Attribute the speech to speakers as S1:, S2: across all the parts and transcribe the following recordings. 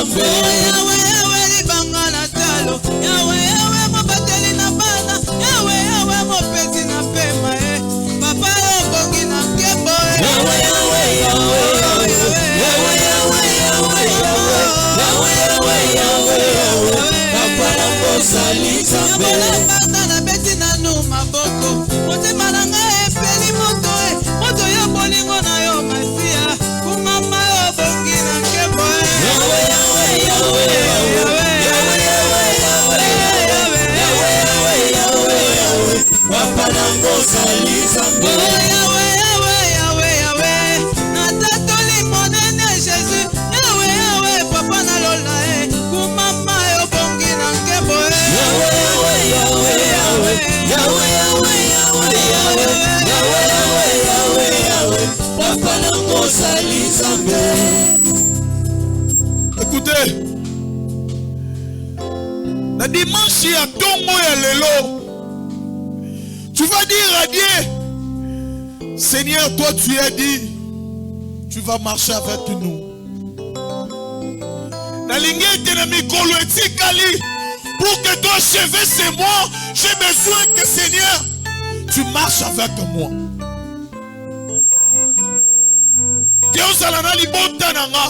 S1: Nzambe.
S2: Yawe Yawe libanga na talo. Yawe Yawe mobateli na bana. Yawe Yawe mopeti na pema. Papa obongi na nkebo.
S1: Yawe Yawe Yawe Yawe Yawe Yawe Yawe Yawe Yawe Yawe Yawe Yawe Papa na bozali Nzambe.
S2: Bata na beti na nu maboko. Motema na nga epeli moto. Moto yo bolingo na yo masia. Kumama yo bongi na nkebo.
S1: Yawe Yawe Yawe Yawe Yawe Yawe Yawe Yawe Yawe Yawe Yawe Papa na bozali Nzambe.
S2: Yawe Yawe Yawe Yawe natatoli monene Jésus. Yawe Yawe papa na lola kumama yo bongi na nkebo.
S1: Yawe Yawe Yawe Yawe Yawe Yawe Yawe Yawe Yawe Yawe Yawe Yawe Papa na bozali Nzambe.
S3: Écoutez, la dimanche il y a tongo ya lelo. Tu vas dire à Dieu, Seigneur, toi tu as dit, tu vas marcher avec nous. Na lingete na mikolo etikali, pour que ton cheveu c'est moi, j'ai besoin que Seigneur, tu marches avec moi. Dieu salana libota nanga,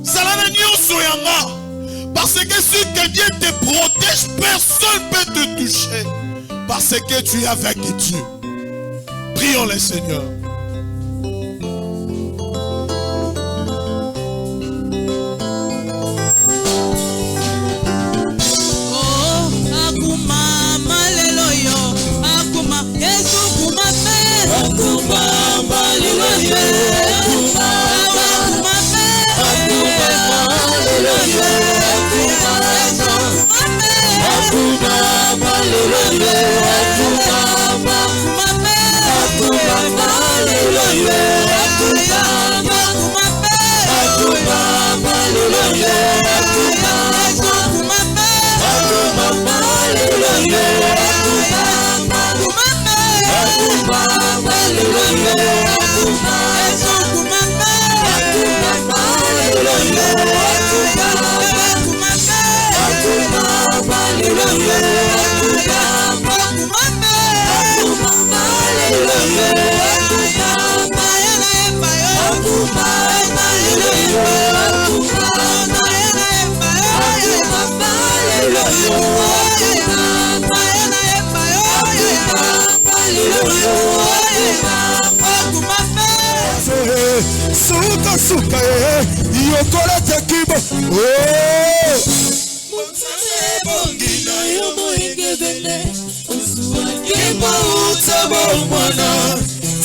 S3: salana nyonso yanga, parce que si que Dieu te protège, personne ne peut te toucher, parce que tu es avec Dieu. Prions le Seigneur. Suka suka yokola takibo
S1: Bongina yo moinge vende Kibo utabo mwana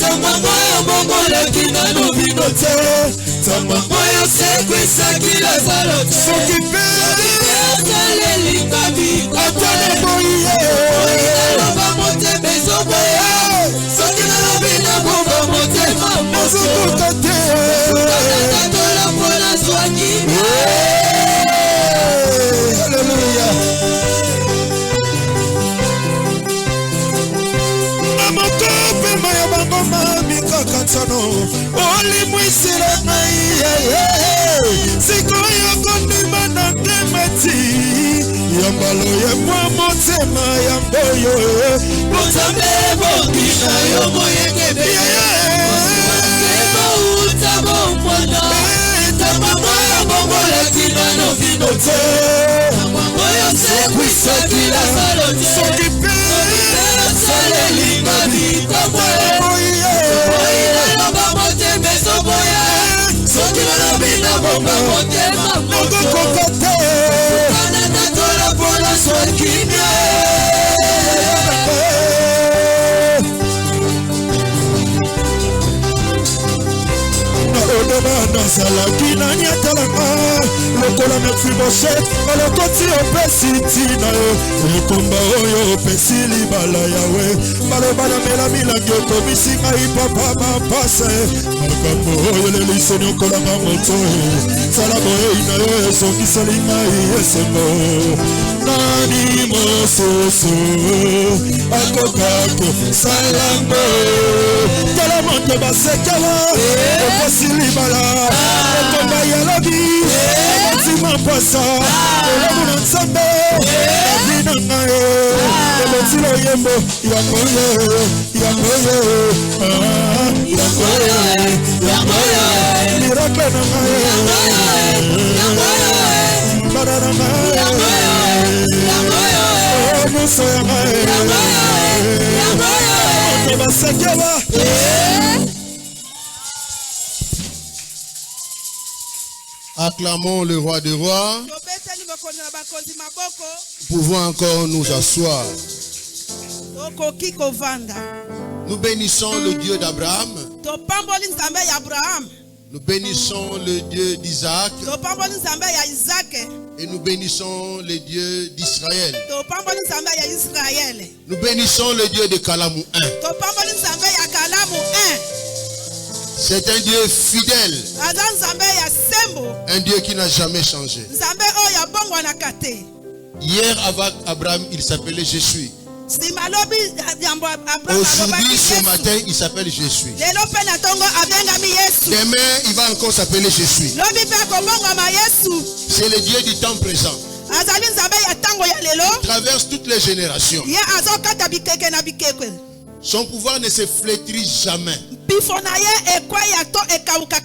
S1: Tamba moyo bongo lakina nubinote Tamba moyo sekwisa kila zalote
S3: Sokipe
S1: Atale lingabi
S3: Atale boye
S1: Loba mote bezo boye Sokina lobina bomba mote mamote
S3: Sukutate
S1: Sukatata tola mwana swaki
S3: Alléluia. Mamokope maya bangoma mikakatsano Oli mwisira naiye Sikoyo kondima na temeti Yambalo ye mwa motema yamboyo
S1: Mutambe bongina yo moyekebe Kebo utabo mwana Tamba moyo bongo lakina no vinote Tamba moyo sekwisa kila salote
S3: Sokipe
S1: Sale linga vita mwe Oina loba mote beso boya Sokina lobina bomba mote mamoto
S3: Nogokokate
S1: Kana natola pola swakimye
S3: Nazalaki na nyatalanga lokola Mefiboshet balokoti opesi ntina yo ekomba oyo opesi libala yawe baloba na mela milangi okomisi ngai papa mapasa makambo oyo lelisoni okolanga moto sala boyei na yo ezongiseli ngai esengo nani mosusu akoka kosalango tala moto basekela opesi libala ekomba ya lobi
S4: Bima posa, Muna Nzambe, Bina Ngaye, Elotilo Yembo, Yakoye, Yakoye, Yakoye, Miracle Ngaye, Barara Ngaye, Muso Ngaye, Otobasakewa.
S3: Acclamons le roi des rois. Nous pouvons encore nous asseoir. Nous bénissons le Dieu d'Abraham. Nous bénissons le Dieu d'Isaac. Et nous bénissons le Dieu d'Israël. Nous bénissons le Dieu de Kalamou 1. C'est un Dieu fidèle. Un Dieu qui n'a jamais changé. Hier, avec Abraham, il s'appelait Je suis. Aujourd'hui, ce matin, il s'appelle Je suis. Demain, il va encore s'appeler Je suis. C'est le Dieu du temps présent. Il traverse toutes les générations. Son pouvoir ne se flétrit jamais.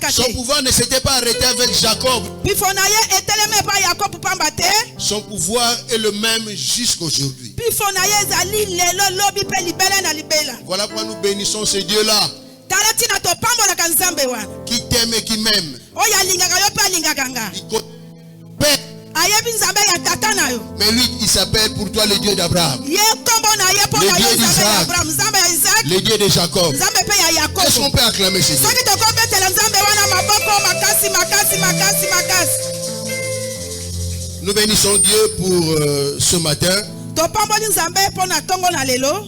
S3: Son pouvoir ne s'était pas arrêté avec Jacob. Son pouvoir est le même jusqu'aujourd'hui. Voilà pourquoi nous bénissons ce Dieu-là qui t'aime et qui m'aime. Mais lui, il s'appelle pour toi le Dieu d'Abraham, le Dieu d'Isaac, le Dieu de Jacob. Est-ce qu'on peut acclamer ce Dieu? Nous bénissons Dieu pour ce matin,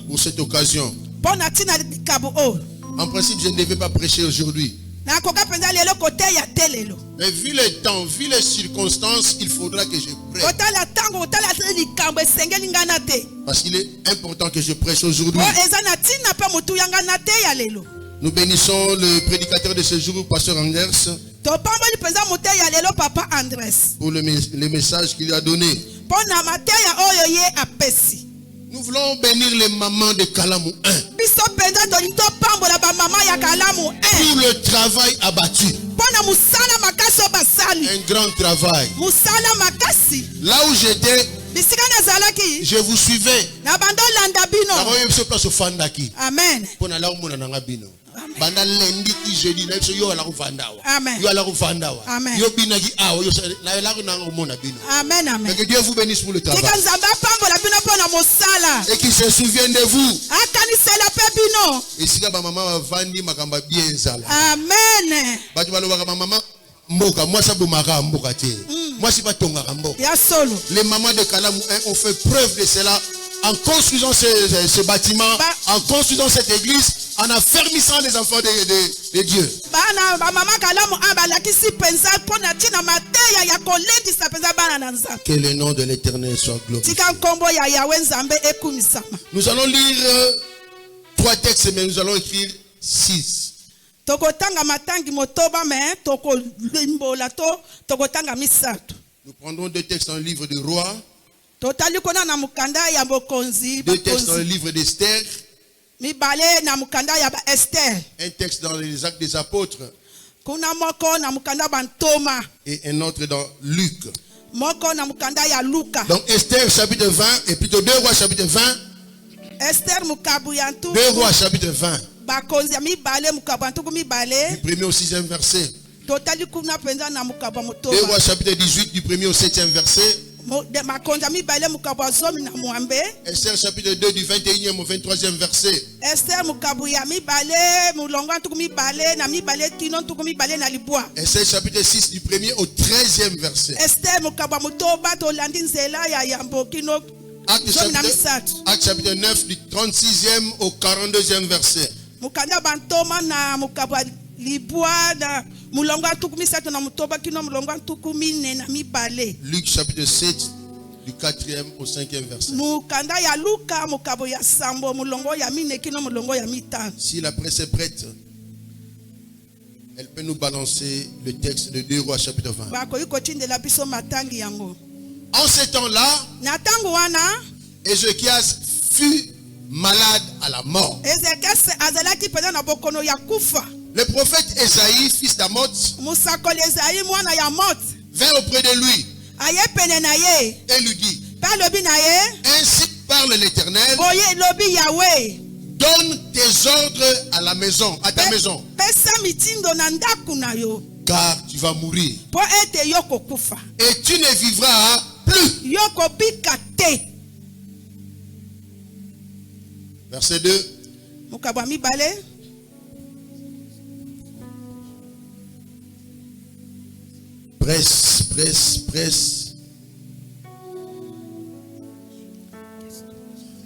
S3: pour cette occasion. En principe, je ne devais pas prêcher aujourd'hui. Mais vu le temps, vu les circonstances, il faudra que je prêche. Parce qu'il est important que je prêche aujourd'hui. Nous bénissons le prédicateur de ce jour, Pasteur Anders, pour le message qu'il a donné. Nous voulons bénir les mamans de Kalamou 1 pour le travail abattu. Un grand travail. Là où j'étais, je vous suivais.
S2: Amen.
S3: Banda lundi ki jeudi na yo ala kuvandawa.
S2: Amen.
S3: Yo ala kuvandawa.
S2: Amen.
S3: Yo binagi awo yo na la na ngomona bino.
S2: Amen, amen.
S3: Que Dieu vous bénisse pour le travail.
S2: Et
S3: qui se souvienne de vous.
S2: Et
S3: si ba maman vandi makamba bien zala.
S2: Amen.
S3: Ba tu baloba ba maman mboka moi ça bomaka mboka te. Moi c'est pas tonga mboka.
S2: Ya solo.
S3: Les mamans de Kalamou ont fait preuve de cela en construisant ce bâtiment, en construisant cette église, en affermissant les enfants de Dieu. Que le nom de l'Éternel soit glorifié. Nous allons lire 3 textes, mais nous allons écrire 6. Nous prendrons 2 textes dans le livre de Rois. 2 textes dans le livre d'Esther. Un texte dans les Actes des Apôtres. Et un autre dans Luc. Donc Esther chapitre 20 et plutôt 2 Rois chapitre 20. 2 Rois chapitre 20. Du 1er au 6e verset. 2 Rois chapitre 18 du 1er au 7e verset. Esther chapitre 2 du 21e au 23e verset. Esther chapitre 6 du 1er au 13e verset. Acte chapitre 9 du 36e au 42e verset. Luc chapitre 7 du 4e au 5e verset. Si la presse est prête, Elle peut nous balancer le texte de 2 Rois chapitre 20.
S2: bakoki kotindela biso matangi yango.
S3: En ce temps-là,
S2: Na ntango wana
S3: Ézéchias fut malade à la mort.
S2: Ezekiasi azalaki mpenza na bokono ya kufa.
S3: Le prophète Esaïe, fils d'Amoz,
S2: Musakoli Ezayi mwana ya Mot
S3: vint auprès de lui
S2: aye pene na ye
S3: et lui dit,
S2: mpe alobi na ye
S3: ainsi parle l'Éternel,
S2: boye lobi yawe
S3: donne tes ordres à la maison, à ta maison,
S2: pesa mitindo na ndako na yo
S3: car tu vas mourir.
S2: mpo ete yo kokufa
S3: Et tu ne vivras plus.
S2: yo kobika te.
S3: Verset 2.
S2: Mokabo ya mibale
S3: Presse.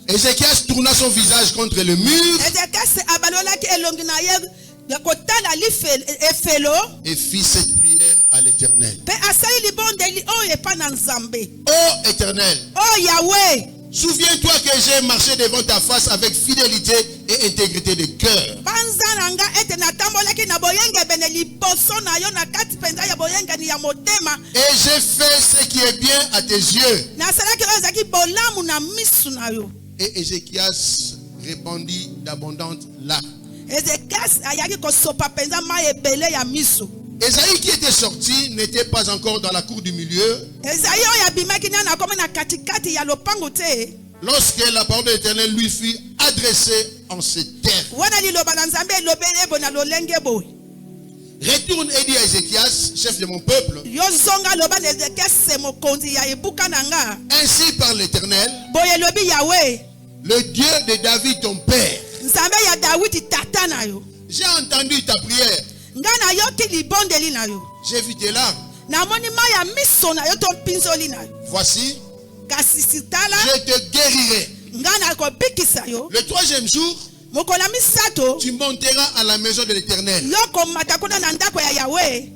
S3: Ézéchias tourna son visage contre le mur
S2: Ezekiasi abalolaki elongi na ye ya kotala efelo
S3: et fit cette prière à l'Éternel.
S2: mpe asali libondeli oyo epa na Nzambe.
S3: Ô Éternel,
S2: O yawe,
S3: souviens-toi que j'ai marché devant ta face avec fidélité et intégrité de cœur.
S2: banza na nga ete natambolaki na boyengebene liboso na yo na kati mpenza ya boyengani ya motema
S3: Et j'ai fait ce qui est bien à tes yeux.
S2: nasalaki oyo ezalaki bolamu na misu na yo.
S3: Et Ézéchias répandit d'abondantes larmes.
S2: Ezekiasi ayaki kosopa mpenza mai ebele ya misu.
S3: Ésaïe qui était sorti n'était pas encore dans la cour du milieu
S2: Ezayi oyo abimaki nani akomi na katikati ya lopango te
S3: lorsque la parole de l'Éternel lui fut adressée en ces termes.
S2: wana liloba na Nzambe elobeli ebo na lolenge boye.
S3: Retourne et dis à Ézéchias, chef de mon peuple,
S2: Yo zonga loba na Ezekiasi mokonzi ya ebuka na nga
S3: ainsi par l'Éternel,
S2: boye elobi yawe
S3: le Dieu de David ton père.
S2: Nzambe ya Dawidi tata na yo
S3: J'ai entendu ta prière,
S2: nga nayoki libondeli na yo
S3: j'ai vu tes larmes.
S2: namoni mai ya miso na yo to mpinzoli na yo
S3: Voici,
S2: kasi sitala
S3: je te guérirai.
S2: nga nakobikisa yo.
S3: Le 3e jour,
S2: Mokolo ya misato
S3: tu monteras à la maison de l'Éternel.
S2: yo komata kuna na ndako ya yawe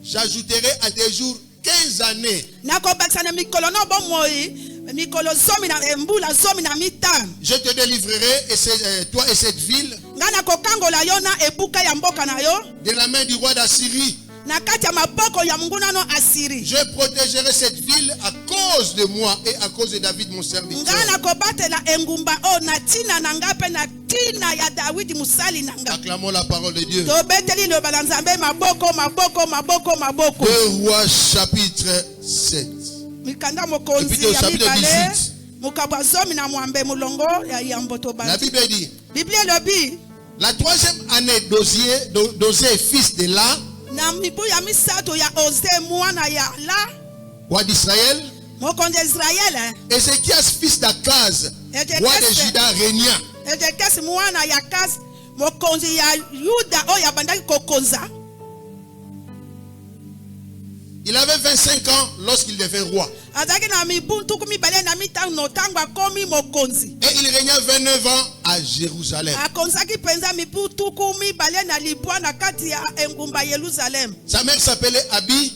S3: J'ajouterai à tes jours 15 années.
S2: nakobakisa na mikolo na bomoi mikolo zomi na mbula zomi na mitano.
S3: Je te délivrerai, toi et cette ville,
S2: Nga nakokangola yo na ebuka ya mboka na yo
S3: de la main du roi d'Assyrie.
S2: na kati ya maboko ya munguna no Asiri.
S3: Je protégerai cette ville à cause de moi et à cause de David mon serviteur.
S2: Nga nakobatela engumba o na tina na nga pe na tina ya Dawidi musali na nga.
S3: Acclamons la parole de Dieu.
S2: Tobeteli loba na Nzambe maboko maboko maboko maboko.
S3: 2 Rois chapitre 7.
S2: Mikanda mokonzi
S3: Epite au
S2: ya
S3: chapitre
S2: mibale
S3: 18.
S2: mukabwa zomi na mwambe mulongo ya yambo
S3: La
S2: tobala.
S3: Bible dit,
S2: Biblia lobi
S3: la 3e année d'Osée, fils de La,
S2: na mibu ya misato ya Oze mwana ya La
S3: roi d'Israël,
S2: mokonzi Israel
S3: Ézéchias, fils d'Akaz,
S2: Ézéchias.
S3: roi de Juda, régna.
S2: Ezekiasi mwana ya Kasi mokonzi ya Yuda oyo abandaki kokonza.
S3: Il avait 25 ans lorsqu'il devint roi.
S2: Azalaki na mibu tuku mibale na mitano ntango akomi mokonzi.
S3: Et il régna 29 ans à Jérusalem.
S2: Akonzaki mpenza mibu tuku mibale na libwa na kati ya engumba Yerusalem.
S3: Sa mère s'appelait Abi,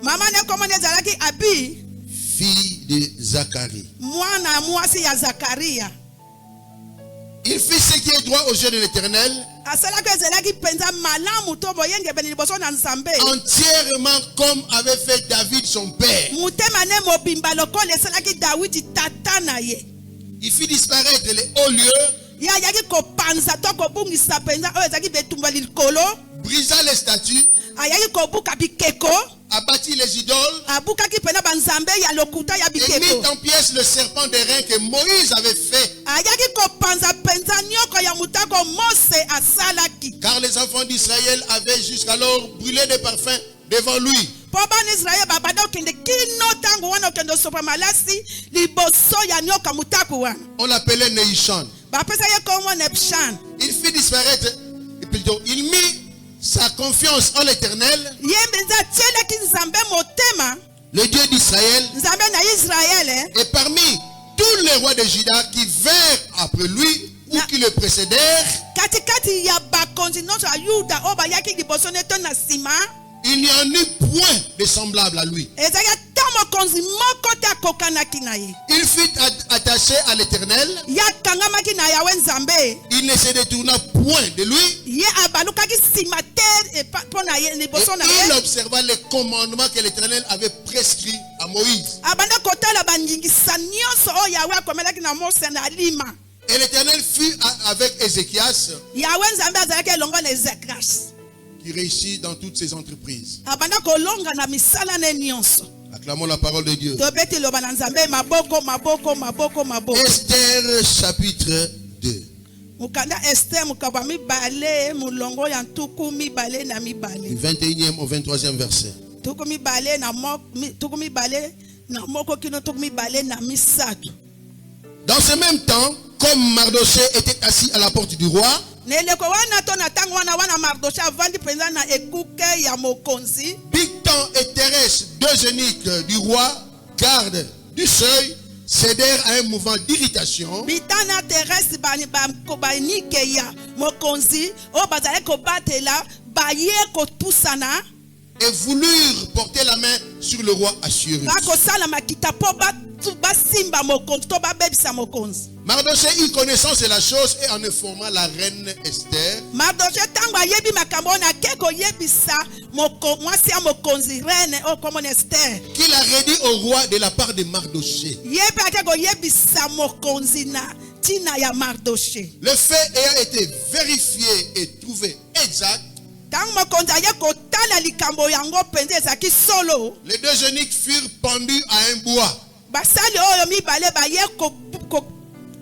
S2: Mama ne komone ezalaki Abi
S3: fille de Zacharie.
S2: mwana mwasi ya Zakaria.
S3: Il fit ce qui est droit aux yeux de l'Éternel,
S2: Asalaki ezalaki mpenza malamu to boyengebene liboso na Nzambe.
S3: entièrement comme avait fait David son père.
S2: Mutema ne mobimba lokola esalaki Dawidi tata na ye.
S3: Il fit disparaître les hauts lieux,
S2: Ya yaki kopanza to kobungisa mpenza oyo ezalaki betumba likolo.
S3: brisa les statues,
S2: Ayaki kobuka bikeko.
S3: abattit les idoles
S2: Abukaki pena banzambe ya lokuta ya
S3: et mit
S2: bikeko.
S3: en pièces le serpent d'airain que Moïse avait fait.
S2: Ayaki kopanza penza nyoko ya mutako Mose asalaki.
S3: Car les enfants d'Israël avaient jusqu'alors brûlé des parfums devant lui.
S2: Po bana Israel babada okende kino tango wana okende sopa malasi liboso ya nyoka mutako wana.
S3: On l'appelait Nehishan.
S2: Bapesa ye kongo Nebshan.
S3: Il fit disparaître, plutôt, il mit sa confiance en l'Éternel,
S2: Ye mbenza tieleki Nzambe motema.
S3: le Dieu d'Israël,
S2: Nzambe na Israel
S3: et parmi tous les rois de Juda qui vinrent après lui ou qui le précédèrent,
S2: katikati ya bakonzi nyonso ya Yuda oyo bayaki liboso neto na nsima
S3: il n'y en eut point de semblable à lui.
S2: ezalaki ata mokonzi moko te akokanaki na ye.
S1: Il fut attaché à l'Éternel.
S2: Ye akangamaki na Yawe Nzambe.
S1: Il ne se détourna point de lui.
S2: Ye abalukaki nsima te mpo na ye liboso na
S1: Et
S2: ye.
S1: il observa les commandements que l'Éternel avait prescrits à Moïse.
S2: Abanda kotala bandingisa nyonso oyo Yawe akomelaki na Mose na lima.
S1: Et l'Éternel fut avec Ézéchias,
S2: Yawe Nzambe azalaki elongo na Ezekias.
S1: qui réussit dans toutes ses entreprises.
S2: Abanda kolonga na misala ne nyonso.
S1: Acclamons la parole de Dieu.
S2: Tobeti loba na Nzambe maboko maboko maboko maboko.
S1: Esther chapitre 2.
S2: Mukanda Esther mukaba mibale mulongo ya ntuku mibale na
S1: Du
S2: mibale.
S1: 21e au 23e verset.
S2: Tuku mibale na moko kino tuku mibale na misato.
S1: Dans ce même temps, comme Mardoché était assis à la porte du roi,
S2: Neleko wana to na tango wana Mardoché avandi penza na ekuke ya mokonzi.
S1: Bigtan et Thérès, deux eunuques du roi, gardes du seuil, cédèrent à un mouvement d'irritation
S2: Bitana Thérèse banike ya mokonzi o bazale ko batela baye ko pusana
S1: et voulurent porter la main sur le roi Assuérus.
S2: bako sala makita po basimba mokonzi to babebisa mokonzi.
S1: Mardoché eut connaissance de la chose et en informant la reine Esther,
S2: Mardoché tango ayebi makambo na keko yebisa mwasi ya mokonzi reine o komo Esther.
S1: qu'il a redit au roi de la part de Mardoché.
S2: Yebi akeko yebisa mokonzi na tina ya Mardoché.
S1: Le fait ayant été vérifié et trouvé exact,
S2: Tango mokonzi aye kotala likambo yango penza ezaki solo.
S1: les deux eunuques furent pendus à un bois.
S2: Basali oyo mibale baye ko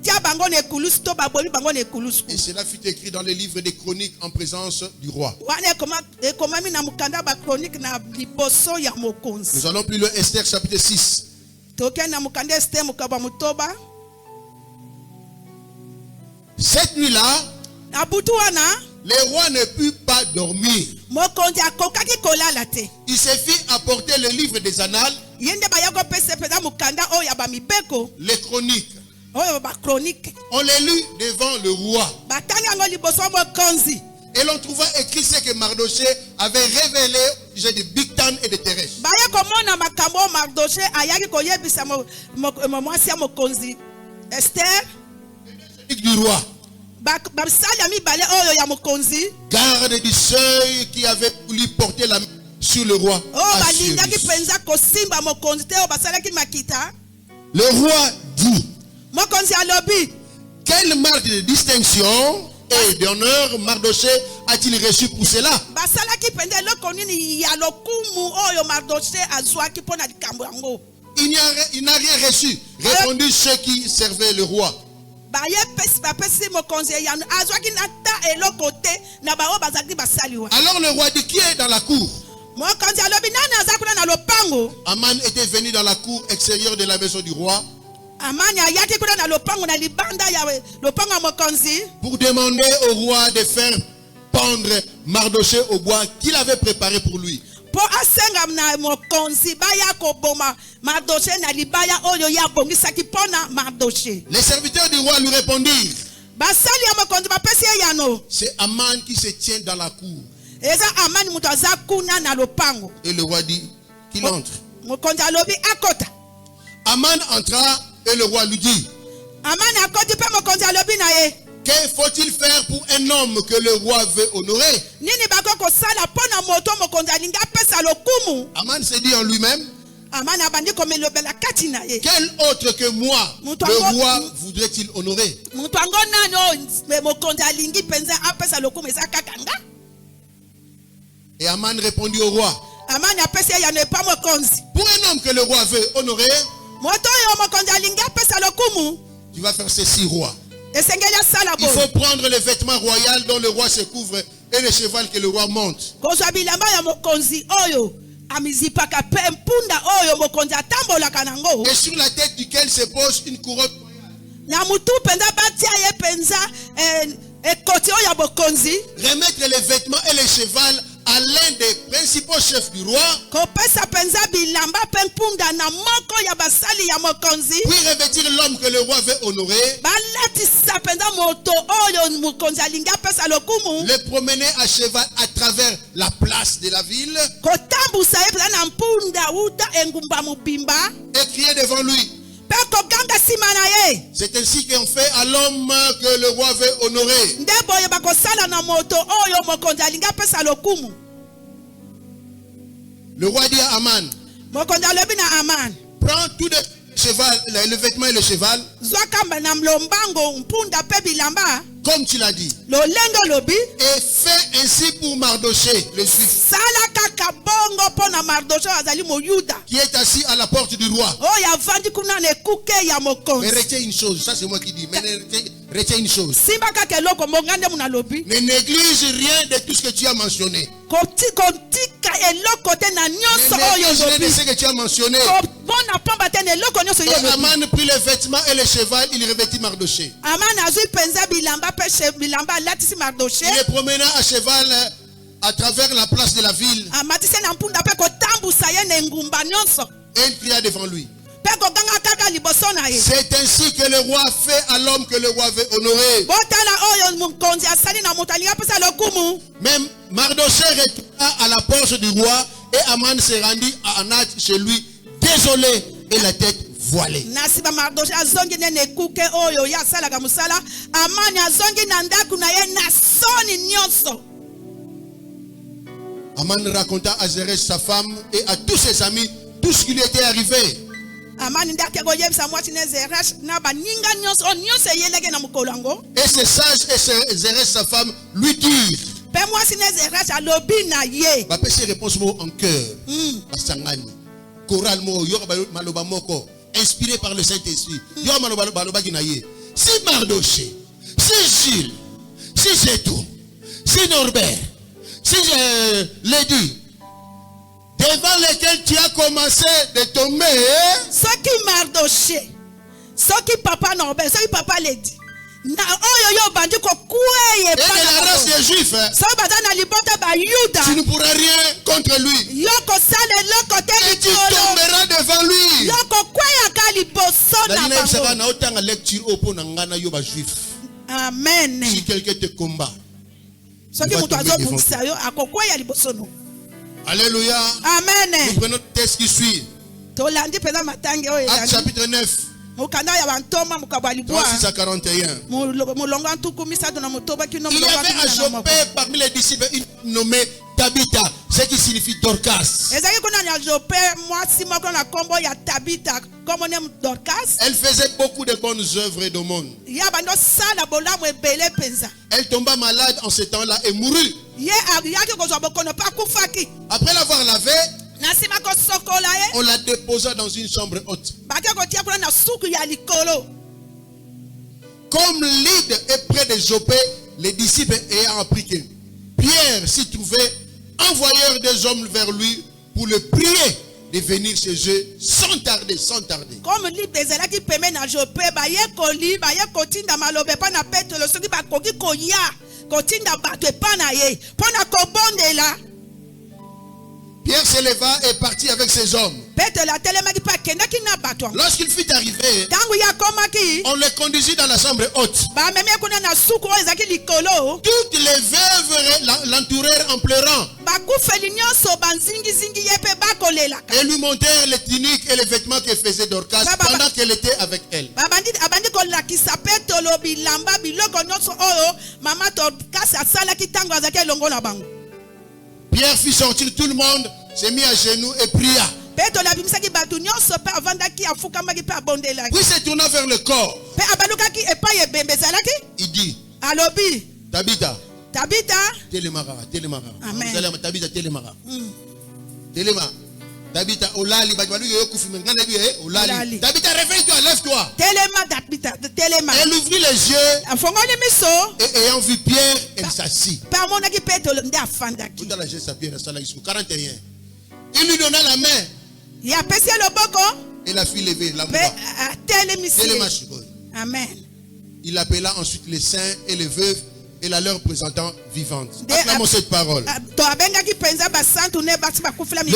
S2: tia bango na ekulusu to baboli bango na ekulusu.
S1: Et cela fut écrit dans les livres des chroniques en présence du roi.
S2: Wana ekomami na mukanda ba chronique na liboso ya mokonzi.
S1: Nous allons plus loin, Esther chapitre 6.
S2: Tokende na mukanda Esther mukaba mutoba.
S1: Cette nuit-là,
S2: Na butu wana
S1: le roi ne put pas dormir.
S2: mokonzi akokaki kolala te.
S1: Il se fit apporter le livre des annales,
S2: Yende ba yako pese pesa mukanda oyo ya ba mibeko
S1: les chroniques.
S2: oyo ba chronique.
S1: On les lut devant le roi.
S2: Batani yango liboso mokonzi.
S1: Et l'on trouva écrit ce que Mardoché avait révélé au sujet de Bigtan et de Thérès.
S2: Baye komona makambo Mardoché ayaki koyebisa mwasi ya mokonzi Esther.
S1: Du roi,
S2: Basali ya mibale oyo ya mokonzi.
S1: garde du seuil qui avait voulu porter la main sur le roi.
S2: Oh balindaki
S1: Assuérus.
S2: penza kosimba mokonzi te o basalaki makita.
S1: Le roi dit,
S2: Mokonzi alobi
S1: quelle marque de distinction et d'honneur Mardoché a-t-il reçu pour cela?
S2: basalaki penza eloko nini ya lokumu oyo Mardoché azwaki mpo na likambo yango.
S1: Il n'a rien reçu, répondit ceux qui servaient le roi.
S2: Baye pesi bapesi mokonzi ya azwaki na ta eloko te na bao bazalaki basali wa.
S1: Alors le roi dit, qui est dans la cour?
S2: Mokonzi alobi nani aza kuna na lopango.
S1: Aman était venu dans la cour extérieure de la maison du roi
S2: Amani ayaki kuna na lopango na libanda ya lopango ya mokonzi
S1: pour demander au roi de faire pendre Mardoché au bois qu'il avait préparé pour lui.
S2: po asenga na mokonzi baya koboma Mardoché na libaya oyo ya bongisaki pona Mardoché.
S1: Les serviteurs du roi lui répondirent,
S2: Basali ya mokonzi bapesi ye yano.
S1: c'est Aman qui se tient dans la cour.
S2: Eza amani mutu aza kuna na lopango.
S1: Et le roi dit qu'il entre.
S2: Mokonzi alobi akota.
S1: Aman entra et le roi lui dit,
S2: Amani akoti pe mokonzi alobi na ye.
S1: que faut-il faire pour un homme que le roi veut honorer?
S2: Nini bako kosala pona moto mokonzi alinga pesa lokumu.
S1: Aman se dit en lui-même,
S2: Amani abandi komelobela kati na ye.
S1: quel autre que moi le roi voudrait-il honorer?
S2: Mutu ango nano mokonzi alingi penza apesa lokumu eza kakanga.
S1: Et Aman répondit au roi,
S2: Amani apesi ye yano epa mokonzi.
S1: pour un homme que le roi veut honorer,
S2: Moto yo mokonzi alingi apesa lokumu.
S1: tu vas faire ceci, roi.
S2: Esengeli asala
S1: Il
S2: bo.
S1: faut prendre le vêtement royal dont le roi se couvre et le cheval que le roi monte.
S2: Kozwa bilamba ya mokonzi oyo amizipaka pe mpunda oyo mokonzi atambolaka nango.
S1: Et sur la tête duquel se pose une couronne.
S2: Na mutu penza batia ye penza ekoti oyo ya mokonzi.
S1: Remettre les vêtements et le cheval à
S5: à l'un des principaux chefs du roi,
S2: kopesa penza bilamba pe mpunda na moko ya basali ya mokonzi
S5: puis revêtir l'homme que le roi veut honorer,
S2: balatisa penza moto oyo mokonzi alingi apesa lokumu
S5: le promener à cheval à travers la place de la ville
S2: kotambusa ye penza na mpunda uta engumba mobimba
S5: et crier devant lui.
S2: pe koganga nsima na ye.
S5: C'est ainsi qu'on fait à l'homme que le roi veut honorer.
S2: Nde boye bakosala na moto oyo mokonzi alingi apesa lokumu.
S5: Le roi dit à Aman,
S2: Mokonzi alobi na Aman,
S5: prends tout le vêtement et le cheval,
S2: zwa kamba na mlombango mpunda pe bilamba
S5: comme tu l'as dit,
S2: lolenge lobi
S5: et fais ainsi pour Mardoché, le juif,
S2: sala kaka bongo pona Mardocho azali moyuda
S5: qui est assis à la porte du roi.
S2: oyo avandi kuna na ekuke ya
S5: Mais
S2: mokonzi.
S5: retiens une chose, ça c'est moi qui dis, mais retiens une chose.
S2: Simba kaka eloko monga nde muna lobi
S5: Ne néglige rien de tout ce que tu as mentionné.
S2: kotika eloko te na
S5: Ne
S2: nyonso oyo
S5: néglige rien de
S2: lobi
S5: ce que tu as mentionné.
S2: komona pamba te na eloko nyonso
S5: Et
S2: yo lobi.
S5: Aman prit les vêtements et le cheval, il revêtit Mardoché.
S2: Aman azwi penza bilamba pe bilamba alatisi Mardoche
S5: Il est promené à cheval à travers la place de la ville
S2: amatisi na mpunda pe kotambusa ye na engumba nyonso
S5: et il cria devant lui.
S2: pe koganga kaka liboso na ye.
S5: C'est ainsi que le roi fait à l'homme que le roi veut honorer.
S2: botala oyo mokonzi asali na moto alingi apesa lokumu.
S5: Même Mardoché retourna à la porte du roi et Aman se rendit à Anat chez lui, désolé et la tête voilée.
S2: Na nsima Mardoche azongi nene ekuke oyo ye asalaka mosala. Amani azongi na ndako na ye na soni nyonso.
S5: Aman raconta à Zeresh sa femme et à tous ses amis tout ce qui lui était arrivé.
S2: Amani nde ake koyebisa mwasi ne Zeresh na baninga nyonso oyo nyonso eyeleki na mokolo yango.
S5: Et ses sages et Zeresh sa femme lui dirent.
S2: Pe mwasi ne Zeresh alobi na ye.
S5: Bapesi réponse mo en cœur. Basangani. Choral mo yo maloba moko inspiré par le Saint-Esprit. Yo maloba kinaye. Si Mardoché, si Gilles, si Zetou, si Norbert, si Lady, devant lesquels tu as commencé de tomber,
S2: Soki Mardoche, soki papa Norbert, soki papa Lady. Na oyo yo bandi kokweye
S5: et de la race des Juifs,
S2: so baza na libota ba Yuda.
S5: tu ne pourras rien contre lui.
S2: Yo kosala eloko te
S5: Et tu
S2: likolo.
S5: tomberas devant lui.
S2: Yo kokweyaka liboso na bango.
S5: Na otanga lecture opo na ngana yo ba juif.
S2: Amen.
S5: Si quelqu'un te combat.
S2: Soki
S5: va
S2: mutu
S5: tomber
S2: azobundisa yo akokweya liboso no.
S5: Alléluia. Nous
S2: Amen.
S5: prenons le texte qui suit.
S2: Tolandi pena matange oyo
S5: Acte
S2: ezali.
S5: chapitre 9,
S2: Mukanda ya bantoma mukabwa libwa.
S5: 36 à 41.
S2: Mulongo ntuku misato na mutoba kino
S5: Il y
S2: mulongo
S5: avait à Joppé parmi les disciples une nommée Tabitha, ce qui signifie Dorcas.
S2: ezali kuna na Jope mwasi moko na kombo ya Tabitha kombo ne Dorcas.
S5: Elle faisait beaucoup de bonnes œuvres et d'aumônes.
S2: Ya bando sala bolamu ebele penza.
S5: Elle tomba malade en ce temps-là et mourut.
S2: Ye yaki kozwa bokono pa kufaki.
S5: Après l'avoir lavée,
S2: Na sima ko sokola ye.
S5: on la déposa dans une chambre haute.
S2: Bake kotia kuna na suku ya likolo.
S5: Comme Lydde est près de Joppé, les disciples ayant appris que Pierre s'y trouvait, envoyèrent des hommes vers lui pour le prier de venir chez eux sans tarder, sans tarder.
S2: Comme libre ezalaki peme na Jope baye koli baye kotinda malobe pa na Petro soki bakoki koya kotinda bato epa na ye pona kobondela.
S5: Pierre se leva et partit avec ses hommes.
S2: Petro atelemaki pa akendaki na bato yango.
S5: Lorsqu'il fut arrivé,
S2: Tango ya komaki
S5: on le conduisit dans la chambre haute.
S2: bamemi kuna na suku oyo ezalaki likolo.
S5: Toutes les veuves l'entourèrent en pleurant
S2: Bakufeli nyonso banzingizingi ye pe bakolelaka.
S5: et lui montèrent les tuniques et les vêtements que faisait Dorcas pendant qu'elle était avec elle.
S2: Abandi kolakisa Petro bilamba biloko nyonso oyo mama Dorcas asalaki tango azalaki elongo na bango.
S5: Pierre fit sortir tout le monde, s'est mis à genoux et pria.
S2: Petro abimisaki bato nyonso pe avandaki afukamaki pe abondelaki.
S5: Puis se tournant vers le corps,
S2: Pe abalukaki epai ebembe ezalaki
S5: il dit,
S2: alobi
S5: Tabitha,
S2: Tabitha.
S5: Télémara.
S2: Amen.
S5: Tabitha, Télémara. Téléma. Tabitha, Olali, Olali. Tabitha, réveille-toi, lève-toi.
S2: Telema Tabitha telema.
S5: Elle ouvrit les yeux
S2: Afongoli miso
S5: et ayant vu Pierre, elle s'assit.
S2: pe amonaki Petro nde afandaki.
S5: Tout à la geste à Pierre, à 41. Il lui donna la main
S2: Ye apesi ye loboko
S5: et la fit lever. La
S2: pe
S5: moua.
S2: atelemisi
S5: Téléma
S2: ye.
S5: Shikoy.
S2: Amen.
S5: Il appela ensuite les saints et les veuves et la leur présentant vivante. Acclamons cette parole. Le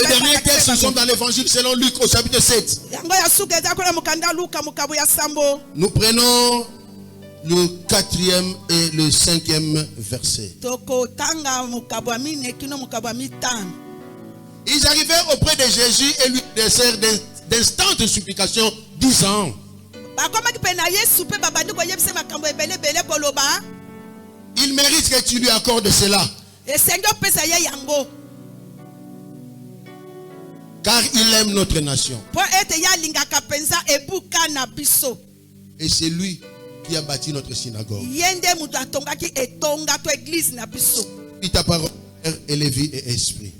S5: dernier texte, nous sommes dans l'évangile selon Luc au chapitre 7. Nous prenons le 4e et le 5e verset. Ils arrivèrent auprès de Jésus et lui adressèrent d'instantes supplications, disant: il mérite que tu lui accordes cela, car il aime notre nation. Et c'est lui qui a bâti notre synagogue. Et ta parole est vie et esprit.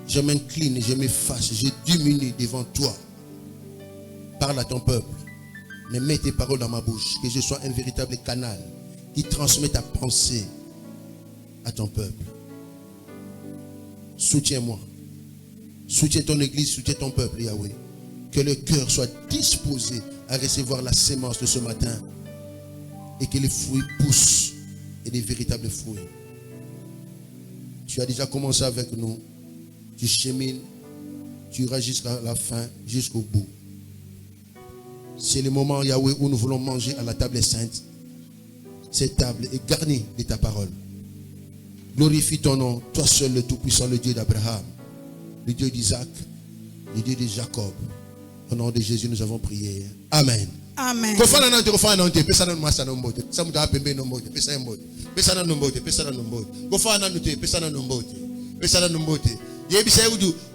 S5: Je m'incline, je m'efface, je diminue devant toi. Parle à ton peuple, mais mets tes paroles dans ma bouche, que je sois un véritable canal qui transmet ta pensée à ton peuple. Soutiens-moi, soutiens ton église, soutiens ton peuple, Yahweh. Que le cœur soit disposé à recevoir la sémence de ce matin et que les fruits poussent, et des véritables fruits. Tu as déjà commencé avec nous. Tu chemines, tu iras jusqu'à la fin, jusqu'au bout. C'est le moment, Yahweh, où nous voulons manger à la table sainte. Cette table est garnie de ta parole. Glorifie ton nom, toi seul le Tout-Puissant, le Dieu d'Abraham, le Dieu d'Isaac, le Dieu de Jacob. Au nom de Jésus, nous avons prié. Amen. Amen.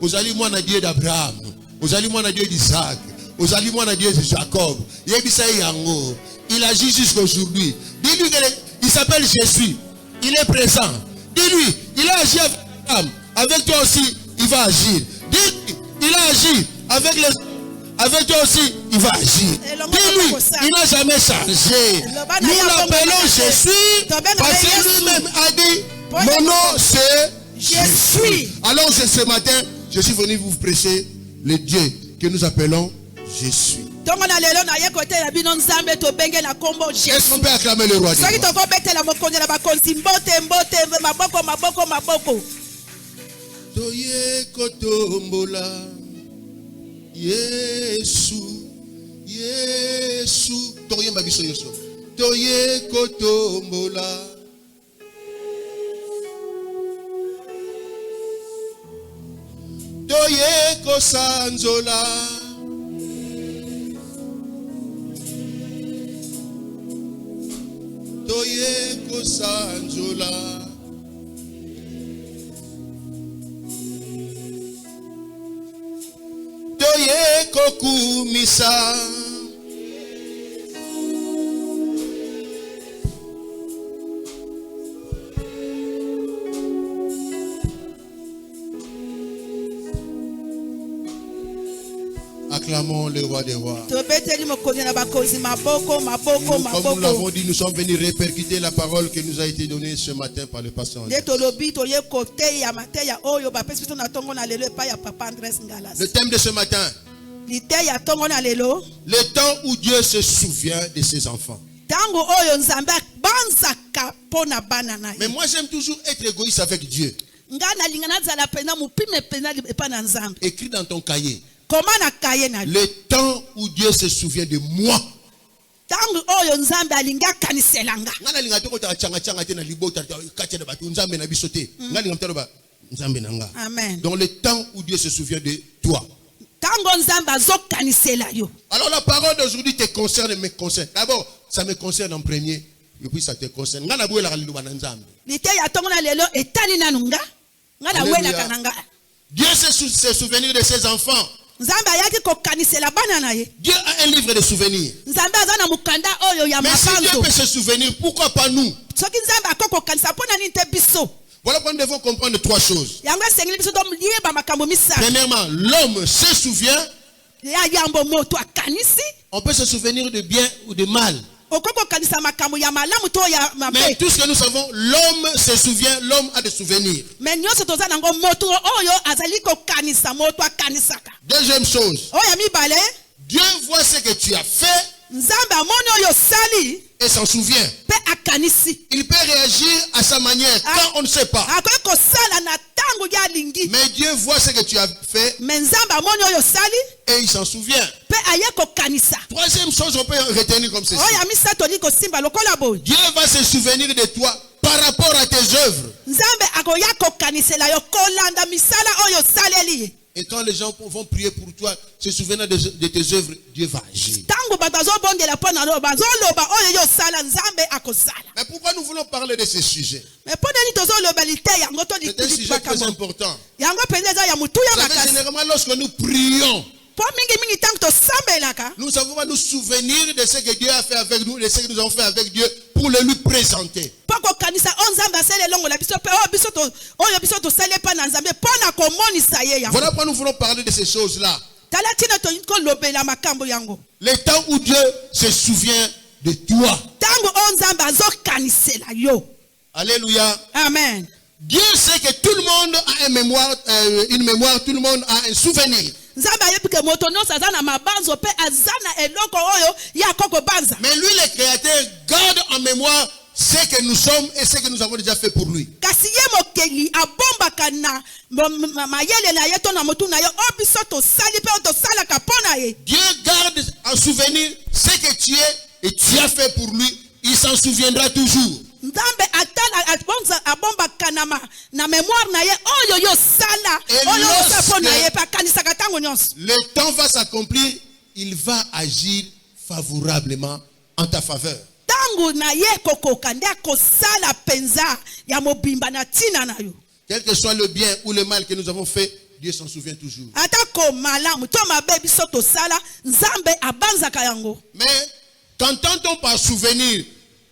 S5: Aux aliments de Dieu d'Abraham, aux aliments de Dieu d'Isaac, aux aliments de Dieu de Jacob. Il agit jusqu'aujourd'hui. Dis-lui qu'il s'appelle Jésus. Il est présent. Dis-lui, il a agi avec Abraham. Avec toi aussi, il va agir. Dis-lui, il a agi avec les... Avec toi aussi, il va agir. Dis-lui, il n'a jamais changé. Nous l'appelons Jésus parce que lui-même a dit, mon nom c'est Jésus. Alors ce matin, je suis venu vous prêcher le Dieu que nous appelons Jésus. Est-ce qu'on peut acclamer le roi des rois? Toye kotombola Yesu Yesu Toye mabiso Yesu Toye kotombola Toye kosanzola Toye kosanzola Toye kokumisa Acclamons le roi des rois. Comme nous l'avons dit, nous sommes venus répercuter la parole qui nous a été donnée ce matin par le pasteur. Le thème de ce matin, le temps où Dieu se souvient de ses enfants. Mais moi j'aime toujours être égoïste avec Dieu. Écris dans ton cahier. Le temps où Dieu se souvient de moi. Amen. Dans le temps où Dieu se souvient de toi. Alors la parole d'aujourd'hui te concerne et me concerne. D'abord, ça me concerne en premier. Et puis ça te concerne. Dieu se souvient de ses enfants. Dieu a un livre de souvenirs. Mais si Dieu peut se souvenir, pourquoi pas nous? Voilà pourquoi nous devons comprendre trois choses. Premièrement, l'homme se souvient. On peut se souvenir de bien ou de mal. Mais tout ce que nous savons, l'homme se souvient, l'homme a des souvenirs. Deuxième chose, Dieu voit ce que tu as fait et s'en souvient.
S2: pe akanisi
S5: Il peut réagir à sa manière quand on ne sait pas.
S2: akoki kosala na ntango ya alingi
S5: Mais Dieu voit ce que tu as fait
S2: me nzambe amoni oyo osali
S5: et il s'en souvient.
S2: pe aye kokanisa
S5: Troisième chose, on peut retenir comme ceci.
S2: oyo ya misato olingi kosimba lokola boye
S5: Dieu va se souvenir de toi par rapport à tes œuvres.
S2: nzambe akoya kokanisela yo kolanda misala oyo osaleli ye
S5: Et quand les gens vont prier pour toi, se souvenant de tes œuvres, Dieu va agir.
S2: ntango bato bazobondela mpo na yo bazoloba oyo yo osala nzambe akosala
S5: Mais pourquoi nous voulons parler de ce sujet?
S2: me mpo nani tozoloba lite yango to
S5: C'est un sujet très important.
S2: yango mpenza eza ya motu ya
S5: Vous savez,
S2: makasi
S5: généralement, lorsque nous prions,
S2: mpo mingimingi ntango tosambelaka
S5: nous savons pas nous souvenir de ce que Dieu a fait avec nous, de ce que nous avons fait avec Dieu pour le lui présenter.
S2: mpo kokanisa oyo nzambe asali elongola biso mpe oyo biso tosali epa na nzambe mpo na komonisa ye yango
S5: Voilà pourquoi nous voulons parler de ces choses-là.
S2: tala ntina tolingi kolobela makambo yango
S5: Le temps où Dieu se souvient de toi.
S2: ntango oyo nzambe azokanisela yo
S5: Alléluia.
S2: amen
S5: Dieu sait que tout le monde a une mémoire, tout le monde a un souvenir.
S2: nzambe ayebi ke moto nyonso aza na mabanzo mpe aza na eloko oyo ye akokobanza
S5: Mais lui, le Créateur, garde en mémoire ce que nous sommes et ce que nous avons déjà fait pour lui.
S2: kasi ye mokeli abombaka na mayele na ye to na motu na ye oyo biso tosali mpe oyo tosalaka mpo na ye
S5: Dieu garde en souvenir ce que tu es et tu as fait pour lui. Il s'en souviendra toujours.
S2: nzambe abombaka na mémoire na ye oyo yo sala
S5: Et
S2: oyo osala mpo na
S5: lorsque-
S2: ye mpe akanisaka ntango nyonso
S5: Le temps va s'accomplir, il va agir favorablement en ta faveur.
S2: ntango na ye kokoka nde akosala mpenza ya mobimba na ntina na yo
S5: Quel que soit le bien ou le mal que nous avons fait, Dieu s'en souvient toujours.
S2: atako malamu to mabe biso tosala nzambe abanzaka yango
S5: Mais qu'entend-on par souvenir?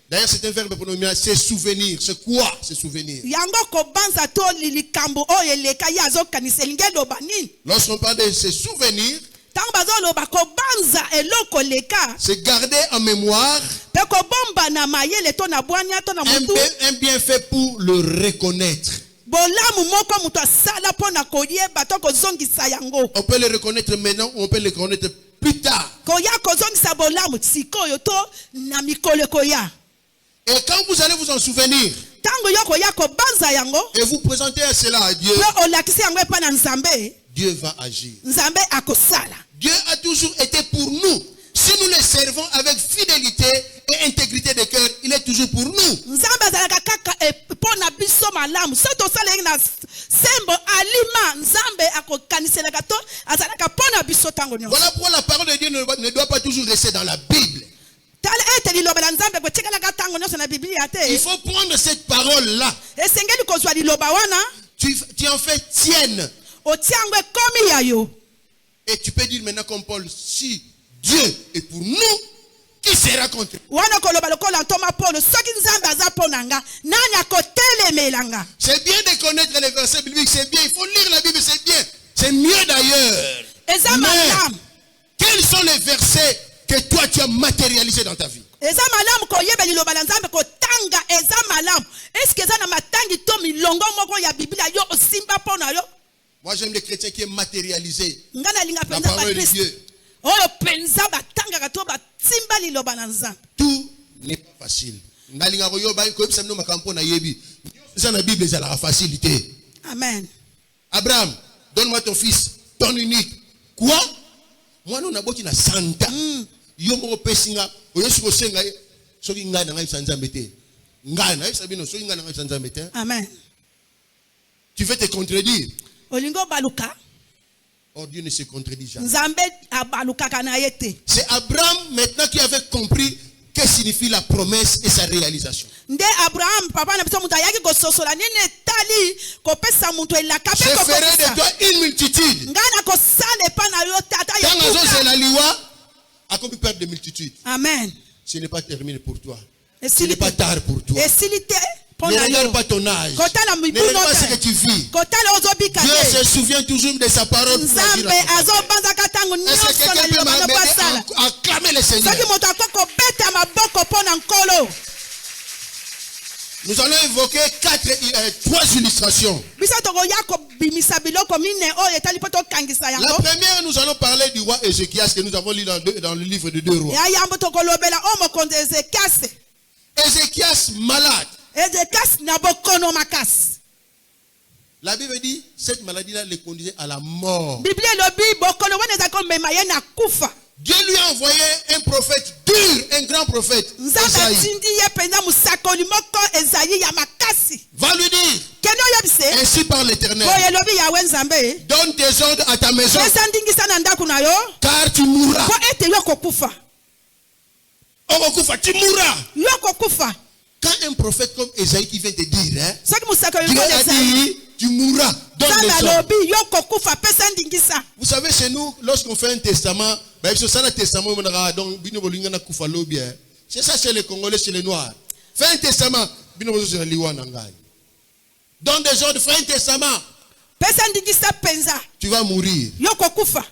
S5: D'ailleurs, c'est un verbe pronominal, c'est souvenir. C'est quoi, ce souvenir?
S2: yango kobanza to likambo oyo eleka ye azokanisa elingi eloba nini
S5: Lorsqu'on parle de se souvenir,
S2: ntango bazoloba kobanza eloko leka
S5: c'est garder en mémoire
S2: mpe kobomba na mayele to na bwania to na motu
S5: un bienfait pour le reconnaître.
S2: bolamu moko moto asala mpo na koyeba to kozongisa yango
S5: On peut le reconnaître maintenant ou on peut le reconnaître plus tard.
S2: koya kozongisa bolamu sikoyo to na mikolo ekoya
S5: Et quand vous allez vous en souvenir
S2: ntango yo koya kobanza yango
S5: et vous présenter cela à Dieu,
S2: mpe olakisi yango epa na nzambe
S5: Dieu va agir.
S2: nzambe akosala
S5: Dieu a toujours été pour nous. Si nous le servons avec fidélité et intégrité de cœur, il est toujours pour nous.
S2: nzambe azalaka kaka mpo na biso malamu so tosala yengi na sembo alima nzambe akokaniselaka to azalaka mpo na biso ntango nyonso
S5: Voilà pourquoi la parole de Dieu ne doit pas toujours rester dans la Bible.
S2: tala ete liloba na nzambe kotikalaka ntango nyonso na biblia
S5: Il
S2: te
S5: faut prendre cette parole-là.
S2: esengeli kozwa liloba wana
S5: Tu en fais tienne.
S2: otia yango ekomi ya yo
S5: Et tu peux dire maintenant comme Paul, si Dieu est pour nous, qui sera contre nous?
S2: wana koloba lokola ntoma polo soki nzambe aza mpo na nga nani akotelemela nga
S5: C'est bien de connaître les versets bibliques, c'est bien. Il faut lire la Bible, c'est bien. C'est mieux d'ailleurs.
S2: eza
S5: Mais
S2: malamu
S5: quels sont les versets que toi tu as matérialisés dans ta vie?
S2: eza malamu koyeba liloba na nzambe kotanga eza malamu eske eza na matangi to milongo moko ya biblia yo osimba mpo na yo
S5: Moi j'aime les chrétiens qui aiment matérialiser
S2: nga nalinga
S5: la
S2: mpenza
S5: parole de
S2: bakristo
S5: Dieu.
S2: oyo mpenza batangaka to basimba liloba na nzambe
S5: Tout n'est pas facile. Nalinga koyoba koyebisa bino makambo na yebi. Ça na Bible ça la facilité.
S2: amen
S5: Abraham, donne-moi ton fils, ton unique. Quoi? Moi non naboti na santa. Yo moko pesinga, oyo siko senga soki nga na ngai sanzambe te. Nga na sabino soki nga na ngai sanzambe te.
S2: amen
S5: Tu veux te contredire?
S2: olingo baluka
S5: Or Dieu ne se contredit jamais.
S2: nzambe abalukaka na ye te
S5: C'est Abraham maintenant qui avait compris que signifie la promesse et sa réalisation.
S2: nde abraham papa na biso moto ayaki kososola nini etali kopesa moto elaka
S5: Je
S2: mpe
S5: ferai de
S2: kokokisa
S5: toi une multitude.
S2: ngai nakosala epa na yo tata
S5: Quand
S2: ya
S5: Azon c'est
S2: kuka
S5: la liwa, accompli perdre de multitude.
S2: amen
S5: Ce n'est pas terminé pour toi. Ce
S2: esili
S5: n'est pas
S2: te
S5: tard pour toi.
S2: esili te mpo
S5: Ne
S2: na
S5: regarde
S2: yo
S5: pas ton âge.
S2: kotala
S5: Ne
S2: mibu
S5: regarde pas ce que
S2: no
S5: tu vis.
S2: kotala ozobika
S5: Dieu
S2: te
S5: se souvient toujours de sa parole. pour agir
S2: nzambe
S5: à ton faveur.
S2: azobanzaka ntango
S5: Est-ce que
S2: nyonso na
S5: quelqu'un peut
S2: liloba na po asala
S5: m'amener à acclamer le
S2: soki
S5: Seigneur?
S2: moto akoko kobeta maboko mpo na nkolo
S5: Nous allons évoquer trois illustrations.
S2: biso tokoya kobimisa biloko mine oyo etali mpo tokangisa
S5: La
S2: yango
S5: première, nous allons parler du roi Ézéchias que nous avons lu dans le livre de 2 rois.
S2: ya yambo tokolobela o mokonzi ezekiase
S5: Ézéchias malade.
S2: Ezekias na bokono makasi.
S5: La Bible dit, cette maladie-là le conduisait à la mort.
S2: Biblia lobi bokono wana zako mema ye na kufa.
S5: Dieu lui a envoyé un prophète dur, un grand prophète.
S2: Nzamba
S5: Esaïe.
S2: tindi ye penza musakoli moko Esayi ya makasi.
S5: Va lui dire,
S2: Keno yebise.
S5: ainsi par l'Éternel,
S2: Boye lobi ya wenzambe.
S5: donne tes ordres à ta maison,
S2: Pesa ndingisa na ndaku na yo.
S5: car tu mourras.
S2: Ko ete yo kokufa.
S5: Okokufa, tu mourras.
S2: Yo kokufa.
S5: Quand un prophète comme Esaïe qui vient te dire, hein,
S2: Soki musakoli
S5: Dieu
S2: moko
S5: a
S2: Esayi.
S5: dit, tu mourras. Donne
S2: Nzamba
S5: les ordres.
S2: lobi yo kokufa pesa ndingisa.
S5: Vous savez, chez nous, lorsqu'on fait un testament, c'est ça le testament, donc, c'est ça chez les Congolais, chez les Noirs. Fais un testament. Donne des ordres, fais un testament.
S2: Pesa ndingisa penza.
S5: Tu vas mourir.
S2: Yo kokufa.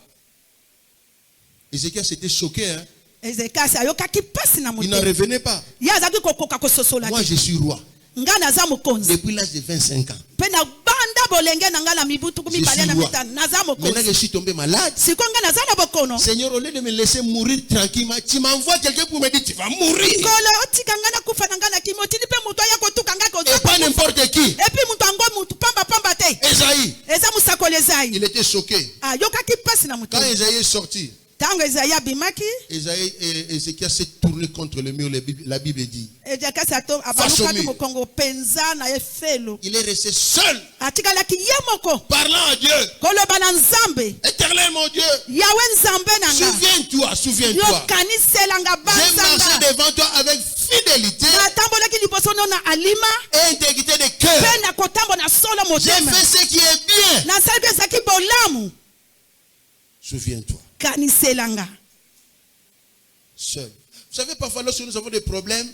S5: Ézéchias était choqué. Hein?
S2: Ezekias ayokaki pasi na
S5: Il n'en
S2: moto.
S5: revenait pas.
S2: Ye azaki kokoka kososola
S5: Moi,
S2: te.
S5: je suis roi.
S2: Nga naza mokonzi.
S5: Depuis l'âge de 25 ans.
S2: Mpe na banda bolenge na nga na mibu tuku
S5: Je
S2: mibale
S5: suis
S2: na
S5: roi.
S2: mitano. Naza
S5: Maintenant que
S2: mokonzi.
S5: je suis tombé malade,
S2: Siko nga naza na bokono.
S5: Seigneur, au lieu de me laisser mourir tranquillement, tu m'envoies quelqu'un pour me dire tu vas mourir.
S2: Kolo otika nga na kufa na nga na kimo. Tini pe mutu aya kotuka nga
S5: Et pas n'importe qui.
S2: Et puis mutu ango mutu pamba pamba te.
S5: Esaïe,
S2: Eza musakoli Ezayi.
S5: il était choqué.
S2: Ayokaki pasi na moto.
S5: Quand Esaïe est sorti,
S2: Tango Ezayi abimaki.
S5: Esaïe et Ézéchias s'est tourné contre le mur. La Bible dit.
S2: Ezekias ato
S5: Face au
S2: abalukaki
S5: mur.
S2: mokongo penza na efelo.
S5: Il est resté seul,
S2: Atikalaki ye moko.
S5: parlant à Dieu.
S2: Koloba na Nzambe.
S5: Éternel mon Dieu,
S2: Yawe Nzambe na nga.
S5: souviens-toi,
S2: Yo
S5: souviens-toi.
S2: kanisela nga
S5: J'ai marché
S2: banzanga.
S5: devant toi avec fidélité
S2: Natambolaki liboso no na alima.
S5: et intégrité de cœur.
S2: Mpe na kotambo na solo
S5: J'ai
S2: motema.
S5: fait ce qui est bien.
S2: Nasali mpe ezalaki bolamu.
S5: Souviens-toi.
S2: Kanisela nga.
S5: Seul. Vous savez, parfois, lorsque nous avons des problèmes,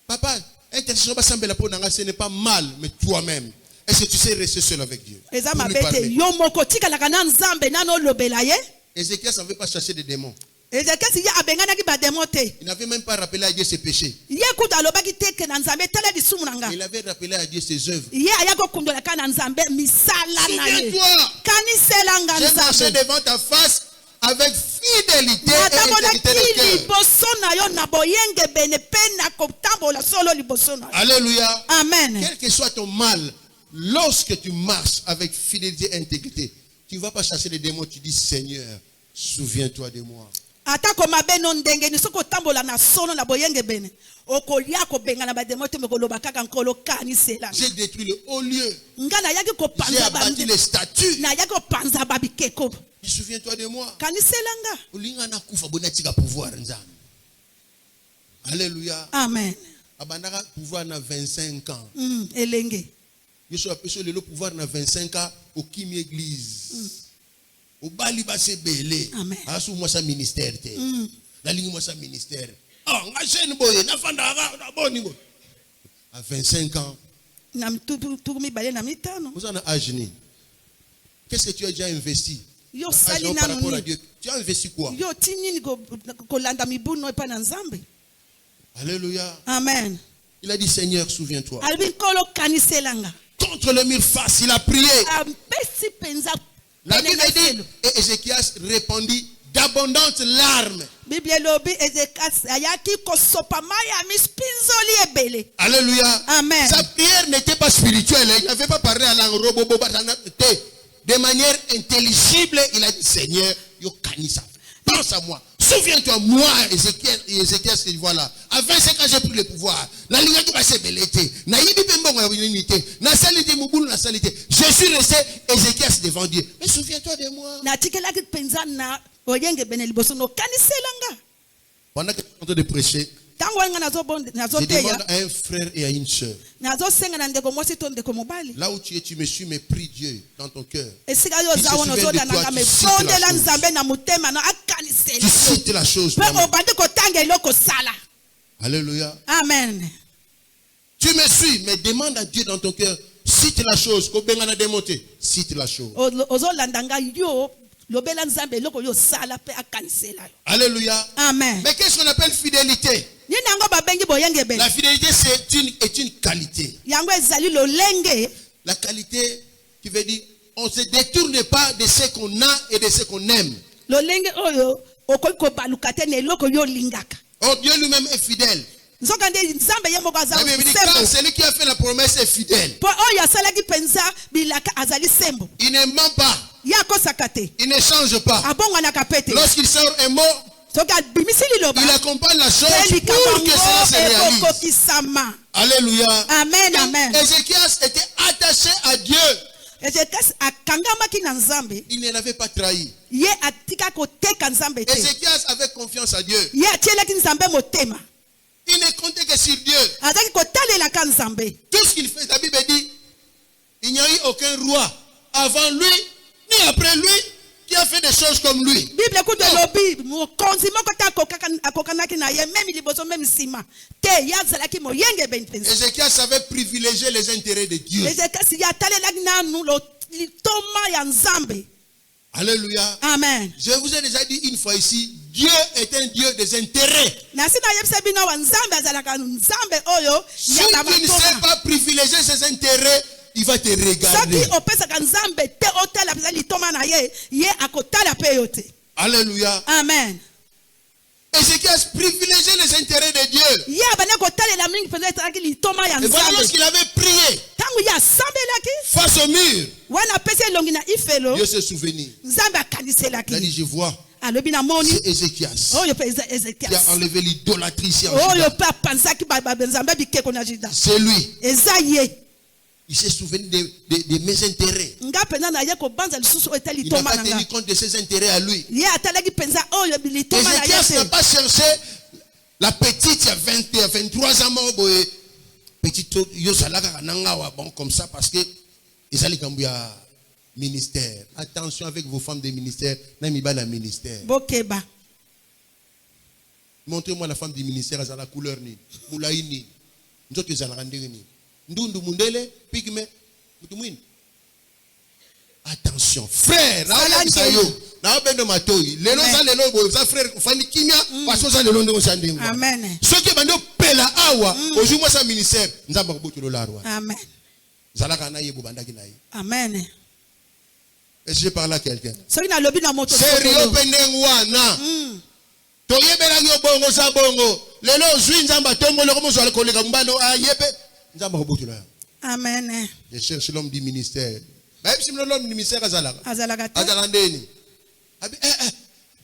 S5: papa, intercession, ce n'est pas mal, mais toi-même. Est-ce que tu sais rester seul avec Dieu?
S2: Eza
S5: Pour lui
S2: mabe te
S5: parler.
S2: yo moko tikalaka na Nzambe nano olobela ye.
S5: Ézéchias ne veut pas chercher des démons.
S2: Ezekias ye abenganaki bademo te.
S5: Il n'avait même pas rappelé à Dieu ses péchés.
S2: Ye kuta alobaki te ke na Nzambe tala lisumu na nga.
S5: Il avait rappelé à Dieu ses œuvres.
S2: Ye aya kokundolaka na Nzambe misala na ye.
S5: Souviens-toi,
S2: Kanisela nga
S5: j'ai marché
S2: Nzambe.
S5: devant ta face avec fidélité et
S2: Natambolaki
S5: intégrité de cœur.
S2: liboso na yo na boyenge bene pe na kotambola solo liboso na yo.
S5: Alléluia.
S2: Amen.
S5: Quel que soit ton mal, lorsque tu marches avec fidélité et intégrité, tu ne vas pas chercher les démons, tu dis Seigneur, souviens-toi de moi.
S2: Atako mabe no ndenge ni soko tambola na solo na boyenge bene. Okolia kobenga na bademo te mekoloba kaka nkolo kanisela.
S5: J'ai détruit le haut lieu.
S2: Nga na yaki
S5: J'ai
S2: kopanza
S5: abattu les statues.
S2: na yaki kopanza babikeko.
S5: Mais souviens-toi de moi.
S2: Kanisela nga.
S5: Olinga na kufa bonatika pouvoir nzambe. Alléluia.
S2: Amen.
S5: Abandaka pouvoir na 25 ans.
S2: Elenge.
S5: Je suis appelé le pouvoir na 25 ans au Kimi église. Au Bali basse belé.
S2: Amen.
S5: Asu moi sa ministère te. La ligne moi sa ministère. Ah, nga jeune boy na fanda na boni bo. À 25 ans.
S2: Na tuku mibale na mitano.
S5: Vous en avez âge ni. Qu'est-ce que tu as déjà investi?
S2: Yo
S5: Âge
S2: sali
S5: par rapport à
S2: nanu.
S5: Dieu. Tu as investi quoi?
S2: Yo tinini kolanda mibuno epa na Nzambe.
S5: Alléluia.
S2: Amen.
S5: Il a dit Seigneur, souviens-toi.
S2: Albi kolo kanisela nga.
S5: Contre le mur face, il a prié.
S2: Ampesi penza.
S5: La Bible dit, et Ézéchias répondit d'abondantes larmes.
S2: Bible lobi Ezekias ayaki kosopa maya mispinzoli ebele.
S5: Alléluia.
S2: Amen.
S5: Sa prière n'était pas spirituelle. Il n'avait pas parlé à la robobo. De manière intelligible, il a dit Seigneur, yo kanisa. Pense à moi. Souviens-toi, moi, Ézéchias, voilà. À 25 ans, j'ai pris le pouvoir. La ligne qui va se belleter. Je suis resté Ézéchias devant Dieu. Mais souviens-toi de moi.
S2: Na tikelaki penza na oyenge bene liboso no kanisela nga.
S5: Pendant que tu es en train de prêcher,
S2: Tango nga nazo
S5: je demande à un frère et à une soeur.
S2: nazo senga na ndeko mwasi to ndeko mobali.
S5: Là où tu es, tu me suis, mais prie Dieu dans ton cœur.
S2: Esika yo zawo no zo na me fondela Nzambe na mutema na
S5: Tu
S2: akanisela.
S5: cites la chose.
S2: Pe
S5: toi-même.
S2: obandi kotanga eloko sala.
S5: Alléluia.
S2: Amen.
S5: Tu me suis, mais demande à Dieu dans ton cœur. Cite la chose. Kobenga na démonter. Cite la chose.
S2: Ozo landanga yo lobela Nzambe eloko yo sala pe akanisela.
S5: Alléluia.
S2: Amen.
S5: Mais qu'est-ce qu'on appelle fidélité?
S2: Ni nango babengi boyenge bene.
S5: La fidélité, est une qualité.
S2: Yango ezali lolenge.
S5: La qualité qui veut dire on ne se détourne pas de ce qu'on a et de ce qu'on aime.
S2: Lolenge oyo okoki kobaluka te na eloko yo lingaka.
S5: Oh, Dieu lui-même est fidèle.
S2: nzokande nzambe ye moko aza
S5: La Bible dit,
S2: sembo
S5: car celui qui a fait la promesse est fidèle.
S2: po oyo asalaki mpenza bilaka azali sembo
S5: Il ne ment pas.
S2: ye akosaka te
S5: Il ne change pas.
S2: abongwanaka pe te
S5: Lorsqu'il sort un mot,
S2: soki abimisi liloba
S5: il accompagne la chose
S2: te likambo
S5: pour que cela se
S2: yango
S5: réalise.
S2: ekokokisama.
S5: Alléluia.
S2: Amen,
S5: Donc,
S2: amen.
S5: Ézéchias était attaché à Dieu.
S2: Ezekasi akangamaki na nzambe
S5: Il ne l'avait pas trahi.
S2: ye atika koteka nzambe te
S5: Ézéchias avait confiance à Dieu.
S2: ye atielaki nzambe motema
S5: Il ne comptait que sur Dieu.
S2: azalaki kotalelaka nzambe
S5: Tout ce qu'il fait, la Bible dit, il n'y a eu aucun roi avant lui, ni après lui, qui a fait des choses comme lui.
S2: bible kutu elobi mokonzi moko te akokanaki na ye meme liboso meme nsima te ye azalaki moyenge beni mpenza
S5: Ézéchias savait privilégier les intérêts de Dieu.
S2: ezekasi ye atalelaki nanu litoma ya nzambe.
S5: Alléluia.
S2: Amen.
S5: Je vous ai déjà dit une fois ici, Dieu est un Dieu des intérêts.
S2: nasi nayebisa bino wa nzambe azalaka nzambe oyo
S5: Si
S2: ya
S5: tu ne sais
S2: matoma
S5: pas privilégier ses intérêts, il va te regarder.
S2: soki opesaka nzambe te otala mpenza litoma na ye ye akotala mpe yo te.
S5: Alléluia.
S2: Amen.
S5: Ézéchias privilégiait les intérêts de Dieu.
S2: ye abandi kotalela mingi mpenza ezalaki litoma ya
S5: Et voilà
S2: nzambe
S5: lorsqu'il avait prié
S2: ntango ye asambelaki
S5: face au mur,
S2: wana apesi elongi na ifelo
S5: Dieu s'est souvenu.
S2: nzambe
S5: Il a dit,
S2: akaniselaki
S5: je vois,
S2: alobi namoni
S5: c'est Ézéchias
S2: oyo mpe
S5: qui a
S2: ezekias
S5: enlevé l'idolâtrie ici en
S2: oyo
S5: Juda.
S2: mpe apanzaki banzambe bikeko na juda
S5: C'est lui.
S2: eza ye
S5: Il s'est souvenu de mes intérêts.
S2: nga mpenza na ye kobanza lisusu oyo etali
S5: Il n'a
S2: litoma
S5: pas
S2: na
S5: tenu
S2: nga
S5: compte de ses intérêts à lui.
S2: ye atalaki mpenza oyo litoma na ye
S5: Ézéchias n'a
S2: te
S5: pas cherché la petite, il y a 20, il y a 23 ans, petite, bon, comme ça, parce que ils allaient comme ministère. Attention avec vos femmes de ministère. Ministère.
S2: bokeba
S5: Montrez-moi la femme du ministère, elle a la couleur ni. Moulaïni. Nous autres, ils ont ni. Ndundu mundele, pigme, mutumwini. Attention, frère,
S2: amen
S5: ceux qui vont pela awa, aujourd'hui ça ministère, nous avons beaucoup de l'argent.
S2: amen amen.
S5: Est-ce que je parle à quelqu'un?
S2: soki nalobi na moto
S5: Sérieux penengwana. Toyebela yo bongo sa bongo. Lelo zwi nzamba tongo le komo zwa koleka mbano ayebe. Nzamba beaucoup de l'argent.
S2: amen
S5: Je cherche l'homme du ministère. Même si l'homme du ministère azalaka.
S2: azalaka te
S5: Azalandeni.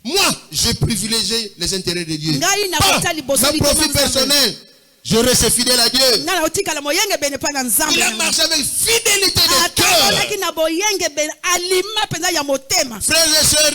S5: Moi, j'ai privilégié les intérêts de Dieu.
S2: ngai na
S5: Pas
S2: kota liboso
S5: mon
S2: litoma
S5: profit
S2: nzambe
S5: personnel. Je reste fidèle à Dieu.
S2: nga na otikala moyenge bene mpa na nzambe
S5: Il a
S2: na nga.
S5: marché avec fidélité de
S2: atamonaki
S5: cœur.
S2: na boyenge bene alima mpenza ya motema
S5: Frères et sœurs,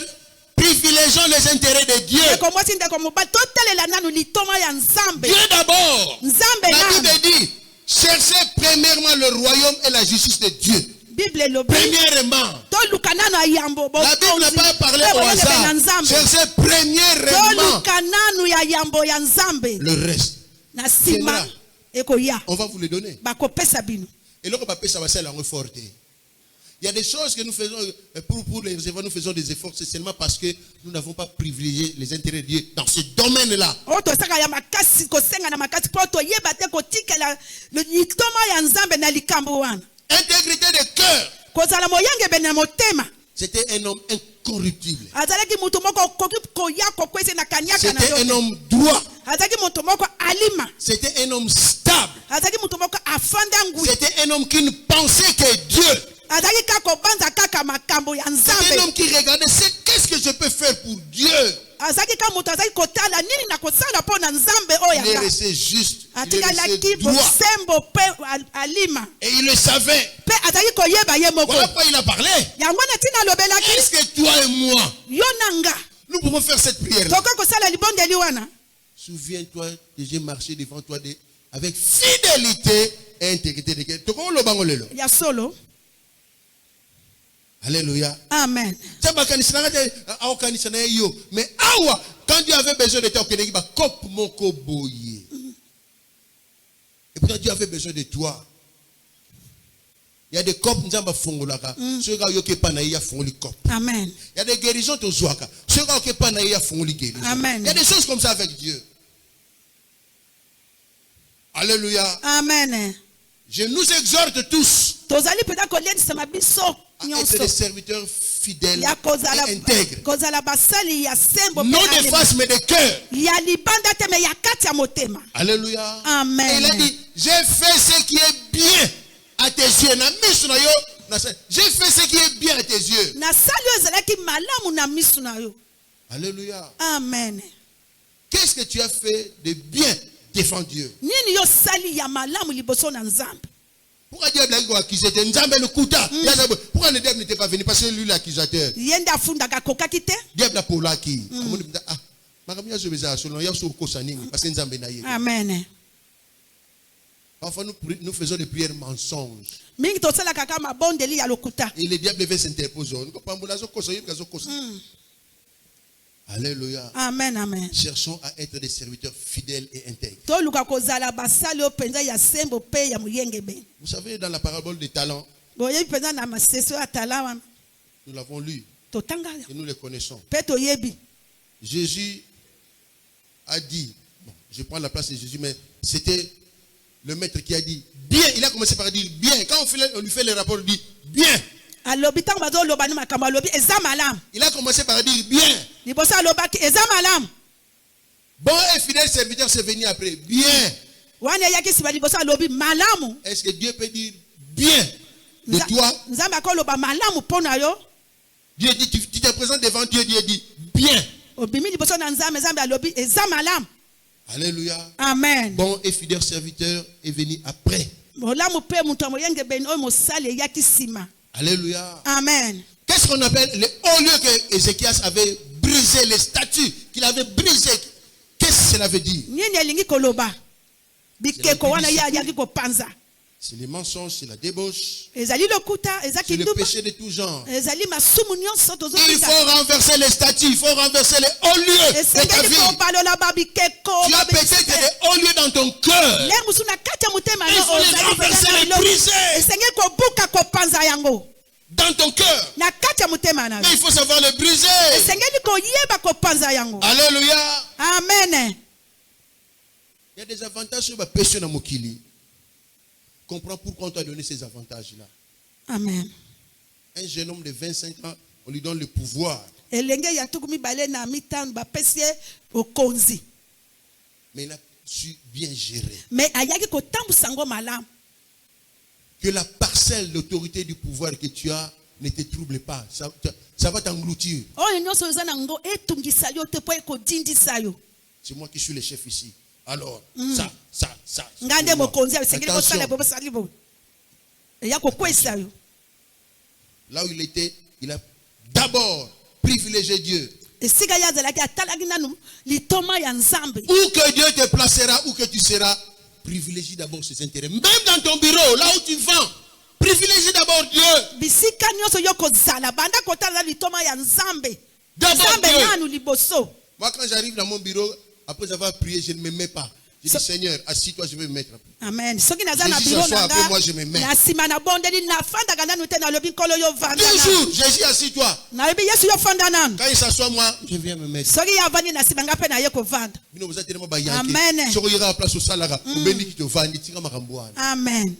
S5: privilégions les intérêts de Dieu.
S2: ndeko mwasi ndeko mobali totalela nanu litoma ya nzambe
S5: Dieu d'abord.
S2: nzambe
S5: La
S2: nanu
S5: Bible dit, cherchez premièrement le royaume et la justice de Dieu.
S2: bible elobi
S5: Premièrement.
S2: toluka nanu ayambo
S5: La Bible n'a pas parlé au
S2: na
S5: hasard.
S2: nzambe
S5: Cherchez premièrement
S2: toluka nanu ya yambo ya nzambe
S5: le reste.
S2: na nsima
S5: Viendra.
S2: ekoya
S5: On va vous le donner.
S2: bakopesa bino
S5: Et là, on va payer ça va ser langue forte. Il y a des choses que nous faisons pour les efforts, nous faisons des efforts, c'est seulement parce que nous n'avons pas privilégié les intérêts de Dieu dans ce domaine-là.
S2: oyo tosaka ya makasi kosenga na makasi mpo toyeba te kotikela litoma ya nzambe na likambo wana
S5: Intégrité de cœur.
S2: kozala moyenge bene na motema
S5: C'était un homme incorruptible.
S2: azalaki mutu moko okoki koya kokwese na kaniaka na
S5: C'était un
S2: yo
S5: homme droit.
S2: azalaki mutu moko alima
S5: C'était un homme stable.
S2: azalaki mutu moko afanda ngui
S5: C'était un homme qui ne pensait que Dieu.
S2: azalaki kaka kobanza kaka makambo ya
S5: C'est un
S2: nzambe
S5: homme qui regardait, qu'est-ce que je peux faire pour Dieu?
S2: azalaki kaka mutu azalaki kotala nini na kosala mpo na nzambe oyo
S5: Il est
S2: yanga
S5: resté juste. Il est
S2: atikalaki
S5: resté droit.
S2: bosembo mpe alima
S5: Et il le savait.
S2: mpe azalaki koyeba ye moko
S5: Voilà pourquoi il a parlé.
S2: yango na ntina alobelaki
S5: Est-ce que toi et moi,
S2: yo na nga
S5: nous pouvons faire cette prière-là?
S2: tokoki kosala libondeli wana
S5: Souviens-toi que j'ai marché devant toi avec fidélité et intégrité de cœur.
S2: ya solo.
S5: Alléluia.
S2: Amen.
S5: Mais awa, quand Dieu avait besoin de toi, et pourtant Dieu avait besoin de toi. Il y a des copes, nous avons fait ceux qui ont pas naïa font les copes.
S2: Amen.
S5: Il y a des guérisons aux zouaka. Ceux qui ont pas naïa font les guérisons.
S2: Amen.
S5: Il y a des choses comme ça avec Dieu. Alléluia.
S2: Amen.
S5: Je nous exhorte tous
S2: tozali pena koliendisa mabiso
S5: à être des
S2: nyonso
S5: serviteurs fidèles
S2: ya
S5: et intègres.
S2: kozala basali ya sembo
S5: Non de face, mais de cœur.
S2: ya libanda te me ya kati ya motema.
S5: Alléluia.
S2: Amen.
S5: Et il a dit, j'ai fait ce qui est bien à tes yeux. J'ai fait ce qui est bien à tes yeux.
S2: na sali oyo ezalaki malamu na misu na yo.
S5: Alléluia.
S2: Amen.
S5: Qu'est-ce que tu as fait de bien devant Dieu?
S2: Nini yo sali ya malamu liboso na Nzambe?
S5: Pourquoi Dieu a accusé? Pourquoi le diable n'était pas venu? Parce que lui l'accusateur.
S2: Yende afundaka kokaki te.
S5: Diable a pour qui?
S2: Amen.
S5: Parfois nous faisons des prières mensonges.
S2: Mingi tosala kaka mabondeli ya lokuta.
S5: Et le diable veut s'interposer. Alléluia.
S2: Amen, amen.
S5: Cherchons à être des serviteurs fidèles et intègres.
S2: Toluka kozala basali o penza ya sembo pe ya muyenge ben.
S5: Vous savez, dans la parabole des talents,
S2: Boye penza na maseso ya talawa.
S5: nous l'avons lu
S2: Totanga
S5: et nous le connaissons.
S2: pe toyebi.
S5: Jésus a dit, bon, je prends la place de Jésus, mais c'était le maître qui a dit bien. Il a commencé par dire bien. Quand on lui fait le rapport, il dit bien.
S2: Alobi tango bazo loba ni makambo alobi eza malam.
S5: Il a commencé par dire bien.
S2: Liboso alobaki eza malam.
S5: Bon et fidèle serviteur, c'est venu après. Bien.
S2: Wana yaki siba liboso alobi malamu.
S5: Est-ce que Dieu peut dire bien de toi?
S2: Nzambe akoloba malamu pona yo.
S5: Dieu dit, tu te présentes devant Dieu, Dieu dit bien.
S2: Obimi liboso na Nzambe, Nzambe alobi eza malam.
S5: Alléluia.
S2: Amen.
S5: Bon et fidèle serviteur est venu après.
S2: Malamu pe mutu amoyenge ben oyo mosali yaki sima.
S5: Alléluia.
S2: Amen.
S5: Qu'est-ce qu'on appelle les hauts lieux que Ézéchias avait brisé, les statues qu'il avait brisées? Qu'est-ce que cela veut dire?
S2: Nini elingi koloba? Bikeko wana ya yaki kopanza.
S5: C'est les mensonges, c'est la débauche,
S2: Ezali lokuta, ezaki
S5: c'est le
S2: nduba.
S5: péché de tout genre.
S2: Ezali masumu nyonso tozo.
S5: Il faut renverser les statues, il faut renverser les hauts lieux de ta
S2: Esengeli
S5: vie.
S2: kobalola babikeko.
S5: Tu as peut-être des hauts lieux dans ton cœur.
S2: Le musuna kati mutema
S5: Il faut les renverser, les briser
S2: Esengeli kobuka kopanza yango.
S5: dans ton cœur.
S2: Na kati mutema na.
S5: Mais il faut savoir les briser.
S2: Esengeli koyeba kopanza yango.
S5: Alléluia.
S2: Amen.
S5: Il y a des avantages sur ma péché dans Mokili. Comprends pourquoi on t'a donné ces avantages-là.
S2: Amen.
S5: Un jeune homme de 25 ans, on lui donne le pouvoir.
S2: Elenge ya tukumi bale na mitano bapesi okonzi.
S5: Mais il a su bien gérer.
S2: Mais ayaki kotambusa ngo malamu.
S5: Que la parcelle d'autorité du pouvoir que tu as ne te trouble pas. Ça va t'engloutir.
S2: Oyo nyonso eza na ngo etungisa yo te po ekodindisa yo.
S5: C'est moi qui suis le chef ici. Alors, ça.
S2: Ngande mokonzi abesengeli
S5: Attention.
S2: kosala bo basali bo. Eya kokwesa yo.
S5: Là où il était, il a d'abord privilégié Dieu.
S2: Esika ya zalaki atalaki nanu litoma ya Nzambe.
S5: Où que Dieu te placera, où que tu seras, privilégie d'abord ses intérêts. Même dans ton bureau, là où tu vends, privilégie d'abord Dieu.
S2: Bisika nyonso yo kozala banda kotala litoma ya Nzambe.
S5: D'abord
S2: Nzambe
S5: Dieu.
S2: nanu liboso.
S5: Moi, quand j'arrive dans mon bureau, après avoir prié, je ne me mets pas. Je dis, Seigneur, assis-toi, je vais me mettre.
S2: Amen. Soki naza na
S5: Jésus
S2: biro
S5: s'assoit,
S2: na
S5: après moi, je me mets.
S2: na sima na bondeli na fanda kana nute na lobi nkolo yo vanda na.
S5: Toujours, Jésus, assis-toi.
S2: Na lobi Yesu yo fanda nanu.
S5: Quand il s'assoit, moi, je viens me mettre.
S2: Soki ya vandi na sima ngape na ye kovanda.
S5: Vous êtes tellement bayanké.
S2: Amen.
S5: Si on ira à la place au salaire, on bénit qui te vend, il tire ma ramboine.
S2: Amen.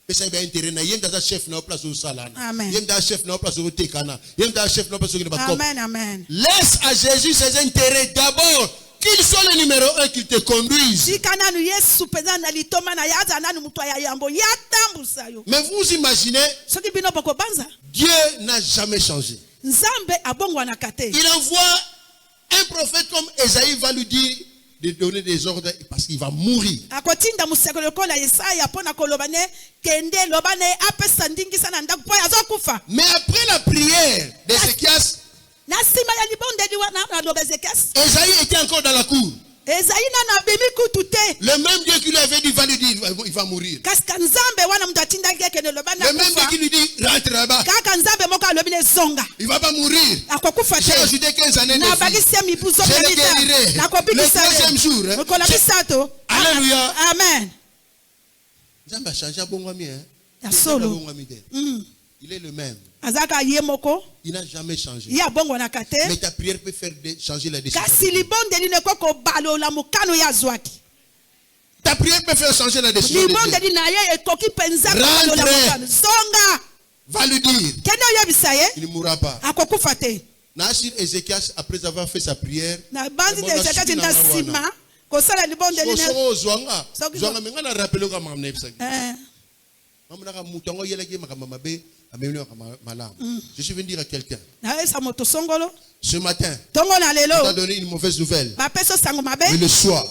S5: Et ça, il y a intérêt. Il y a un chef na place au salaire.
S2: Amen.
S5: Il y a un chef na place au tekana. Il y a un chef na place au bakop.
S2: Amen, amen.
S5: Laisse à Jésus ses intérêts d'abord. Qu'il soit le numéro 1 qu'il te conduise.
S2: Sika nanu Yesu peza na litoma na yaza nanu mutu ya yango ya tambusa yo.
S5: Mais vous imaginez,
S2: Soki bino poko banza.
S5: Dieu n'a jamais changé.
S2: Nzambe abongwa na kate.
S5: Il envoie un prophète comme Esaïe va lui dire de donner des ordres parce qu'il va mourir.
S2: Akotinda musekolo kola Yesaya pona kolobane kende lobane apesa ndingisa na ndaku po azokufa.
S5: Mais après la prière d'Ézéchias,
S2: Na sima ya libondeli wana na lobezekas.
S5: Esaïe était encore dans la cour.
S2: Ezayi na bimi kutute.
S5: Le même Dieu qui lui avait dit, va lui dire, il va mourir.
S2: Kaska Nzambe wana mtu atinda kene lobana
S5: Le même Dieu
S2: kufa.
S5: qui lui dit, rentre là-bas.
S2: Kaka Nzambe moko alobi ne zonga.
S5: Il ne va pas mourir.
S2: Akokufa
S5: J'ai
S2: te.
S5: ajouté 15 années de
S2: Na
S5: vie.
S2: bagisi mibuzo
S5: Je le guérirai.
S2: Na
S5: Le
S2: kobikisa.
S5: troisième jour. Hein.
S2: Mukola bisato.
S5: Alléluia.
S2: Amen.
S5: Nzambe a changé à Bongwami. Hein.
S2: Ya solo.
S5: Bongwami de. Il est le même.
S2: Azaka ye moko.
S5: Il n'a jamais changé.
S2: Ya bongo na kate.
S5: Mais ta prière peut faire changer la décision.
S2: Kasi libondeli ne koko balola mukano ya zwaki.
S5: Ta prière peut faire changer la décision. De Dieu.
S2: Libondeli na ye ekoki penza balola mukano. Zonga.
S5: va lui dire,
S2: kende oyebisa ye
S5: il ne mourra pas.
S2: akokufa te
S5: Naasir Ézéchias, après avoir fait sa prière,
S2: na bandi de Ezekiel nda nsima kosala libondeli ne
S5: Soko zwanga,
S2: Soki-
S5: zwanga menga na rappelé comme amne psaki.
S2: Eh,
S5: Mamunaka mutango yelaki makama mabe, ameni makama malam. Je suis venu dire à quelqu'un,
S2: na esa moto songolo
S5: ce matin,
S2: tongo na
S5: on t'a
S2: lelo
S5: donné une mauvaise nouvelle.
S2: bapesa sango mabe
S5: Mais le soir,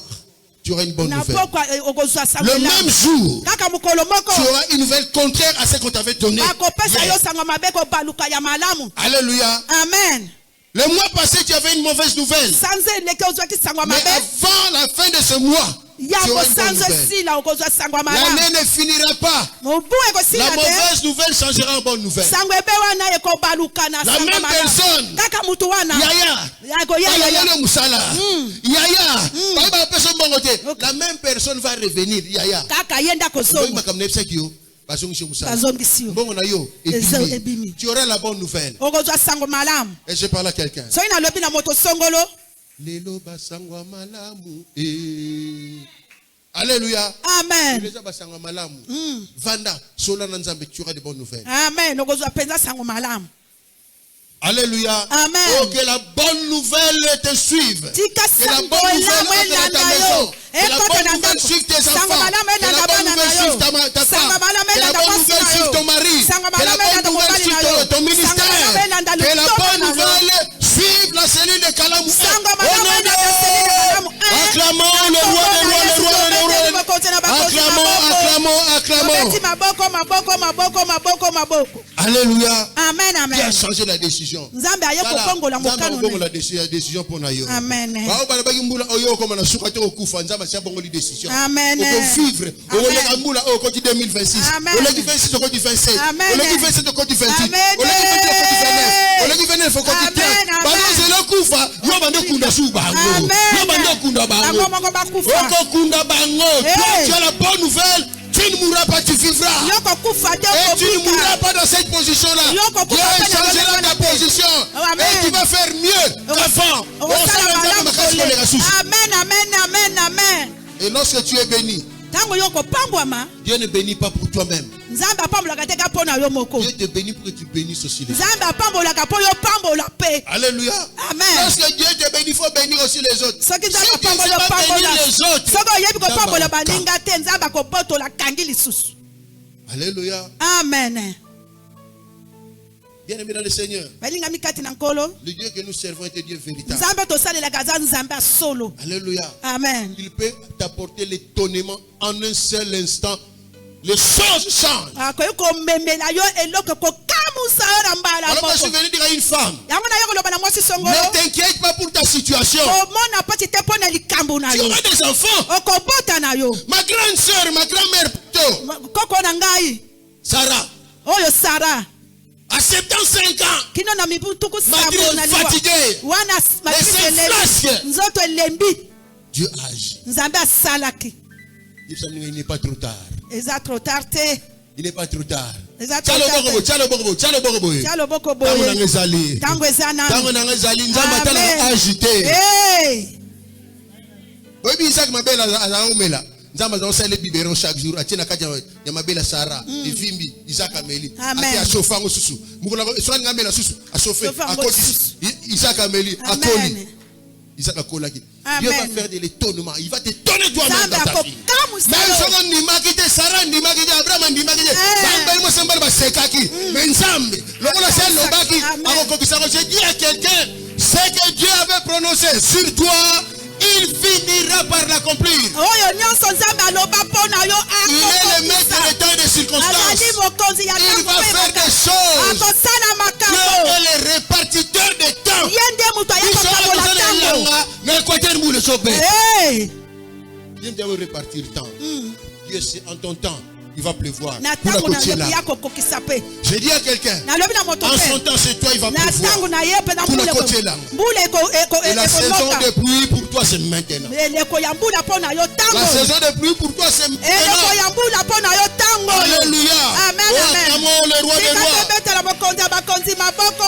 S5: tu auras une bonne
S2: na
S5: nouvelle.
S2: pokwa okozwa sango
S5: Le
S2: elamu.
S5: même jour,
S2: kaka mokolo moko
S5: tu auras une nouvelle contraire à ce qu'on t'avait donné.
S2: akopesa
S5: hier.
S2: yo sango mabe kobaluka ya malamu
S5: Alléluia.
S2: amen
S5: Le mois passé, tu avais une mauvaise nouvelle.
S2: sanze eleki ozwaki sango
S5: Mais
S2: mabe
S5: avant la fin de ce mois, tu
S2: yango
S5: auras une bonne
S2: sanze
S5: nouvelle.
S2: esila okozwa sango malamu
S5: L'année ne finira pas.
S2: mobu
S5: La
S2: ekosila te
S5: mauvaise nouvelle changera en bonne nouvelle.
S2: sango ebe wana ekobaluka na
S5: La
S2: sango
S5: même
S2: malamu
S5: personne.
S2: kaka mutu wana
S5: Yaya.
S2: akoyaya
S5: Yaya Moussala. Yaya. Baba personne bon côté.
S2: Ok.
S5: La même personne va revenir. Yaya.
S2: kaka ye nda
S5: Oui,
S2: kozonga
S5: ma comme nepsa kio. Basongi chez Moussala.
S2: bazongisi yo
S5: Bon on a yo.
S2: Ezo
S5: Ebimi.
S2: ebimi.
S5: Tu auras la bonne nouvelle.
S2: okozwa sango malamu
S5: Et je parle à quelqu'un.
S2: soki nalobi na moto songolo
S5: Lelo basangwa malamu. Alléluia.
S2: amen
S5: Les basangwa malamu. Vanda. Sola nanzambe. Tu auras de bonnes nouvelles.
S2: amen okozwa mpenza sango malamu
S5: Alléluia.
S2: Amen.
S5: Oh, que la bonne nouvelle te suive.
S2: tika
S5: Que la
S2: sango
S5: bonne nouvelle
S2: elamu
S5: entre dans ta
S2: elanda
S5: maison.
S2: yo
S5: Que la
S2: ekota
S5: bonne
S2: na
S5: nouvelle
S2: ndako
S5: suive tes
S2: sango
S5: enfants.
S2: malamu
S5: Que la
S2: elanda
S5: bonne
S2: bana
S5: nouvelle
S2: na
S5: suive
S2: yo
S5: ta
S2: sango
S5: femme.
S2: malamu
S5: Que la
S2: elanda
S5: bonne
S2: mwasi
S5: nouvelle
S2: na
S5: suive
S2: yo
S5: ton mari.
S2: sango
S5: Que la
S2: malamu
S5: bonne
S2: elanda
S5: nouvelle
S2: mobali
S5: suive
S2: na yo
S5: ton
S2: sango malamu
S5: ministère.
S2: elanda
S5: Que la
S2: lutomo
S5: bonne
S2: na yo
S5: nouvelle suive la cellule de Kalamou.
S2: sango
S5: Au
S2: malamu
S5: nom de
S2: elanda selile malamu
S5: acclamons le roi des rois, le roi des rois. Acclamons.
S2: obeti maboko maboko maboko maboko maboko
S5: Alléluia.
S2: amen
S5: Qui a
S2: amen
S5: changé la décision?
S2: nzambe aye kokongola mokano
S5: la décision pour na yo.
S2: Amen.
S5: Ba bana bagi mbula oyo ko mana suka te okufa nzamba sia bongo li décision.
S2: Amen.
S5: Oko vivre.
S2: Amen.
S5: Oko le mbula o ko 2026.
S2: Amen.
S5: O le 26 o ko 27.
S2: Amen.
S5: O le 27 o ko 28.
S2: Amen.
S5: O le 28 o ko 29. O le 29 o ko 30.
S2: Amen.
S5: Ba no se lo kufa yo bande kunda su bango. Yo bande kunda bango.
S2: bango moko bakufa
S5: Oko kunda bango.
S2: Hey.
S5: Tu as la bonne nouvelle. Tu ne mourras pas, tu vivras.
S2: yoko kufa te
S5: Et tu ne mourras
S2: okobika
S5: pas dans cette position-là.
S2: Yoko
S5: Dieu
S2: kufa pe na
S5: changera
S2: lolenge
S5: ta
S2: wana te.
S5: position.
S2: Amen.
S5: Et tu vas faire mieux qu'avant.
S2: okosala malamu kole
S5: Et
S2: amen
S5: lorsque tu es béni,
S2: ntango yo kopambwama
S5: Dieu ne bénit pas pour toi-même.
S2: nzambe apambolaka te ka mpo na yo moko
S5: Dieu te bénit pour que tu bénisses aussi les autres.
S2: nzambe apambolaka mpo yo pambola pe
S5: Alléluia.
S2: Amen.
S5: Lorsque Dieu te bénit, il faut bénir aussi les autres.
S2: soki
S5: Si
S2: nzambe
S5: tu ne sais
S2: apambola
S5: pas bénir
S2: opambola
S5: les autres,
S2: soki oyebi kopambola
S5: Nzambe
S2: baninga te nzambe akobotola akangi lisusu
S5: Alléluia.
S2: amen
S5: Bien-aimé dans le Seigneur,
S2: balingami kati na nkolo
S5: le Dieu que nous servons est un Dieu véritable.
S2: nzambe tosalelaka aza nzambe ya solo
S5: Alléluia.
S2: amen
S5: Il peut t'apporter l'étonnement en un seul instant. Les choses changent.
S2: akoki komemela yo eloko kokamusa yo na mbala
S5: Alors, je suis
S2: moko
S5: venu dire à une femme,
S2: yango na yo koloba na mwasi songolo
S5: ne t'inquiète pas pour ta situation.
S2: komona mpasi te mpo na likambo na
S5: Tu
S2: yo
S5: auras des enfants.
S2: okobota na yo
S5: Ma grande soeur, ma grand-mère, plutôt,
S2: koko na ngai
S5: Sarah,
S2: oyo sara
S5: à 75 ans,
S2: kino na mibu tuku
S5: malgré
S2: sambo na liwa
S5: fatigué,
S2: wana
S5: laissez flasque.
S2: nzoto elembi
S5: Dieu agit.
S2: nzambe asalaki
S5: Il n'est pas trop tard.
S2: eza trop tard te
S5: Il n'est pas trop tard.
S2: eza trop
S5: Tiens
S2: tard
S5: le
S2: te
S5: bokobo.
S2: tia loboko
S5: Tango
S2: boye
S5: nanga ezali.
S2: ntango eza
S5: Tango
S2: nanu
S5: nanga ezali, nzambe atala agité.
S2: Hey!
S5: Oyebi Isaac mabela azaomela. Nzambe azosala biberon chaque jour. Atina kati ya mabela Sarah, evimbi Isaac ameli.
S2: Amen.
S5: Ati achauffe ngo susu. Mukula so ngamela susu, achauffe,
S2: Chauffe yango
S5: akoti.
S2: susu.
S5: Isaac ameli,
S2: Amen.
S5: akoli. Isaac akolaki. Dieu va
S2: Amen.
S5: faire de l'étonnement. Il va t'étonner toi-même
S2: nzambe
S5: dans ta vie.
S2: akokamusa
S5: Même
S2: yo
S5: soko ndimaki te, Sarah ndimaki te, Abraham ndimaki te. Bambeli mo sembala basekaki. Mais Nzambe, lokola se lobaki,
S2: Amen.
S5: akokokisa ko. Je dis à quelqu'un, ce que Dieu avait prononcé sur toi, il finira par l'accomplir.
S2: oyo nyonso nzambe aloba mpo na yo
S5: Il est le maître
S2: akokokisa
S5: des temps et des circonstances.
S2: azali mokonzi ya
S5: Il
S2: ntango
S5: va
S2: mpe
S5: faire des
S2: makambo
S5: choses.
S2: akosala
S5: Dieu
S2: makambo
S5: est le répartiteur des temps.
S2: ye nde moto aya kokabola ntango
S5: Mais quoi dire moule sobe?
S2: Hey!
S5: Dieu doit répartir le temps. Dieu c'est en ton temps, il va pleuvoir.
S2: na
S5: Pour la
S2: ntango na
S5: côtier
S2: ye
S5: là.
S2: mpe ya kokokisa mpe
S5: Je dis à quelqu'un,
S2: nalobi na moto
S5: en son
S2: mpe
S5: temps c'est toi, il va
S2: na ntango
S5: pleuvoir.
S2: na ye mpe na
S5: Kuna kotie la.
S2: mbula
S5: Et la saison
S2: ekoloka
S5: de pluie pour toi c'est maintenant.
S2: eleko ya mbula mpo na yo
S5: La
S2: ntango
S5: saison de pluie pour toi c'est
S2: eleko
S5: maintenant.
S2: ya mbula mpo na yo ntango
S5: Alléluia.
S2: Amen,
S5: Oh,
S2: amen.
S5: acclamons le roi des
S2: tika
S5: rois.
S2: tobetela bokonzi ya bakonzi maboko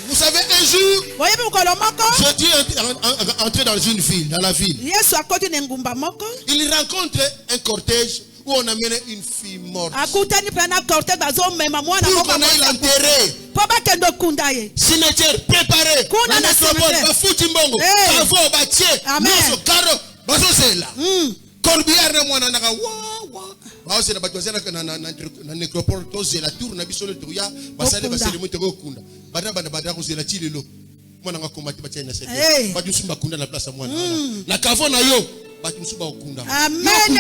S5: Vous savez, un jour,
S2: boyebi mokolo moko
S5: Jésus est entré dans une ville,
S2: yesu akoti na engumba moko
S5: Il rencontre un cortège où on amène une fille morte.
S2: akutani mpe na cortège bazomema mwana
S5: Pour
S2: moko
S5: qu'on aille l'enterrer.
S2: mpo bakende okunda ye
S5: Cimetière préparé.
S2: Kuna
S5: La
S2: na
S5: nécropole,
S2: cimetière.
S5: bafuti mbongo.
S2: Hey.
S5: Kavo, batie.
S2: Amen.
S5: Nyonso, karo, bazozela.
S2: Mm.
S5: Corbillard na mwana naka wa. Bazozela bato bazela na nécropole tozela tour na biso le tuya basale
S2: Okunda.
S5: basale muto okunda. Bada kozela tilelo. Mwana ngakomati batia na sete.
S2: Hey.
S5: Bato sumba kunda na place ya mwana. Na kavo na yo. Bato sumba okunda.
S2: Amen.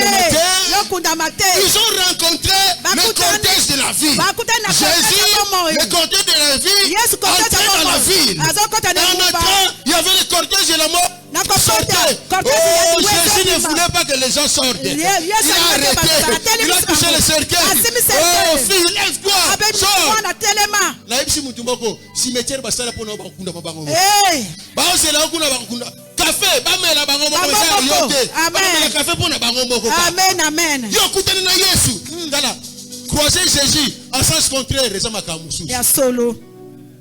S2: Yokunda mate.
S5: Ils ont rencontré le cortège de la ville.
S2: Bakutani na cortège
S5: Jésus,
S2: ya bomoi.
S5: le cortège de la ville,
S2: Yesu cortège ya
S5: entrait dans la
S2: bomoi.
S5: ville.
S2: Azokota na
S5: En
S2: nyumba.
S5: entrant, il y avait le cortège de la mort.
S2: Na
S5: Sortez.
S2: cortège
S5: Oh,
S2: ya
S5: Jésus ne
S2: Yesu
S5: voulait pas que les gens sortent. Il a
S2: Yesu
S5: arrêté. Il a touché le cercueil. Oh, fille, lève-toi. Sors.
S2: mwana telema.
S5: Nayebi mutu moko cimetière basala pona bakunda bango.
S2: Hey.
S5: Bazela okuna bakunda. Café bamela bango moko
S2: Bango
S5: basala
S2: moko.
S5: yote.
S2: Amen.
S5: Bamela café pona bango moko.
S2: Amen, amen.
S5: Yo kutani na Yesu. Dala. Croiser Jésus en sens contraire, reza makamusu.
S2: Ya solo.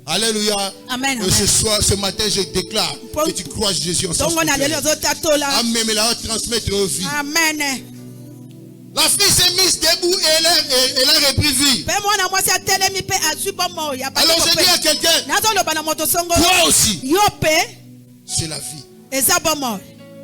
S5: Alléluia.
S2: Amen,
S5: Et
S2: amen.
S5: ce soir, ce matin, je déclare que tu crois Jésus en sens
S2: Tongo na lelo
S5: contraire.
S2: zotatola.
S5: Amen. Mais la transmettre aux vies.
S2: Amen.
S5: La fille s'est mise debout et elle a repris vie.
S2: Pe mwana mwasi atelemi pe azwi bomo ya
S5: Alors je dis à quelqu'un,
S2: nazoloba na moto songo
S5: toi aussi,
S2: yo pe
S5: c'est la vie.
S2: eza bomo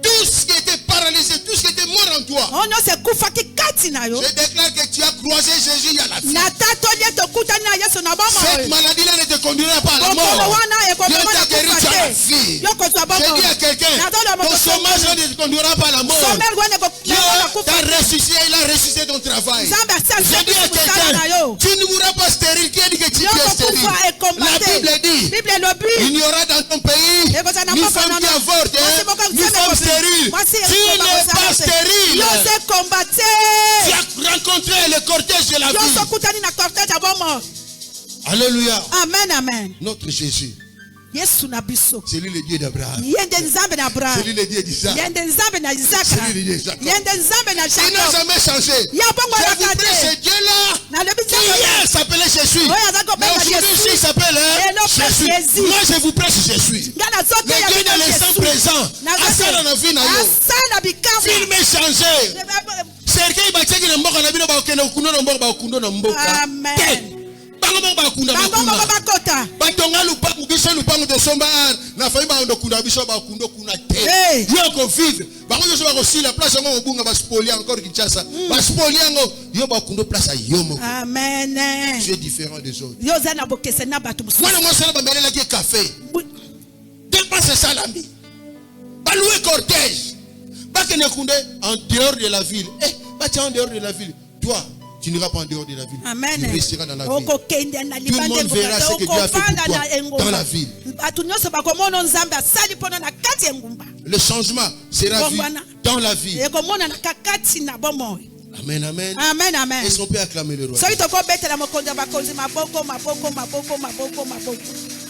S5: Tout ce qui était paralysé, tout ce qui était mort en toi,
S2: ono sekufaki kati na yo
S5: je déclare que tu as croisé Jésus, il y a la vie.
S2: na tatoli etokutani na yesu na
S5: Cette
S2: bomo
S5: maladie-là ne te conduira pas à la
S2: kokolo
S5: mort.
S2: wana
S5: Dieu
S2: ekomema na
S5: t'a guéri, tu as la
S2: kufa
S5: vie.
S2: te yo kozwa
S5: Je
S2: bomo
S5: dis à quelqu'un,
S2: nazoloba
S5: ton
S2: moto
S5: chômage
S2: songo
S5: ne te conduira pas à la mort.
S2: someri wana
S5: Dieu
S2: ekomema na
S5: t'a
S2: kufa
S5: ressuscité, il a ressuscité ton travail.
S2: nzambe
S5: Je dis à
S2: asiasala na
S5: quelqu'un,
S2: yo
S5: tu ne mourras pas stérile. Qui a dit que tu
S2: yo
S5: es stérile?
S2: kokufa ekoma
S5: La Bible
S2: te
S5: dit,
S2: bible elobi
S5: il n'y aura dans ton pays
S2: ekozala na
S5: ni
S2: mboka
S5: femme
S2: na
S5: qui
S2: no
S5: avorte,
S2: mwasi moko
S5: ni femme stérile. Tu n'es pas stérile.
S2: yo sekomba
S5: Tu
S2: te
S5: as rencontré le cortège de la
S2: yo
S5: vie.
S2: sokutani na cortège ya bomo
S5: Alléluia.
S2: amen amen
S5: Notre Jésus,
S2: yesu na biso
S5: c'est lui le Dieu d'Abraham.
S2: ye nde nzambe na
S5: C'est
S2: abraham
S5: lui le Dieu d'Isaac.
S2: ye nde nzambe na isaka
S5: C'est lui le Dieu de Jacob.
S2: ye nde nzambe na
S5: Il n'a
S2: jacob
S5: jamais changé.
S2: ya
S5: Je
S2: bongolaka
S5: vous prie,
S2: te
S5: ce Dieu-là
S2: nalobi
S5: qui hier s'appelait Jésus.
S2: oyo aza
S5: Mais
S2: kobenga
S5: aujourd'hui
S2: yesu
S5: il s'appelle
S2: Hello,
S5: Jésus.
S2: Jésus.
S5: Moi je vous prêche Jésus.
S2: nga
S5: Le
S2: nazoteya
S5: Dieu de l'instant présent. Asala na vie na yo.
S2: asala bikamwa
S5: Film changé. Serkei batiaki na mboka na bino bakokende kokunda na mboka bakokunda na mboka.
S2: Amen.
S5: Te. Bango moko bakunda
S2: bango moko
S5: bakunda.
S2: bakota
S5: Batonga lupango biso lupango tosomba ar na fami bakunda biso bakunda kuna te.
S2: Hey.
S5: Yo kovivre. Bango nyonso bakosila place yango mobunga baspolier encore Kinshasa. Baspolier yango yo bakunda place ya yo moko.
S2: amen
S5: Tu es différent des autres.
S2: yo oza na bokese na bato mosusu
S5: Mwana mwasi na bamelelaki café. Dépense salami. Baloué cortège. Bakene kunde en dehors de la ville. Batia en dehors de la ville. Toi, tu n'iras pas en dehors de la ville.
S2: amen
S5: Tu resteras dans la ville.
S2: okokende na
S5: Tout le
S2: libanda
S5: monde verra ce que Dieu a fait
S2: okofanda
S5: pour
S2: na
S5: toi
S2: engumba
S5: dans la ville.
S2: bato nyonso bakomona nzambe asali mpono na kati ya engumba
S5: Le changement sera vu
S2: Bongwana.
S5: dans la ville.
S2: ekomonanaka kati na bomoi
S5: Amen, amen.
S2: amen amen
S5: Est-ce qu'on peut acclamer le roi?
S2: soki tokobetela mokonzi ya bakonzi maboko maboko maboko maboko maboko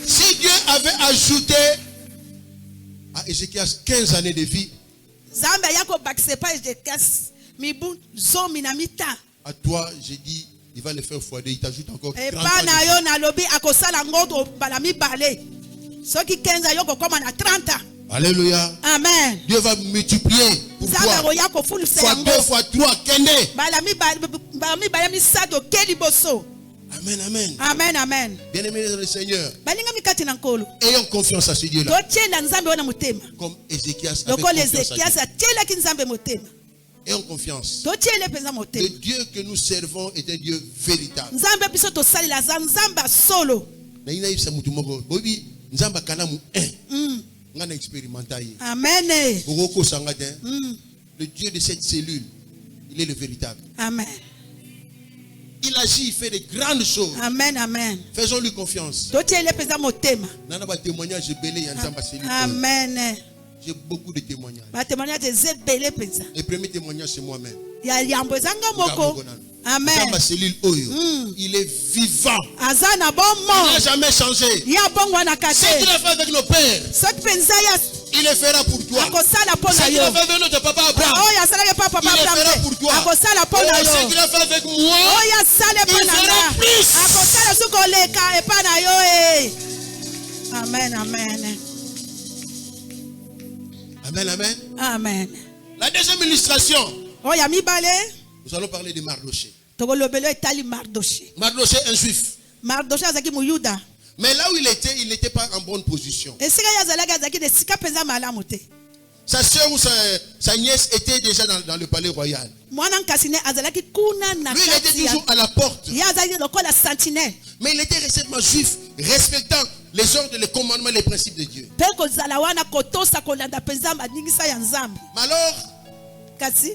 S5: Si Dieu avait ajouté à Ézéchias 15 années de vie,
S2: nzambe aya kobakisa epai ezekiasi mibu zomi na mita
S5: à toi, j'ai dit, il va le faire fois2. Il t'ajoute encore 30
S2: epai
S5: ans.
S2: na yo nalobi akosala ngo bala mibale soki 15 yo kokoma na 30 ans
S5: Alléluia.
S2: amen
S5: Dieu va multiplier pour
S2: nzambe
S5: toi.
S2: akoya kofulisa
S5: Fois
S2: yango
S5: 2, fois 3, kende.
S2: bala mibale misato ke liboso
S5: Amen, amen.
S2: amen amen
S5: Bien-aimés dans le Seigneur,
S2: balingami kati na nkolo
S5: ayons confiance à ce Dieu-là.
S2: totiela nzambe wana motema
S5: Comme Ézéchias avait
S2: lokola
S5: confiance à
S2: ezekiasi
S5: Dieu.
S2: atielaki nzambe motema
S5: Ayons confiance.
S2: totiele mpenza
S5: Le
S2: motema
S5: Dieu que nous servons est un Dieu véritable.
S2: nzambe biso tosalela aza nzambe asolo
S5: Na ina yebisa mutu moko bobi nzamba kalamu 1 nga na expérimenta ye
S2: amen
S5: boko sanga te. Le Dieu de cette cellule, il est le véritable.
S2: amen
S5: Il agit, il fait de grandes choses.
S2: amen amen
S5: Faisons-lui confiance.
S2: totiele mpenza motema
S5: Nana ba témoignage belé ya nzamba cellule.
S2: amen
S5: J'ai beaucoup de témoignages.
S2: batémoignage eza ebele mpenza
S5: Le premier témoignage c'est moi-même.
S2: ya yambo ezanga moko amen
S5: Nzamba cellule oyo, il est vivant.
S2: aza na
S5: Il
S2: bomo
S5: n'a jamais changé.
S2: ya bongoanaka
S5: Ce qu'il
S2: te
S5: a fait avec nos pères,
S2: soki mpenza
S5: il le fera pour toi.
S2: akosala mpo
S5: Ce
S2: na
S5: qu'il
S2: yo
S5: a fait avec notre papa Abraham,
S2: oyo asalaki mpo papa
S5: il le
S2: abraham
S5: fera
S2: te
S5: pour toi.
S2: akosala mpo na
S5: Ce
S2: yo
S5: qu'il a fait avec moi,
S2: oyo asala mpo
S5: il
S2: na
S5: fera
S2: nga
S5: plus.
S2: akosala soki koleka epai na yo e amen amen
S5: Amen, amen.
S2: amen
S5: La deuxième illustration,
S2: oyo ya mibale
S5: nous allons parler de Mardoché.
S2: tokolobelo etali Mardoché.
S5: Mardoché, un juif.
S2: Mardoché azaki muyuda.
S5: Mais là où il n'était pas en bonne position.
S2: Esika yazalaki azaki de sika penza malamu te.
S5: Sa soeur ou sa nièce était déjà dans le palais royal.
S2: Mwana nkasine azalaki kuna na
S5: Lui, il était
S2: kati ya.
S5: toujours à la porte.
S2: Ye azalaki lokola sentinelle.
S5: Mais il était récemment juif, respectant les ordres, les commandements, les principes de Dieu.
S2: Pe kozala wana kotosa kolanda penza maningisa ya Nzambe.
S5: Mais alors,
S2: Kasi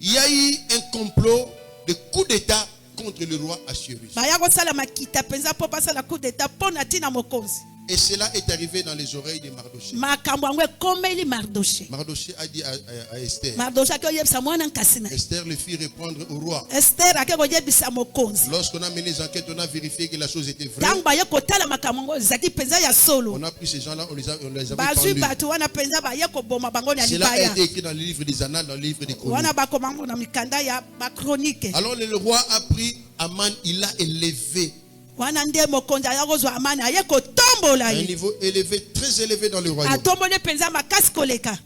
S5: il y a eu un complot de coup d'État contre le roi Assuérus.
S2: baya kosala makita penza po pasala coup d'état pona tina mokonzi.
S5: Et cela est arrivé dans les oreilles de Mardoché.
S2: Makambo yango ekomeli Mardoché.
S5: Mardoché a dit à Esther.
S2: Mardoché akoyebisa mwana nkasine.
S5: Esther le fit répondre au roi.
S2: Esther akoyebisa mokonzi.
S5: Lorsqu'on a mené les enquêtes, on a vérifié que la chose était vraie.
S2: Tango baye kotala makambo yango ezaki penza ya solo.
S5: On a pris ces gens-là, on les avait
S2: Bazui
S5: pendus.
S2: bato wana penza baye koboma bango na
S5: Cela a
S2: libaya.
S5: été écrit dans le livre des Annales, dans le livre des Chroniques.
S2: Wana bakomango na mikanda ya ba chronique.
S5: Alors le roi a pris Aman, il l'a élevé
S2: Wana nde mokonzi ayakozwa amani aye kotombola
S5: à un
S2: ye.
S5: niveau élevé, très élevé dans le royaume.
S2: Atombole penza makasi koleka.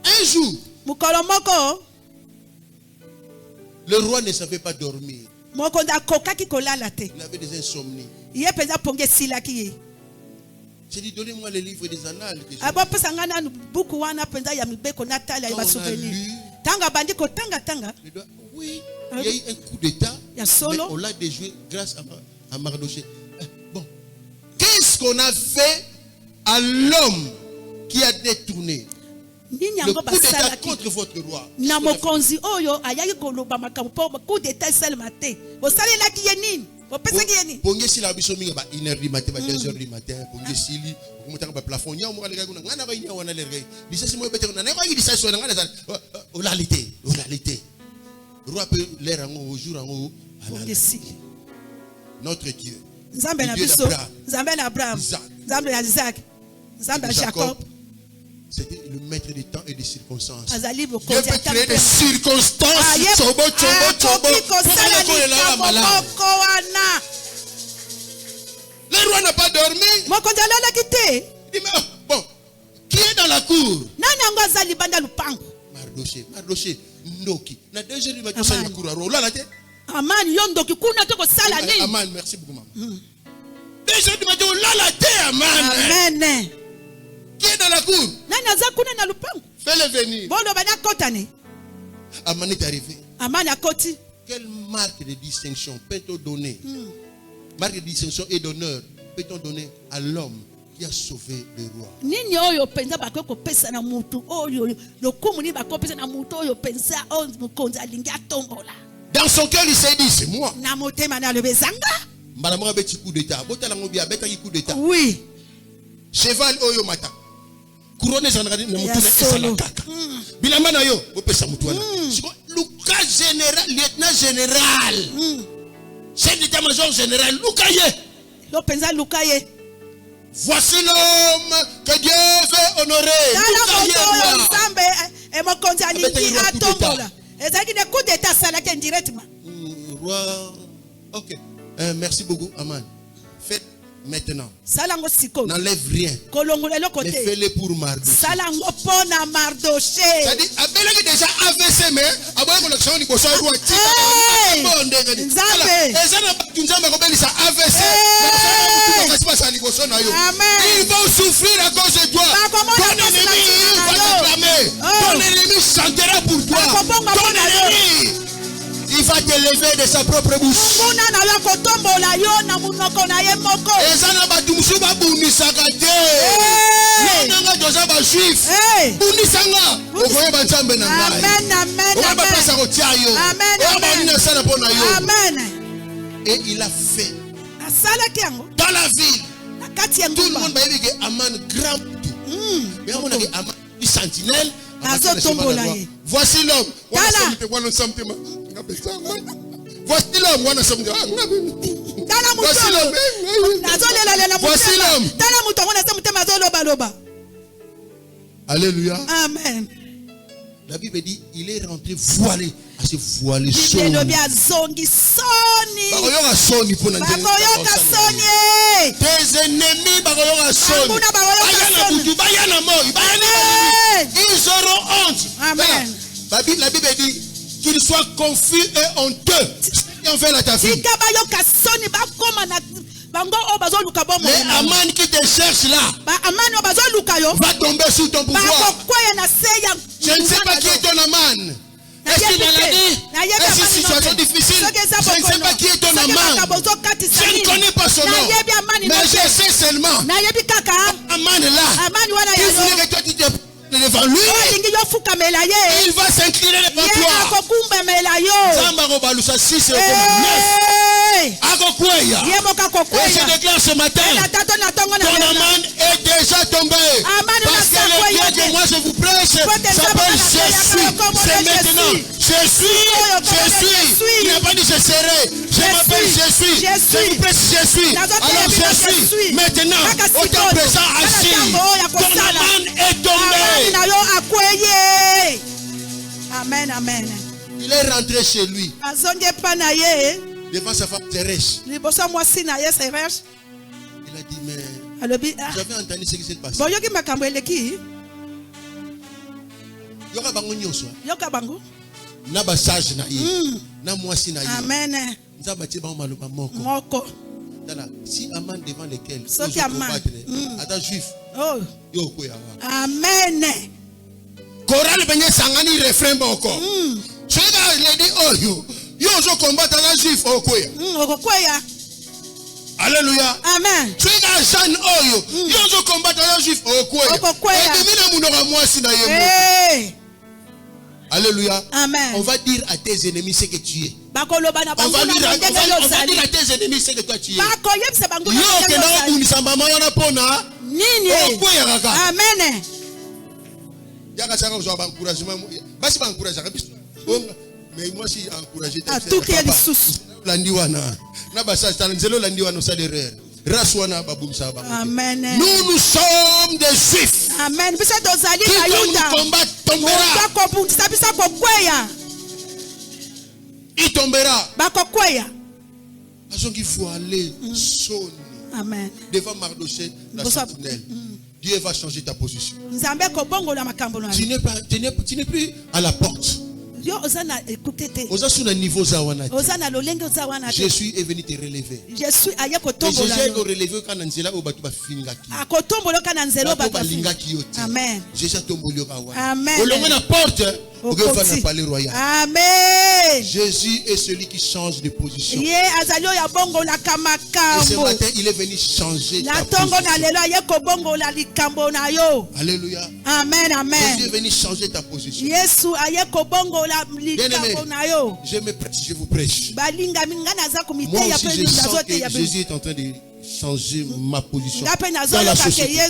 S5: Un jour,
S2: Mukolo moko
S5: le roi ne savait pas dormir.
S2: mokonzi akokaki kolala te.
S5: Il avait des insomnies.
S2: Ye penza ponge silaki ye.
S5: J'ai dit, donnez-moi les livres des Annales. que j'ai
S2: Abopesa ngana buku wana penza ya mibeko natala ya
S5: Quand on a
S2: basouvenir.
S5: lu,
S2: Tanga bandi kotanga tanga.
S5: je dois- oui, il y a eu un coup d'État,
S2: Il y a
S5: mais
S2: solo.
S5: on l'a déjoué grâce à Mardoché. Bon, qu'est-ce qu'on a fait à l'homme qui a détourné
S2: Nini
S5: le
S2: yango
S5: coup d'État
S2: basalaki
S5: contre votre roi?
S2: na
S5: Qu'est-ce qu'on a fait?
S2: mokonzi oyo ayaki koloba makambo po coup d'état esalema te. Bosalelaki ye nini? Bopesaki ye nini?
S5: Pongi sila biso mingi ba 1h du matin, ba 2h du matin, pongi sili, okumutaka ba plafond nya mo kalega kuna ngana ba nya wana lergai. Disasi mo bete na ko ngidi saso ngana sa olalite. Roi peut l'air au jour en
S2: Ponge si.
S5: notre Dieu.
S2: Nzambe na
S5: Dieu
S2: biso,
S5: d'Abraham.
S2: Nzambe na Abraham,
S5: Isaac.
S2: Nzambe na Isaac, Nzambe na Jacob.
S5: C'était le maître des temps et des circonstances.
S2: Azali
S5: Dieu
S2: bokonzi
S5: peut créer des
S2: atanga.
S5: circonstances. Tsobo.
S2: Akoki kosala likambo moko wana.
S5: Le roi n'a pas dormi.
S2: Mokonzi alalaki te.
S5: Il dit, mais, bon, qui est dans la cour?
S2: Nani yango aza libanda lupango?
S5: Mardoché, Ndoki. Na 2h du matin, c'est la cour. Là, la tête.
S2: Amani yo ndoki kuna te kosala nini?
S5: Aman, merci beaucoup, maman. 2h du matin, là, la tête, Aman.
S2: Amen.
S5: Qui est dans la cour?
S2: Nani aza kuna na lupango?
S5: Fais-le venir.
S2: Bono bana kotane.
S5: Aman est arrivé.
S2: Amani akoti.
S5: Quelle marque de distinction peut-on donner? Marque de distinction et d'honneur peut-on donner à l'homme qui a sauvé le roi?
S2: Nini oyo penza bako kopesa na mutu oyo lokumu ni bako pesa na mutu oyo penza o mukonzi alingi atombola.
S5: Dans son cœur, il s'est dit, c'est moi.
S2: Na motema na lebezanga?
S5: Madame petit coup d'état. Botala ngobia beta ki coup d'état.
S2: Oui.
S5: Cheval oyo mata. Couronne zanradi na mutu
S2: Ya
S5: na
S2: solo.
S5: esala kaka. Bilamba na yo, bopesa mutu wana. Siko Luka général, lieutenant général. Chef d'état-major général Lukaye.
S2: Lo penza lukaye.
S5: Voici l'homme que Dieu veut honorer.
S2: Tala moto oyo
S5: Lukaye.
S2: Nzambe mokonzi
S5: Abeta
S2: alingi
S5: yo coup d'état.
S2: atombola. Ezaki ne coup d'état salaki indirectement.
S5: Roi. Ok. Merci beaucoup, Aman. Faites maintenant.
S2: Salango siko.
S5: N'enlève rien.
S2: Kolongola
S5: Mais
S2: lokote.
S5: fais-le pour Mardoché.
S2: Salango pona Mardoché.
S5: C'est-à-dire, abelaki déjà AVC, mais aboye connexion ni boso roi tika.
S2: Hey!
S5: Bonde.
S2: Nzambe.
S5: Eza na batu nzambe akobelisa AVC.
S2: Hey!
S5: Mais kasi pasa liboso na yo.
S2: Amen.
S5: Ils vont souffrir à cause de toi.
S2: Bakomona
S5: Ton
S2: kasi
S5: ennemi
S2: na
S5: va
S2: yo.
S5: t'acclamer.
S2: Oh.
S5: Ton ennemi chantera pour toi.
S2: Bakobonga
S5: Ton
S2: mona yo.
S5: ennemi, il va t'élever de sa propre bouche.
S2: Muna na yo kotombola yo na munoko na ye moko.
S5: Eza na batu musu babunisaka te.
S2: Hey!
S5: Nanga toza ba juif.
S2: Hey!
S5: Bunisanga. Okoyeba nzambe na ngai.
S2: Amen, amen,
S5: On va passer
S2: amen.
S5: au tiayo.
S2: Amen,
S5: On va
S2: amen.
S5: venir ça pour na yo.
S2: Amen.
S5: Et il a fait
S2: Asalaki yango
S5: dans la ville.
S2: na kati ya
S5: Tout le
S2: ngumba.
S5: monde va dire que Aman grand tout. Mais on a dit Aman du sentinelle.
S2: Nazo tombola ye.
S5: Voici l'homme.
S2: Tala.
S5: Voici l'homme.
S2: Tala
S5: Voici
S2: mutu.
S5: l'homme.
S2: Nazolela lela
S5: Voici
S2: mutema.
S5: l'homme.
S2: Tala mutu ngo na se mutema azoloba loba.
S5: Alléluia.
S2: Amen.
S5: La Bible dit il est rentré voilé. À se voiler
S2: Bible elobi azongi soni.
S5: bakoyoka soni mpona
S2: Bakoyoka soni.
S5: tes ennemis bakoyoka soni
S2: Banguna bakoyoka
S5: baya na
S2: soni.
S5: butu baya na moi baya na
S2: Amen.
S5: ils auront honte.
S2: Amen.
S5: Voilà. La Bible dit qu'il soit confus et honteux. Qui ont fait la ta fille.
S2: tika bayoka soni bakoma na bango o bazoluka bomo
S5: Mais Aman qui te cherche là
S2: ba amani o bazoluka yo
S5: va tomber sous ton pouvoir.
S2: bakokwea na se ya
S5: Je ne sais pas qui est ton Aman. Est-ce une maladie? Est-ce une situation difficile? Je ne sais pas qui est ton Aman. Je ne connais pas son nom. Mais je sais seulement. Aman est là. Il voulait que toi tu te devant lui. Il va s'incliner devant toi. Si c'est et je déclare ce matin, ton Aman est déjà tombé. Parce que le Dieu que moi je vous prêche s'appelle Jésus. C'est maintenant. Je suis. Il n'a pas dit je serai. Je m'appelle Jésus. Je vous prêche Jésus. Alors je suis. Maintenant, au temps présent, assis. Ton Aman est tombé.
S2: Amen, amen.
S5: Il est rentré chez lui. Devant sa femme Thérèse. Il a dit, mais j'avais entendu ce qui s'est passé.
S2: Yoka bango.
S5: Na basage na ye. Na mwasi na ye.
S2: Amen.
S5: Nzabati ba maloba moko.
S2: Moko.
S5: Si Aman devant lesquels
S2: so qui combattre.
S5: Ata juif.
S2: Oh.
S5: Yo ko ya.
S2: Amen.
S5: Choral benye sangani refrain boko. Chega lady oyo. Yo zo combattre ata juif okoya.
S2: Okoya.
S5: Alléluia.
S2: Amen.
S5: Chega Jean oyo. Yo zo combattre ata juif okoya.
S2: Okoya.
S5: Et mina munora mwasi na ye.
S2: Hey.
S5: Alléluia.
S2: Amen.
S5: On va dire à tes ennemis ce que tu es.
S2: On va dire
S5: à tes ennemis ce que toi tu es.
S2: Amen.
S5: Mais moi si encourager
S2: à tout qui est les sous. Amen.
S5: Nous sommes des juifs.
S2: Amen.
S5: Qui nous combattent tombera. Il tombera. Parce qu'il faut aller sonner.
S2: Amen.
S5: Devant Mardoché, la sentinelle. Dieu va changer ta position. Tu n'es plus à la porte. Jésus est venu te relever. Et Jésus est relevé quand Nanzela au batu ba fingaki.
S2: Amen.
S5: Jésus tombolo kawa.
S2: Amen.
S5: Olonga na porte.
S2: Amen.
S5: Jésus est celui qui change de position. Et
S2: ce
S5: matin, il est venu changer ta position. Alléluia.
S2: Amen, amen.
S5: Jésus est venu changer ta position. Bien-aimé, je vous prêche. Moi aussi, je sens que Jésus est en train de changer ma position dans la société.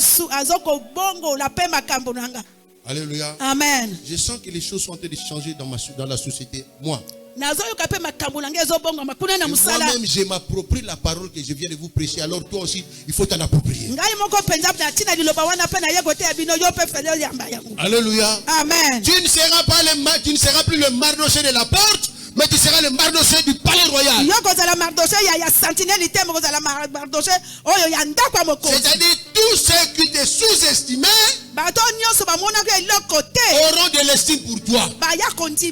S5: Alléluia.
S2: Amen.
S5: Je sens que les choses sont en train de changer dans la société. Moi. Moi-même, je m'approprie la parole que je viens de vous prêcher. Alors toi aussi, il faut t'en approprier. Alléluia.
S2: Amen.
S5: Tu ne seras plus le Mardoché de la porte, mais tu seras le Mardoché du palais royal. C'est-à-dire tous ceux qui te sous-estimaient auront de l'estime pour toi.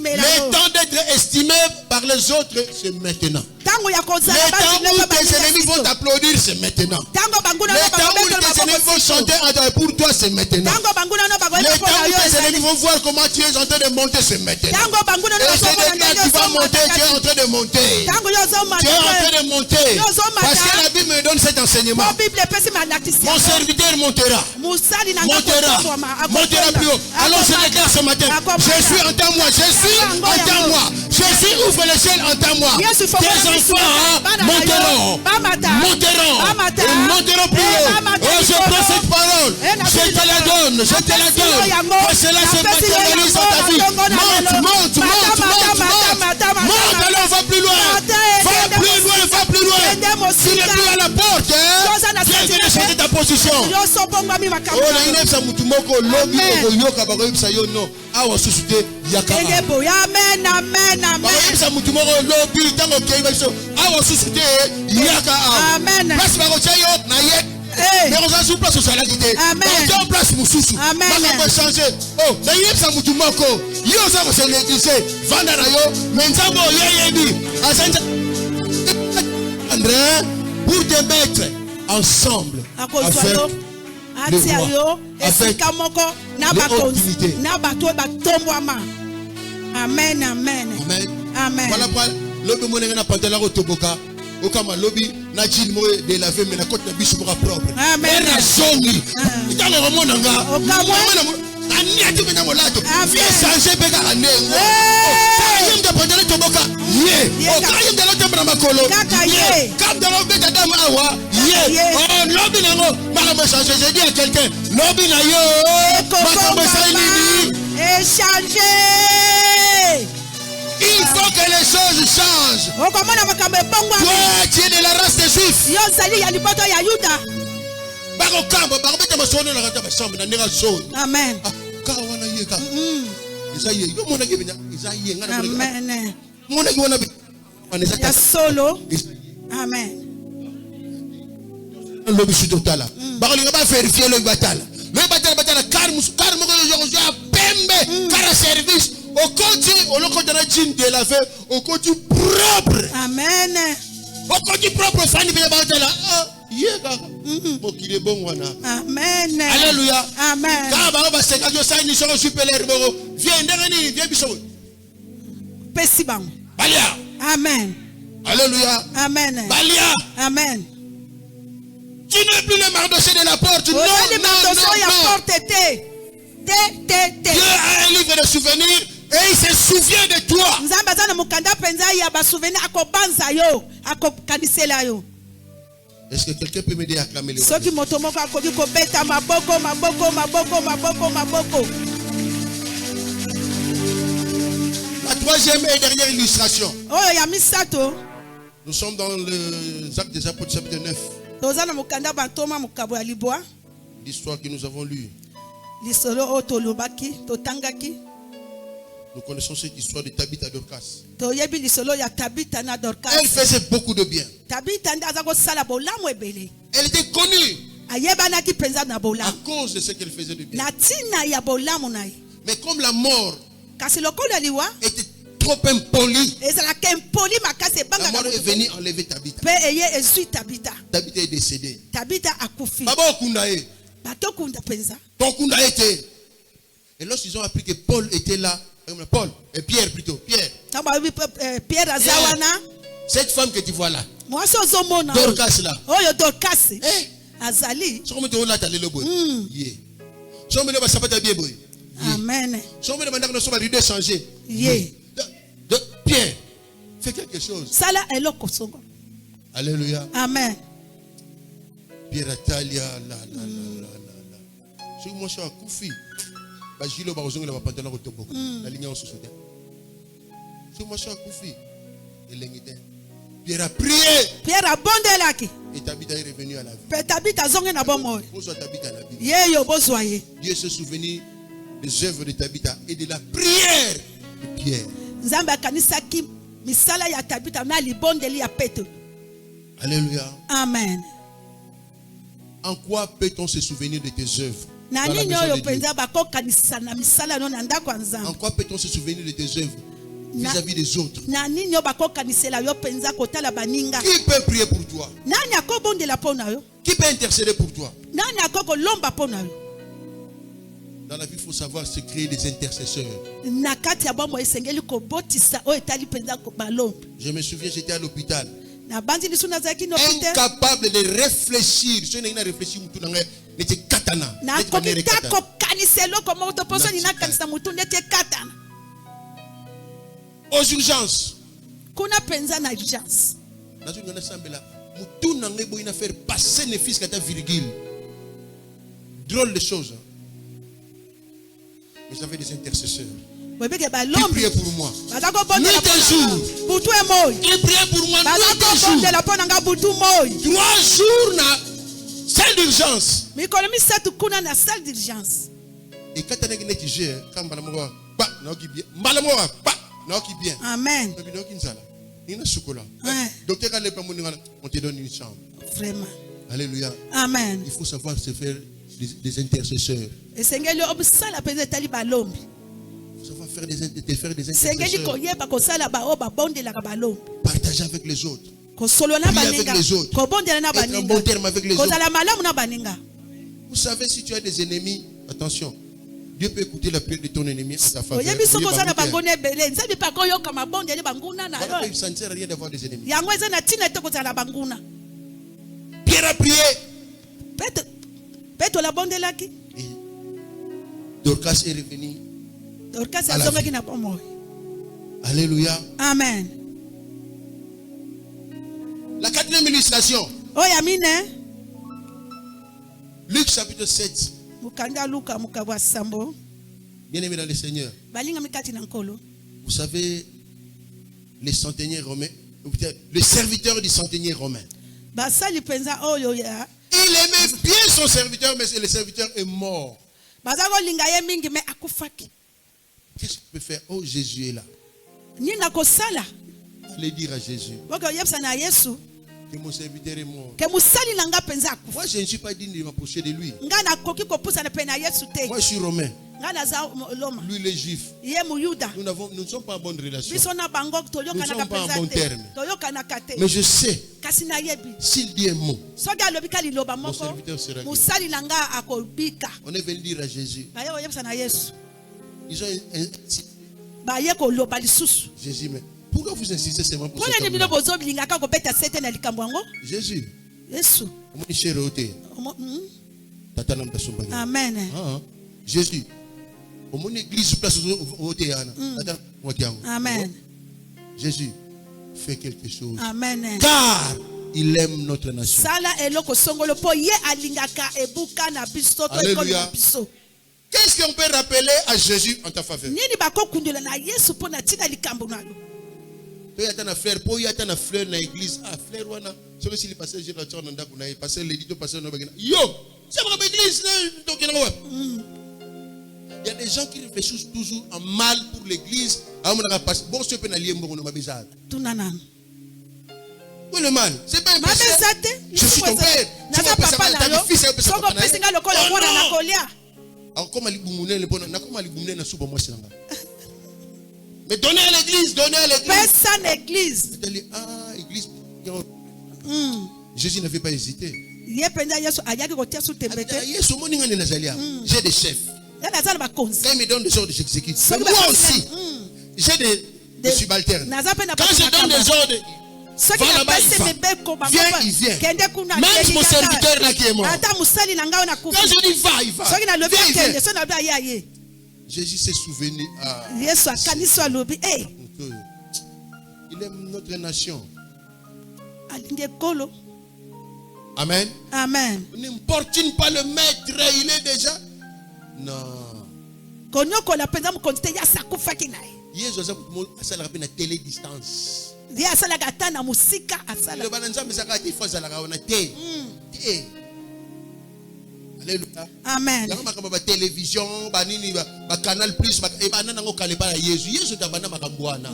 S5: Le temps d'être estimé par les autres, c'est maintenant. Le temps où tes ennemis vont t'applaudir, c'est maintenant. Le temps où tes ennemis vont chanter pour toi, c'est maintenant. Le temps où tes ennemis vont voir comment tu es en train de monter, c'est maintenant. Et c'est déclare, tu vas monter, tu es en train de monter. Tu es en train de monter. Parce que la Bible me donne cet enseignement. Mon serviteur montera. Montera plus haut. Alors je déclare ce matin, Jésus entends-moi, Jésus entends-moi. Jésus ouvre les cieux, entends-moi. Tes enfants monteront plus haut. Oh, je prends cette parole, je te la donne, que cela se matérialise dans ta vie. Monte, alors va plus loin. Tu n'es plus à la porte, viens de changer ta position. Mais on a sur place au salade d'idée.
S2: Amen.
S5: On place Moussousou.
S2: Amen.
S5: On va changer. Oh, d'ailleurs, ça m'a tout manqué. Yo, ça va se négliger. Vandanayo, mais ça va y aller. André, pour te mettre ensemble. Avec
S2: Atiayo, esika moko na bakonzi na bato batombwama. Amen, amen.
S5: Amen.
S2: Amen.
S5: Voilà pourquoi l'obé monnaie na pantalon au toboka. Au kama lobby na jean mo de laver mais na côte na biso pour propre.
S2: Amen.
S5: Na songi. Italo ko mona nga. Ani ati mena molato. Viens changer bega anengo. Kayem de pantalon toboka. Ye. O kayem de l'autre bra makolo. Ye. Cap de l'obé de dame awa. Ye. Oh lobby na ngo. Mala me changer, j'ai dit à quelqu'un, lobby na yo. Mala me changer.
S2: Échanger.
S5: Il faut que les choses changent. Toi, tu es de la race des Juifs.
S2: Amen. Amen. Solo. Amen.
S5: Au côté, au loco de la jean de la fête, au côté propre.
S2: Amen.
S5: Au côté propre, Fanny Bébatala. Ah, yéga. Bon, qu'il est bon, wana.
S2: Amen.
S5: Alléluia.
S2: Amen.
S5: Car c'est quand je sais, nous sommes super l'herbe. Viens, Nerani, viens, Bissou.
S2: Pessibang.
S5: Balia.
S2: Amen.
S5: Alléluia.
S2: Amen.
S5: Balia.
S2: Amen.
S5: Tu n'es plus le Mardoché de la porte. Non, Dieu a un livre de souvenirs et il se souvient de toi. Est-ce que quelqu'un peut m'aider à acclamer le roi? La troisième et dernière illustration. Nous sommes dans les Actes des Apôtres chapitre 9. L'histoire que nous avons lue. Nous connaissons cette histoire de Tabitha Dorcas. Elle faisait beaucoup de bien. Elle était connue à cause de ce qu'elle faisait de bien. Mais comme la mort était trop impolie, la mort est venue enlever Tabitha. Tabitha est décédée. Et lorsqu'ils ont appris que Paul était là, Paul et Pierre plutôt, Pierre. Cette femme que tu vois là, Dorcas là.
S2: Amen.
S5: Pierre, fais quelque chose. Alléluia.
S2: Amen.
S5: Pierre Atalia, la. Je moi je suis Koufi. Bajilo bazonga la pantalon au toboko. La ligne en société. Je moi je suis Koufi. Pierre a prié.
S2: Pierre a bondé là qui.
S5: Et Tabitha est revenu à la vie.
S2: Tabitha zonge na bon moi.
S5: Dieu se souvenir des œuvres de Tabitha et de la prière de Pierre.
S2: Nzamba kanisa ki misala ya Tabitha na libondeli ya Petro.
S5: Alléluia.
S2: Amen.
S5: En quoi peut-on se souvenir de tes œuvres? En quoi peut-on se souvenir de tes œuvres vis-à-vis des autres? Qui peut prier pour toi? Qui peut intercéder pour toi? Dans la vie, il faut savoir se créer des intercesseurs. Je me souviens, j'étais à l'hôpital. Incapable de réfléchir. Je n'ai pas réfléchi. Aux urgences. Drôle de choses. Mais j'avais des intercesseurs. Qui priait pour moi. Nuit et jour. Qui priait pour moi nuit et jour. 3 jours na salle d'urgence. Et quand on est négligé, quand bien.
S2: Amen.
S5: Docteur, on te donne une chambre.
S2: Vraiment.
S5: Alléluia.
S2: Amen.
S5: Il faut savoir se faire des intercesseurs.
S2: Esengeli obusala penza etali balombi.
S5: Il faut savoir faire des
S2: Sengeli
S5: intercesseurs.
S2: koyeba kosala ba oba bondelaka balombi.
S5: Partager avec les autres.
S2: Kosolola
S5: Prier avec
S2: baninga.
S5: les autres.
S2: Kobondela na
S5: Être en
S2: baninga.
S5: bon terme avec les autres.
S2: Kozala malamu na baninga.
S5: Vous savez, si tu as des ennemis, attention, Dieu peut écouter la prière de ton ennemi en ta faveur.
S2: Oyebi soko
S5: Priez
S2: za na
S5: par
S2: bangona ebele. Nzabi pa koyoka mabondeli banguna na
S5: Voilà,
S2: yo.
S5: ça ne sert à rien d'avoir des ennemis.
S2: Yango eza na tina te kozala banguna.
S5: Pierre a prié.
S2: Peto la bondelaki.
S5: Et Dorcas est revenu.
S2: Dorcas
S5: À la
S2: azongaki
S5: vie.
S2: na bomoi.
S5: Alléluia.
S2: Amen.
S5: La quatrième illustration.
S2: Oya mine.
S5: Luc chapitre 7.
S2: Mukanda Luka mukabwa sambo.
S5: Bien-aimé dans le Seigneur.
S2: Balinga mikati na nkolo.
S5: Vous savez, les centeniers romains, ou peut-être le serviteur du centenier romain.
S2: Basali penza oyo ya.
S5: Il aimait bien son serviteur, mais le serviteur est mort.
S2: Bazako linga ye mingi me akufaki.
S5: Qu'est-ce qu'il peut faire? Oh, Jésus est là.
S2: Nina kosala.
S5: Allez dire à Jésus
S2: Boko yebsa na Yesu.
S5: que mon serviteur est mort.
S2: Ke musali nanga penza akufa.
S5: Moi, je ne suis pas digne de m'approcher de lui.
S2: Nga na koki kopusa na pena Yesu te.
S5: Moi, je suis romain.
S2: Nga na za loma.
S5: Lui, il est juif.
S2: Ye muyuda.
S5: Nous ne sommes pas en bonne relation.
S2: Biso na bango toyoka
S5: Nous
S2: na
S5: sommes pas en
S2: penza
S5: bon
S2: te.
S5: terme.
S2: Toyoka na kate.
S5: Mais je sais,
S2: Kasi na yebi.
S5: s'il dit un mot,
S2: Soki alobi kali loba
S5: mon
S2: moko.
S5: serviteur sera guéri.
S2: Musali nanga akobika.
S5: On est venu dire à Jésus.
S2: Baye oyebsa na Yesu.
S5: Ils ont
S2: Baye ko loba lisusu.
S5: Jésus, mais pourquoi vous insistez seulement pour
S2: Pona
S5: cet
S2: ni bino
S5: homme-là?
S2: bozo bilingaka kobeta sete na likambo yango?
S5: Jésus,
S2: Yesu.
S5: on est chez Roté. Tata nam tasumba.
S2: Amen.
S5: Jésus, on est église place Roté. Tata motiango.
S2: Amen.
S5: Jésus, fais quelque chose.
S2: Amen.
S5: Car il aime notre nation.
S2: Sala eloko songolo po ye alingaka ebuka na biso to
S5: Alléluia.
S2: ekolo na biso.
S5: Qu'est-ce qu'on peut rappeler à Jésus en ta faveur?
S2: Nini bakokundela na Yesu po na tina likambo na yo.
S5: Il y a un frère, il y a un frère dans l'église. Ah, frère, wana. Celui qui passé, j'ai la tour dans la il passé l'édito, passé dans yo, c'est ma église. Il y a des gens qui réfléchissent toujours en mal pour l'église. Bon, ce peut n'allier mon mabizade.
S2: Tunana.
S5: Où est le mal? C'est pas un péché.
S2: Mabezate.
S5: Je suis ton père. Tu
S2: Naza
S5: vas pas
S2: papa na
S5: savoir
S2: yo.
S5: ta fils et
S2: Soko
S5: papa na
S2: pesinga lokola mwana na kolia.
S5: alors comment les boumounes, les bonnes, comment les boumounes, na soupe moi c'est là. Mais donnez à l'église, donnez à l'église.
S2: Pesa na église.
S5: Ah, église. Jésus n'avait pas hésité.
S2: Ye penza Yesu ayaki kotia su tembete.
S5: J'ai des chefs.
S2: Yana zala bakonzi.
S5: Quand ils me donnent des ordres, j'exécute.
S2: Soki
S5: Mais moi
S2: bakonzi
S5: aussi,
S2: na-
S5: j'ai des subalternes.
S2: Naza pe na
S5: Quand je donne des ordres,
S2: soki
S5: va
S2: na
S5: là-bas, il
S2: pese
S5: va.
S2: mibeko bango
S5: Viens,
S2: pa-
S5: il vient.
S2: kende kuna
S5: Même
S2: yeli
S5: mon
S2: kaka.
S5: serviteur là qui est mort.
S2: Ata musali na ngai na kufa.
S5: Quand je dis va, il va.
S2: Soki na lobi
S5: Viens, il
S2: akende
S5: vient.
S2: so na lobi aye aye.
S5: Jésus s'est souvenu à.
S2: Yesu akanisi alobi eh
S5: Il aime notre nation.
S2: alingi ekolo.
S5: Amen.
S2: Amen.
S5: N'importune pas le maître, il est déjà. Non.
S2: Konyokola penza mokonzi te Yesu akufaki na ye.
S5: Yesu a rappelé la télé distance.
S2: Ye asalaka ata na mosika asala.
S5: Le bananzam ezaka des fois zalaka on a té. Té. Alléluia.
S2: Amen.
S5: Yango makambo ba télévision, ba nini ba canal plus et ba nana ngo kalepa ya Yesu. Yesu ta bana makambo wana.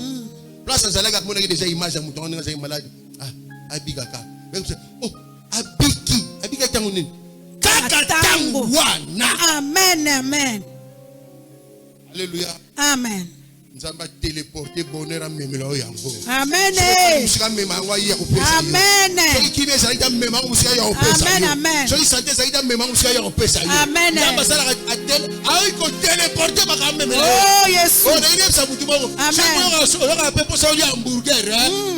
S5: Place zalaka komona ki déjà image ya mutu on nga malade. Ah, abigaka. Oh, abiki tango nini? Kaka tango wana.
S2: Amen. Amen.
S5: Alléluia.
S2: Amen.
S5: Nzamba téléporter bonheur à memelo yango.
S2: Amen.
S5: Musika mema ngwa ya kopesa.
S2: Amen.
S5: Soki kibe zaida mema musika ya kopesa.
S2: Amen. Amen.
S5: Soki santé zaida mema musika ya kopesa.
S2: Amen.
S5: Nzamba sala atel ay ko téléporter maka memelo.
S2: Oh Yesu.
S5: On a sa mutu bongo.
S2: Amen.
S5: Chaque on a pepo sa ya hamburger.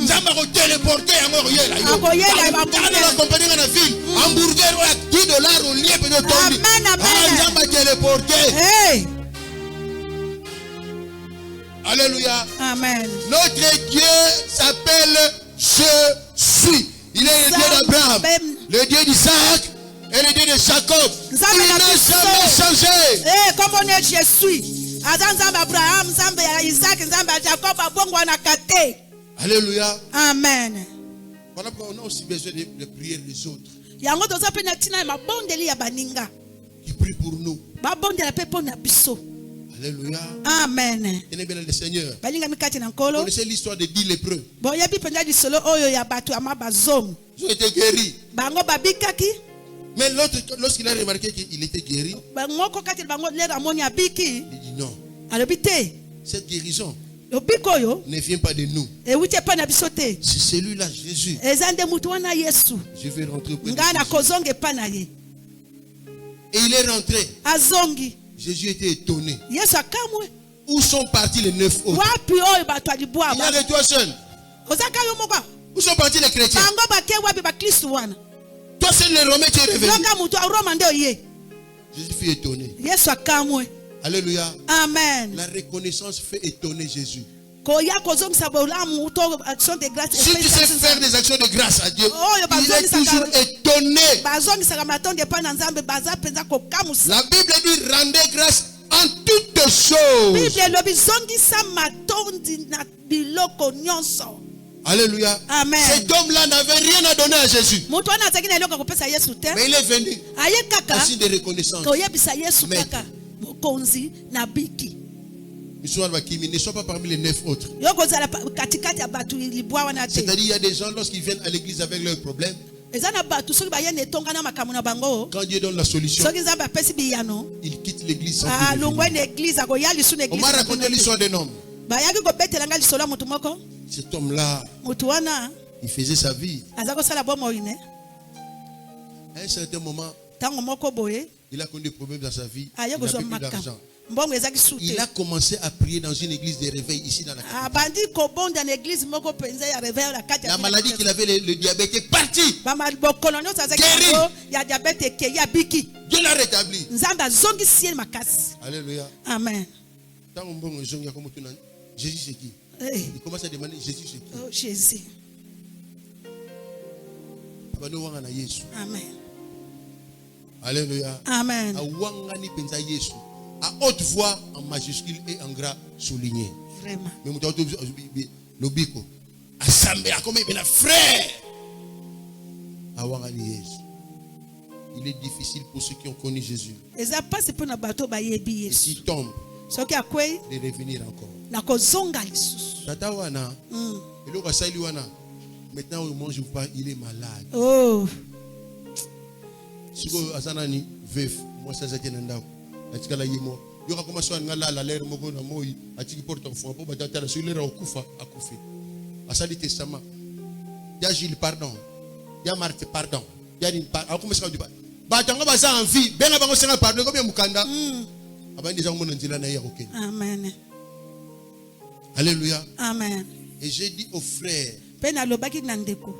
S5: Nzamba ko téléporter yango yela yo.
S2: Akoyela ba
S5: Dans la compagnie na ville, hamburger wa $10 au lieu de tomber.
S2: Amen. Amen.
S5: Nzamba téléporter.
S2: Hey.
S5: Alléluia.
S2: Amen.
S5: Notre Dieu s'appelle Je suis. Il est le Dieu d'Abraham, le Dieu d'Isaac et le Dieu de Jacob. Il n'a jamais changé.
S2: Eh, comme on est je suis. Azanzamba Abraham, Zamba Isaac, Zamba Jacob, Abongo Nakate.
S5: Alléluia.
S2: Amen.
S5: Voilà pourquoi on a aussi besoin de prier les autres
S2: Yango toza pe na tina mabondeli ya baninga.
S5: qui prient pour nous.
S2: Babondela pe po na biso.
S5: Alléluia.
S2: Amen.
S5: Tenez bien le Seigneur.
S2: Balinga mikati na
S5: Vous
S2: nkolo.
S5: connaissez l'histoire des 10 lépreux.
S2: Bon yebi penza di solo oyo ya batu ama bazom.
S5: Ils ont été guéris.
S2: Bango babikaki.
S5: Mais l'autre, lorsqu'il a remarqué qu'il était guéri,
S2: Bango kati bango le ramoni abiki.
S5: il dit non.
S2: Alobi te.
S5: Cette guérison
S2: Obiko yo.
S5: ne vient pas de nous.
S2: E wuti pa na biso te.
S5: C'est celui-là, Jésus.
S2: Ezande mutu wana Yesu.
S5: Je vais rentrer auprès de
S2: Ngana
S5: Jésus.
S2: kozonge pa na ye.
S5: Et il est rentré.
S2: Azongi.
S5: Jésus était étonné.
S2: Yesu akamwe.
S5: Où sont partis les 9 autres?
S2: Wapi oyo batu alibwa
S5: Il y a
S2: ba.
S5: que toi seul.
S2: Ozaka yo moko.
S5: Où sont partis les chrétiens?
S2: Bango bake wapi ba Kristo wana.
S5: Toi seul les Romains, tu es revenu.
S2: Yoka mutu a Roma ndio ye.
S5: Jésus fut étonné.
S2: Yesu akamwe.
S5: Alléluia.
S2: Amen.
S5: La reconnaissance fait étonner Jésus.
S2: Koya kozongisa bolamu to action de grâce.
S5: Si tu sais faire des actions de grâce à Dieu,
S2: Oh,
S5: il est toujours étonné.
S2: bazongisa matonde pa na Nzambe baza penza kokamusa.
S5: La Bible dit rendez grâce en toutes choses.
S2: Bible lobi zongisa matondi na biloko nyonso.
S5: Alléluia.
S2: Amen.
S5: Cet homme-là n'avait rien à donner à Jésus.
S2: Mutu wana azaki na eloko kopesa Yesu te.
S5: Mais il est venu
S2: Aye kaka
S5: en signe de reconnaissance.
S2: koyebisa Yesu
S5: Maître.
S2: kaka mokonzi na biki.
S5: Ne sois pas parmi les 9 autres.
S2: Yokozala katikati ya batu libwa wana te.
S5: C'est-à-dire, il y a des gens, lorsqu'ils viennent à l'église avec leurs problèmes,
S2: Ezana batu soki bayene etonga na makambo na bango.
S5: quand Dieu donne la solution,
S2: Soki Nzambe apesi biyano.
S5: ils quittent l'église sans
S2: Ah
S5: plus
S2: lungwe
S5: revenir.
S2: na église akoya lisu na
S5: On
S2: église.
S5: m'a raconté l'histoire d'un homme.
S2: Bayaki kobetela nga lisolo ya mutu moko.
S5: Cet homme-là,
S2: Mutu wana
S5: il faisait sa vie.
S2: aza kosala bomoi ne.
S5: À un certain moment,
S2: Tango moko boye
S5: il a connu des problèmes dans sa vie. Il
S2: aye
S5: n'avait
S2: kozwa
S5: plus d'argent.
S2: makambo. Mbongo ezaki
S5: Il
S2: sute.
S5: a commencé à prier dans une église de réveil ici dans la capitale.
S2: Abandi kobonda na église moko penza ya réveil la kati.
S5: La maladie qu'il avait, le diabète, est parti.
S2: Bama bokolo nyonso azaki
S5: Guéri.
S2: yango ya diabete ke ya biki.
S5: Dieu l'a rétabli.
S2: Nzambe azongisi ye makasi.
S5: Alléluia.
S2: Amen.
S5: Tant qu'on Jésus c'est qui?
S2: Eh,
S5: Il commence à demander Jésus c'est qui?
S2: oh Jésus. Amen.
S5: Alléluia.
S2: Amen.
S5: Awangani penza Yesu. À haute voix, en majuscule et en gras souligné.
S2: Vraiment.
S5: Mais mon lobiko. Assemblée, à combien il frère. Awangani Yesu. Il est difficile pour ceux qui ont connu Jésus.
S2: Eza passe pour na bato ba yebi Yesu.
S5: S'ils tombent,
S2: Soki akwei
S5: de revenir encore.
S2: na kozonga lisusu.
S5: Tata wana, et le Rassali wana, maintenant au moment où je vous parle, il est malade.
S2: Oh.
S5: Si vous azanani veuf, moi ça zati nanda. Atika la yemo. Yo ka commencer à ngala la l'air moko na moi, atiki porte enfant pour batata la sur l'air akufa akufi. Asali testament. Ya Gilles pardon. Ya Marthe pardon. Ya ni pardon. A commencer à dire batanga baza en vie, benga bango senga pardon comme mukanda. Abandi za ngona nzila na ya okeni.
S2: Amen.
S5: Alléluia.
S2: Amen.
S5: Et j'ai dit aux frères,
S2: Pena lobaki na ndeko.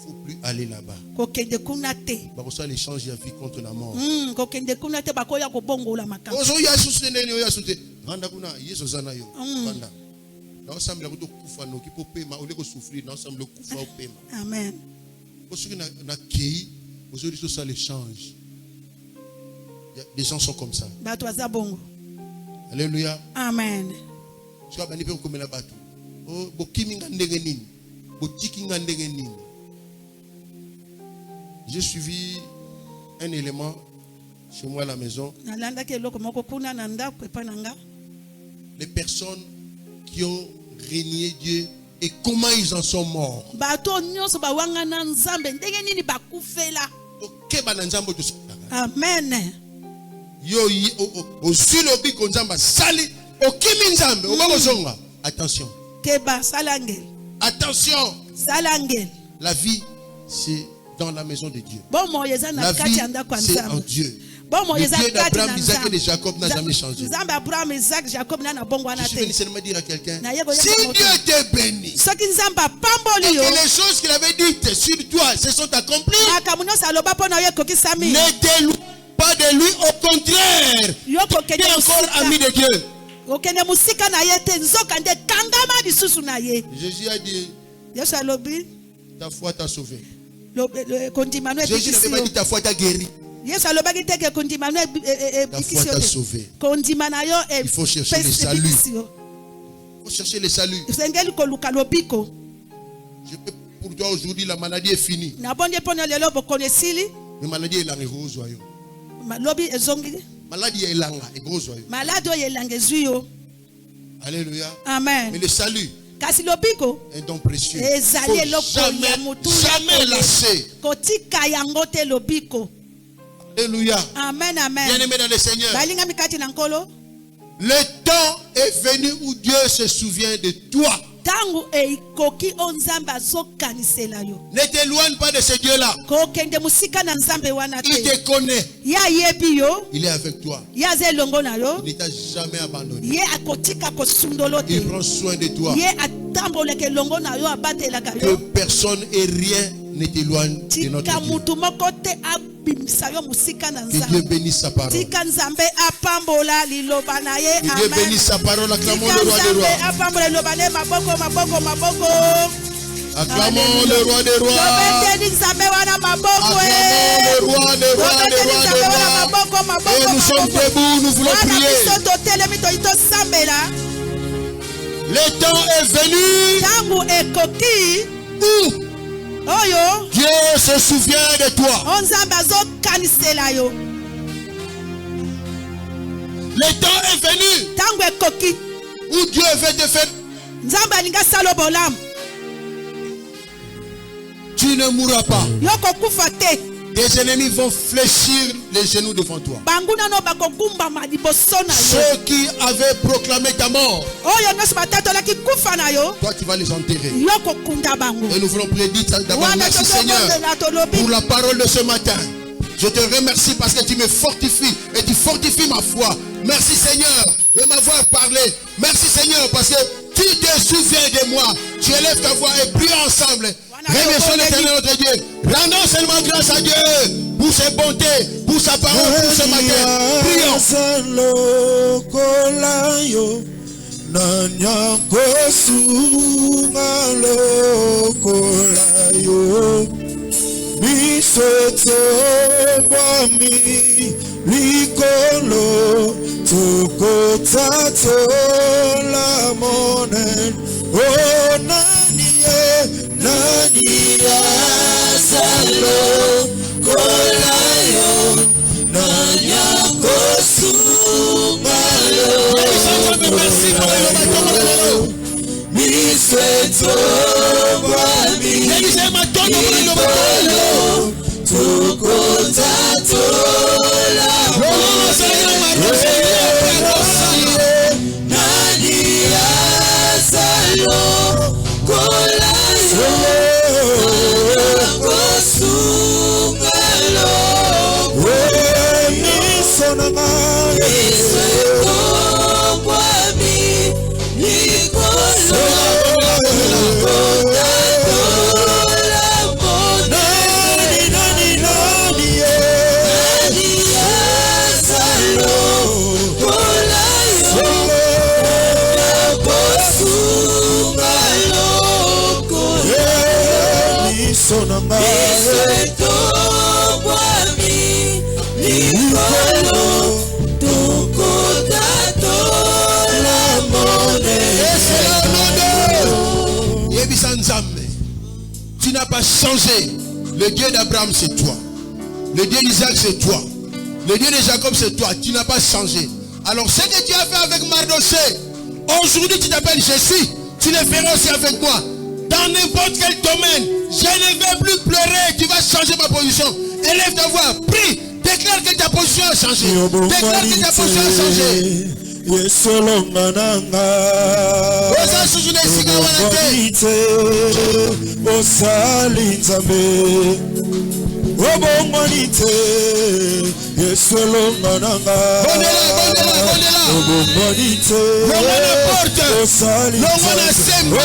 S5: faut plus aller là-bas.
S2: Kokende kuna te.
S5: Bakosa l'échange de vie contre la mort.
S2: Kokende kuna te bakoya kobongola makambo.
S5: Ozo ya susene ni ya sute. Randa kuna Yesu zana yo. Banda. Na ensemble ko kufa no ki popema ole ko souffrir na ensemble kufa opema.
S2: Amen.
S5: Parce que na kei aujourd'hui tout ça l'échange. Des gens sont comme ça.
S2: Bato aza bongo.
S5: Alléluia.
S2: Amen.
S5: Soit bani pe ko mena bato. Oh bo kimi nga ndenge nini. Bo tiki nga ndenge nini. J'ai suivi un élément chez moi à la maison.
S2: Nalandaki eloko moko kuna na ndako epa nanga.
S5: Les personnes qui ont régné Dieu et comment ils en sont morts.
S2: Bato nyonso bawanga na Nzambe ndenge nini bakufela.
S5: Keba na nzambo to.
S2: Amen.
S5: Yo osulobi ko nzamba sali okimi nzambe obozonga. Attention.
S2: Keba salangel.
S5: Attention.
S2: Salangel.
S5: La vie c'est dans la maison de Dieu.
S2: Bon moyeza na
S5: La
S2: kati
S5: vie
S2: ya ndako
S5: c'est en
S2: Nzambe.
S5: Dieu.
S2: Bon
S5: Le
S2: moyeza
S5: Dieu
S2: kati na
S5: d'Abraham, Isaac et de
S2: Nzambe.
S5: Jacob n'a jamais changé.
S2: Nzambe Abraham, Isaac, Jacob na bongo wana
S5: Je suis venu
S2: te.
S5: seulement dire à quelqu'un,
S2: Na yego
S5: si
S2: yego
S5: Dieu te bénit
S2: Soki Nzambe
S5: et
S2: apamboli yo.
S5: que les choses qu'il avait dites sur toi se sont accomplies,
S2: Makambo nyonso aloba mpo na yo ekokisami.
S5: ne t'éloigne pas de lui, au contraire.
S2: Yo
S5: Tu
S2: kokende
S5: es encore ami
S2: musika.
S5: de Dieu.
S2: Okende musika na ye te nzoka nde kangama lisusu na ye.
S5: Jésus a dit,
S2: Yesu alobi
S5: ta foi t'a sauvé.
S2: kondima no
S5: Jésus
S2: ebikisi
S5: n'avait pas
S2: yo.
S5: dit ta foi t'a guéri.
S2: Yesu alobaki te ke kondima no
S5: Ta foi
S2: ebikisi yo
S5: t'a
S2: te.
S5: sauvé.
S2: Kondima na yo
S5: Il faut chercher le salut.
S2: ebikisi yo.
S5: Il faut chercher le salut.
S2: Sengeli koluka lobiko.
S5: Je peux pour toi aujourd'hui, la maladie est finie.
S2: Na bonde mpo na lelo bokono esili.
S5: La maladie est la rose.
S2: Lobi ezongi.
S5: Maladie est langa et gros oyo.
S2: Malade oyo elanga ezwi yo.
S5: Alléluia.
S2: Amen.
S5: Mais le salut,
S2: Kasi lobiko
S5: un don précieux.
S2: ezali
S5: Faut
S2: eloko ya mutu
S5: jamais lâcher.
S2: kotika yango te lobiko.
S5: Alléluia.
S2: Amen, amen.
S5: Bien-aimé dans le Seigneur.
S2: Balinga mikati na nkolo.
S5: Le temps est venu où Dieu se souvient de toi.
S2: Tangu eikoki onzambe azokanisela yo.
S5: Ne t'éloigne pas de ce Dieu-là.
S2: Kokende musika na nzambe wana
S5: Il
S2: te.
S5: te connaît.
S2: Ya yebi yo.
S5: Il est avec toi.
S2: Ya ze longo na yo.
S5: Il ne t'a jamais abandonné.
S2: Ye akotika kosundolo te.
S5: Il prend soin de toi.
S2: Ye atamboleke longo na yo abatelaka
S5: Que
S2: yo.
S5: personne et rien ne t'éloigne de notre
S2: Tika
S5: Dieu.
S2: mutu moko te abimisa yo musika na
S5: Que Dieu
S2: nzambe.
S5: bénisse sa parole.
S2: Tika nzambe apambola liloba na ye.
S5: Que Dieu
S2: Amen.
S5: bénisse sa parole. Acclamons
S2: Tika
S5: le roi des
S2: nzambe
S5: rois.
S2: apambola liloba na ye maboko maboko maboko.
S5: Acclamons le roi des rois.
S2: Tobeteli nzambe wana maboko
S5: Acclamons le roi des rois, des
S2: Tobeteli
S5: rois,
S2: nzambe
S5: des
S2: wana
S5: rois.
S2: maboko maboko
S5: Et nous sommes
S2: maboko.
S5: debout, nous voulons
S2: Wana biso
S5: prier.
S2: totelemi tosambela.
S5: Le temps est venu
S2: Tangu ekoki
S5: où
S2: oyo
S5: Dieu se souvient de toi.
S2: onzambe azokanisela yo.
S5: Le temps est venu
S2: Tangu ekoki
S5: où Dieu veut te faire.
S2: nzambe alingi asala bolamu.
S5: Tu ne mourras pas.
S2: Yo kokufa te.
S5: Tes ennemis vont fléchir les genoux devant toi.
S2: Banguna no bakogumbama liboso na yo.
S5: Ceux qui avaient proclamé ta mort,
S2: Oyo nyonso batatolaki kufa na yo.
S5: toi tu vas les enterrer.
S2: Yo kokunda bango.
S5: Et nous voulons prier d'abord
S2: Wana
S5: merci Seigneur
S2: tozobondela tolobi.
S5: pour la parole de ce matin. Je te remercie parce que tu me fortifies et tu fortifies ma foi. Merci Seigneur de m'avoir parlé. Merci Seigneur parce que tu te souviens de moi. Tu élèves ta voix et prions ensemble. Remercions l'Éternel notre Dieu. Rendons seulement grâce à Dieu pour ses bontés, pour sa parole, pour ce matin. Prions.
S4: Bisoto bami likolo tokotato la monen o nani asalo kolayo nanya kosumalo bisoto bami likolo tokotato la nani asalo kolayo kosumalo misonanga kwami likolo
S5: Tu n'as pas changé. Le Dieu d'Abraham c'est toi. Le Dieu d'Isaac c'est toi. Le Dieu de Jacob c'est toi. Tu n'as pas changé. Alors ce que tu as fait avec Mardoché, aujourd'hui tu t'appelles Jésus. Tu le feras aussi avec moi. Dans n'importe quel domaine, je ne vais plus pleurer. Tu vas changer ma position. Élève ta voix, prie. Déclare que ta position a changé. Déclare que ta position a changé. Oza susu na esika wana te.
S4: Osali nzambe obongwani te Yesu elonga nanga obongwani te osali nzambe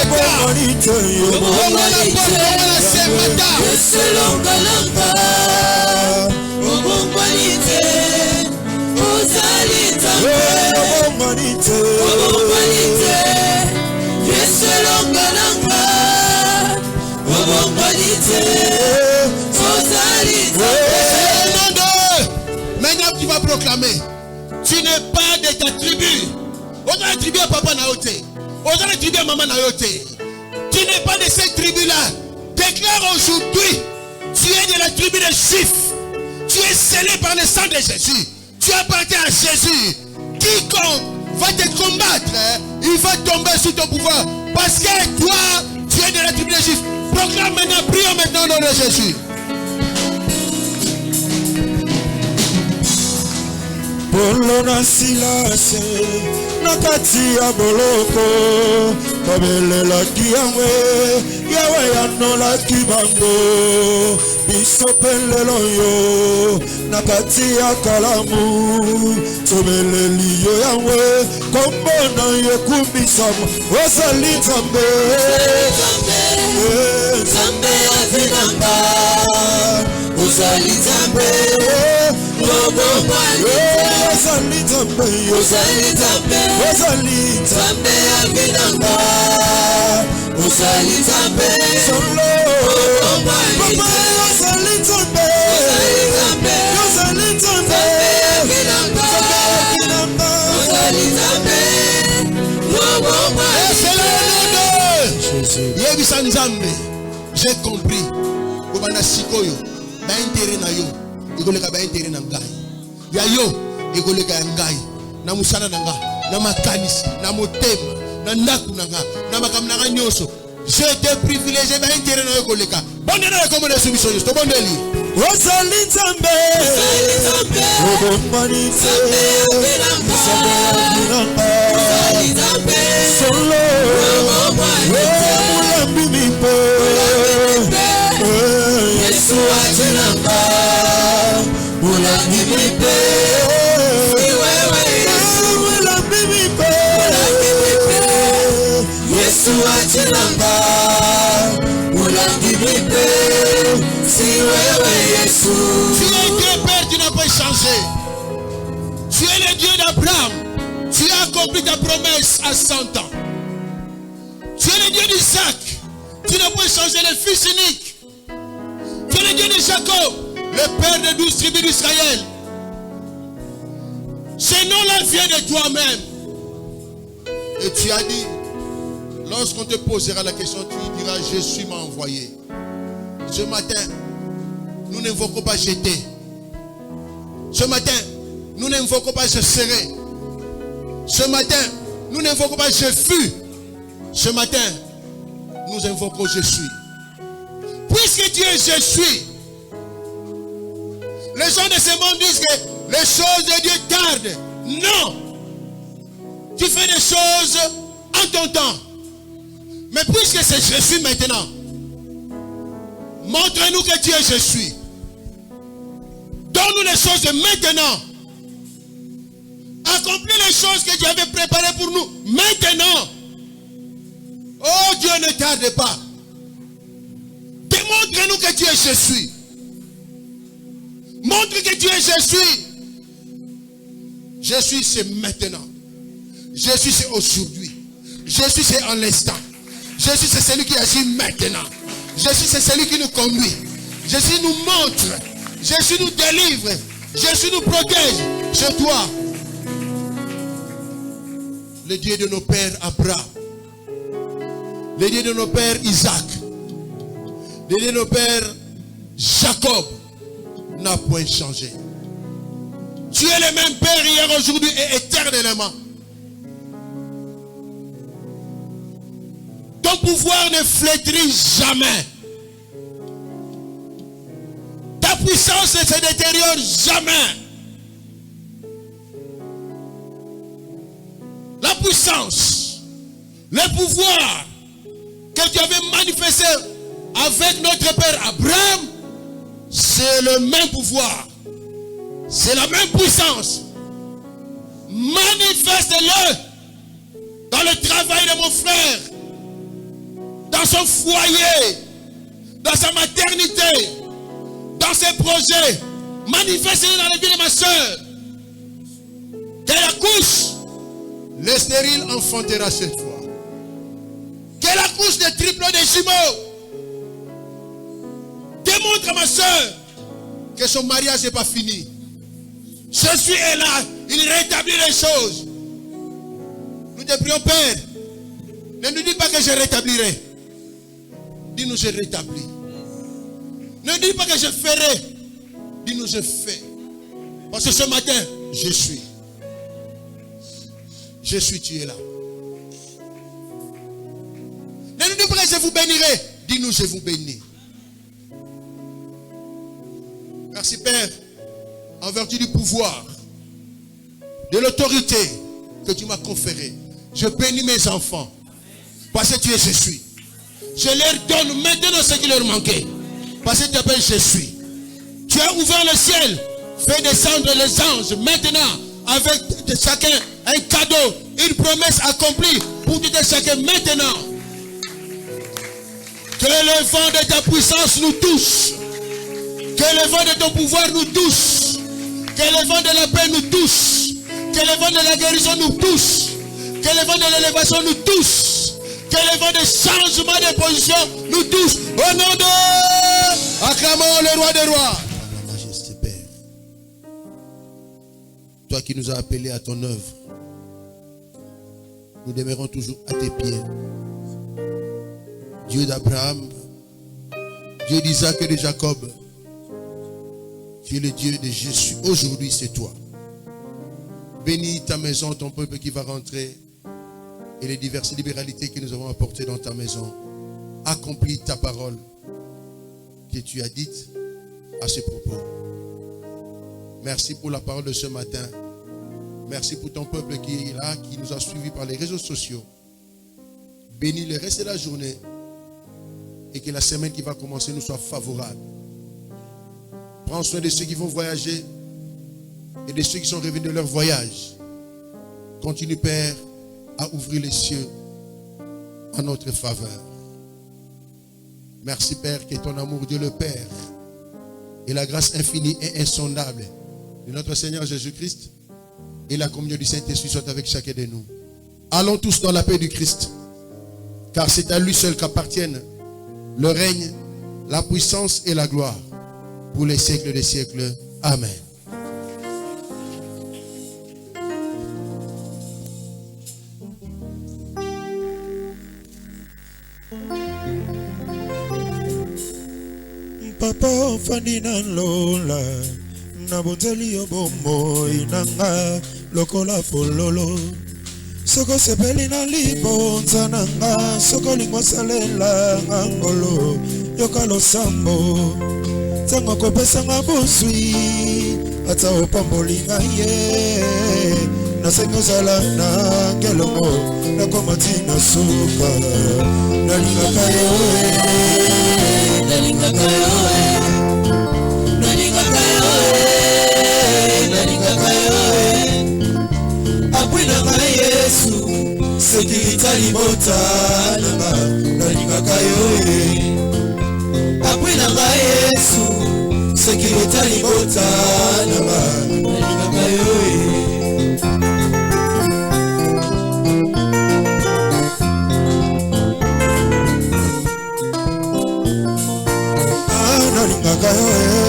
S4: obongwani te
S1: Yesu elonga nanga obongwani te osali nzambe obongwani te Yesu elonga nanga obongwani te osali nzambe.
S5: Maintenant tu vas proclamer. Tu n'es pas de ta tribu. Autant la tribu à papa na yote. Autant la tribu à maman na yote. Tu n'es pas de cette tribu-là. Déclare aujourd'hui. Tu es de la tribu des Juifs. Tu es scellé par le sang de Jésus. Tu tu appartiens à Jésus. Quiconque va te combattre, il va tomber sous ton pouvoir. Parce que toi, tu es de la tribu des Juifs. Proclame maintenant, prions maintenant au nom de Jésus.
S4: Polo na silase nakati ya boloko babelelaki yawe yawe yanolaki bango biso mpe lelo yo nakati ya kalamu tobeleli yo yawe kombo na yo ekumisama ozali nzambe
S1: Nzambe avinanga ozali nzambe
S4: ozali nzambe
S1: ozali nzambe nzambe avinanga ozali nzambe
S4: solo papa ozali nzambe ozali nzambe
S1: avinanga ozali nzambe
S5: C'est le nom de Yebisa Nzambe. J'ai compris. Kobana sikoyo ba intérêt na yo ikoleka ba intérêt na ngai ya yo ikoleka ya ngai na musana na nga na makanisi na motema na ndaku na nga na makambo na nga nyonso j'étais privilégié ba intérêt na yo ikoleka bonde na comme les soumissions juste bonde li
S4: ozali nzambe obombani nzambe avinanga solo mulambi mipo
S1: Yesu avinanga mulambi mipe
S4: mulambi mipo
S1: Yesu avinanga mulambi mipe si wewe Yesu.
S5: Tu es Dieu Père, tu n'as pas changé. Tu es le Dieu d'Abraham. Tu as accompli ta promesse à 100 ans. Tu es le Dieu d'Isaac. Tu n'as pas changé le fils unique. Tu es le Dieu de Jacob, le père des 12 tribus d'Israël. Ce nom-là vient de toi-même. Et tu as dit, lorsqu'on te posera la question, tu diras, Jésus m'a envoyé. Ce matin, nous n'invoquons pas jeter. Ce matin, nous n'invoquons pas je serai. Ce matin, nous n'invoquons pas je fus. Ce matin, nous invoquons je suis. Puisque Dieu est je suis, les gens de ce monde disent que les choses de Dieu tardent. Non! Tu fais des choses en ton temps. Mais puisque c'est je suis maintenant, montre-nous que Dieu est je suis. Donne-nous les choses de maintenant. Accomplis les choses que Dieu avait préparées pour nous maintenant. Oh, Dieu ne tarde pas. Démontre-nous que Dieu est je suis. Montre que Dieu est je suis. Je suis c'est maintenant. Je suis c'est aujourd'hui. Je suis c'est en l'instant. Je suis c'est celui qui agit maintenant. Je suis c'est celui qui nous conduit. Jésus nous montre. Jésus nous délivre. Jésus nous protège. C'est toi. Le Dieu de nos pères Abraham. Le Dieu de nos pères Isaac. Le Dieu de nos pères Jacob n'a point changé. Tu es le même Père hier, aujourd'hui et éternellement. Ton pouvoir ne flétrit jamais. Ta puissance ne se détériore jamais. La puissance, le pouvoir que tu avais manifesté avec notre Père Abraham, c'est le même pouvoir. C'est la même puissance. Manifeste-le dans le travail de mon frère, dans son foyer, dans sa maternité, dans ses projets. Manifeste-le dans la vie de ma soeur. Qu'elle accouche, le stérile enfantera cette fois. Qu'elle accouche des triplés des jumeaux. Démontre à ma soeur que son mariage n'est pas fini. Jésus est là, il rétablit les choses. Nous te prions, Père, ne nous dis pas que je rétablirai. Dis-nous je rétablis. Ne dis pas que je ferai. Dis-nous je fais. Parce que ce matin, Je suis. Je suis, tu es là. Ne nous dis pas, je vous bénirai. Dis-nous, je vous bénis. Merci Père, en vertu du pouvoir, de l'autorité que tu m'as conférée. Je bénis mes enfants. Parce que tu es je suis. Je leur donne maintenant ce qui leur manquait. Parce que tu appelles je suis. Tu as ouvert le ciel. Fais descendre les anges maintenant avec de chacun un cadeau, une promesse accomplie pour tout et chacun maintenant. Que le vent de ta puissance nous touche. Que le vent de ton pouvoir nous touche. Que le vent de la paix nous touche. Que le vent de la guérison nous touche. Que le vent de l'élévation nous touche. Que le vent de changement de position nous touche. Au nom de... Acclamons le roi des rois. La majesté Père. Toi qui nous as appelés à ton œuvre. Nous demeurons toujours à tes pieds. Dieu d'Abraham. Dieu d'Isaac et de Jacob. Tu es le Dieu de Jésus. Aujourd'hui, c'est toi. Bénis ta maison, ton peuple qui va rentrer et les diverses libéralités que nous avons apportées dans ta maison. Accomplis ta parole que tu as dite à ce propos. Merci pour la parole de ce matin. Merci pour ton peuple qui est là, qui nous a suivis par les réseaux sociaux. Bénis le reste de la journée et que la semaine qui va commencer nous soit favorable. Prends soin de ceux qui vont voyager et de ceux qui sont revenus de leur voyage. Continue, Père, à ouvrir les cieux en notre faveur. Merci, Père, que ton amour, Dieu le Père, et la grâce infinie et insondable de notre Seigneur Jésus-Christ et la communion du Saint-Esprit soient avec chacun de nous. Allons tous dans la paix du Christ, car c'est à lui seul qu'appartiennent le règne, la puissance et la gloire pour les siècles des siècles. Amen.
S4: Papa fandi na lola na bonzeli yo bombo inanga lokola fololo soko sepeli na libonza nanga soko lingo salela ngolo yoka losambo tango kopesa nga boswi ata opamboli ye na sengo zala na ngelongo na komati na suka na lingaka yo
S1: nalingaka yo apwinanga Yesu sekirita libota nanga nalingaka yo apwinanga Yesu sekirita libota nanga nalingaka yo
S4: nalingaka yo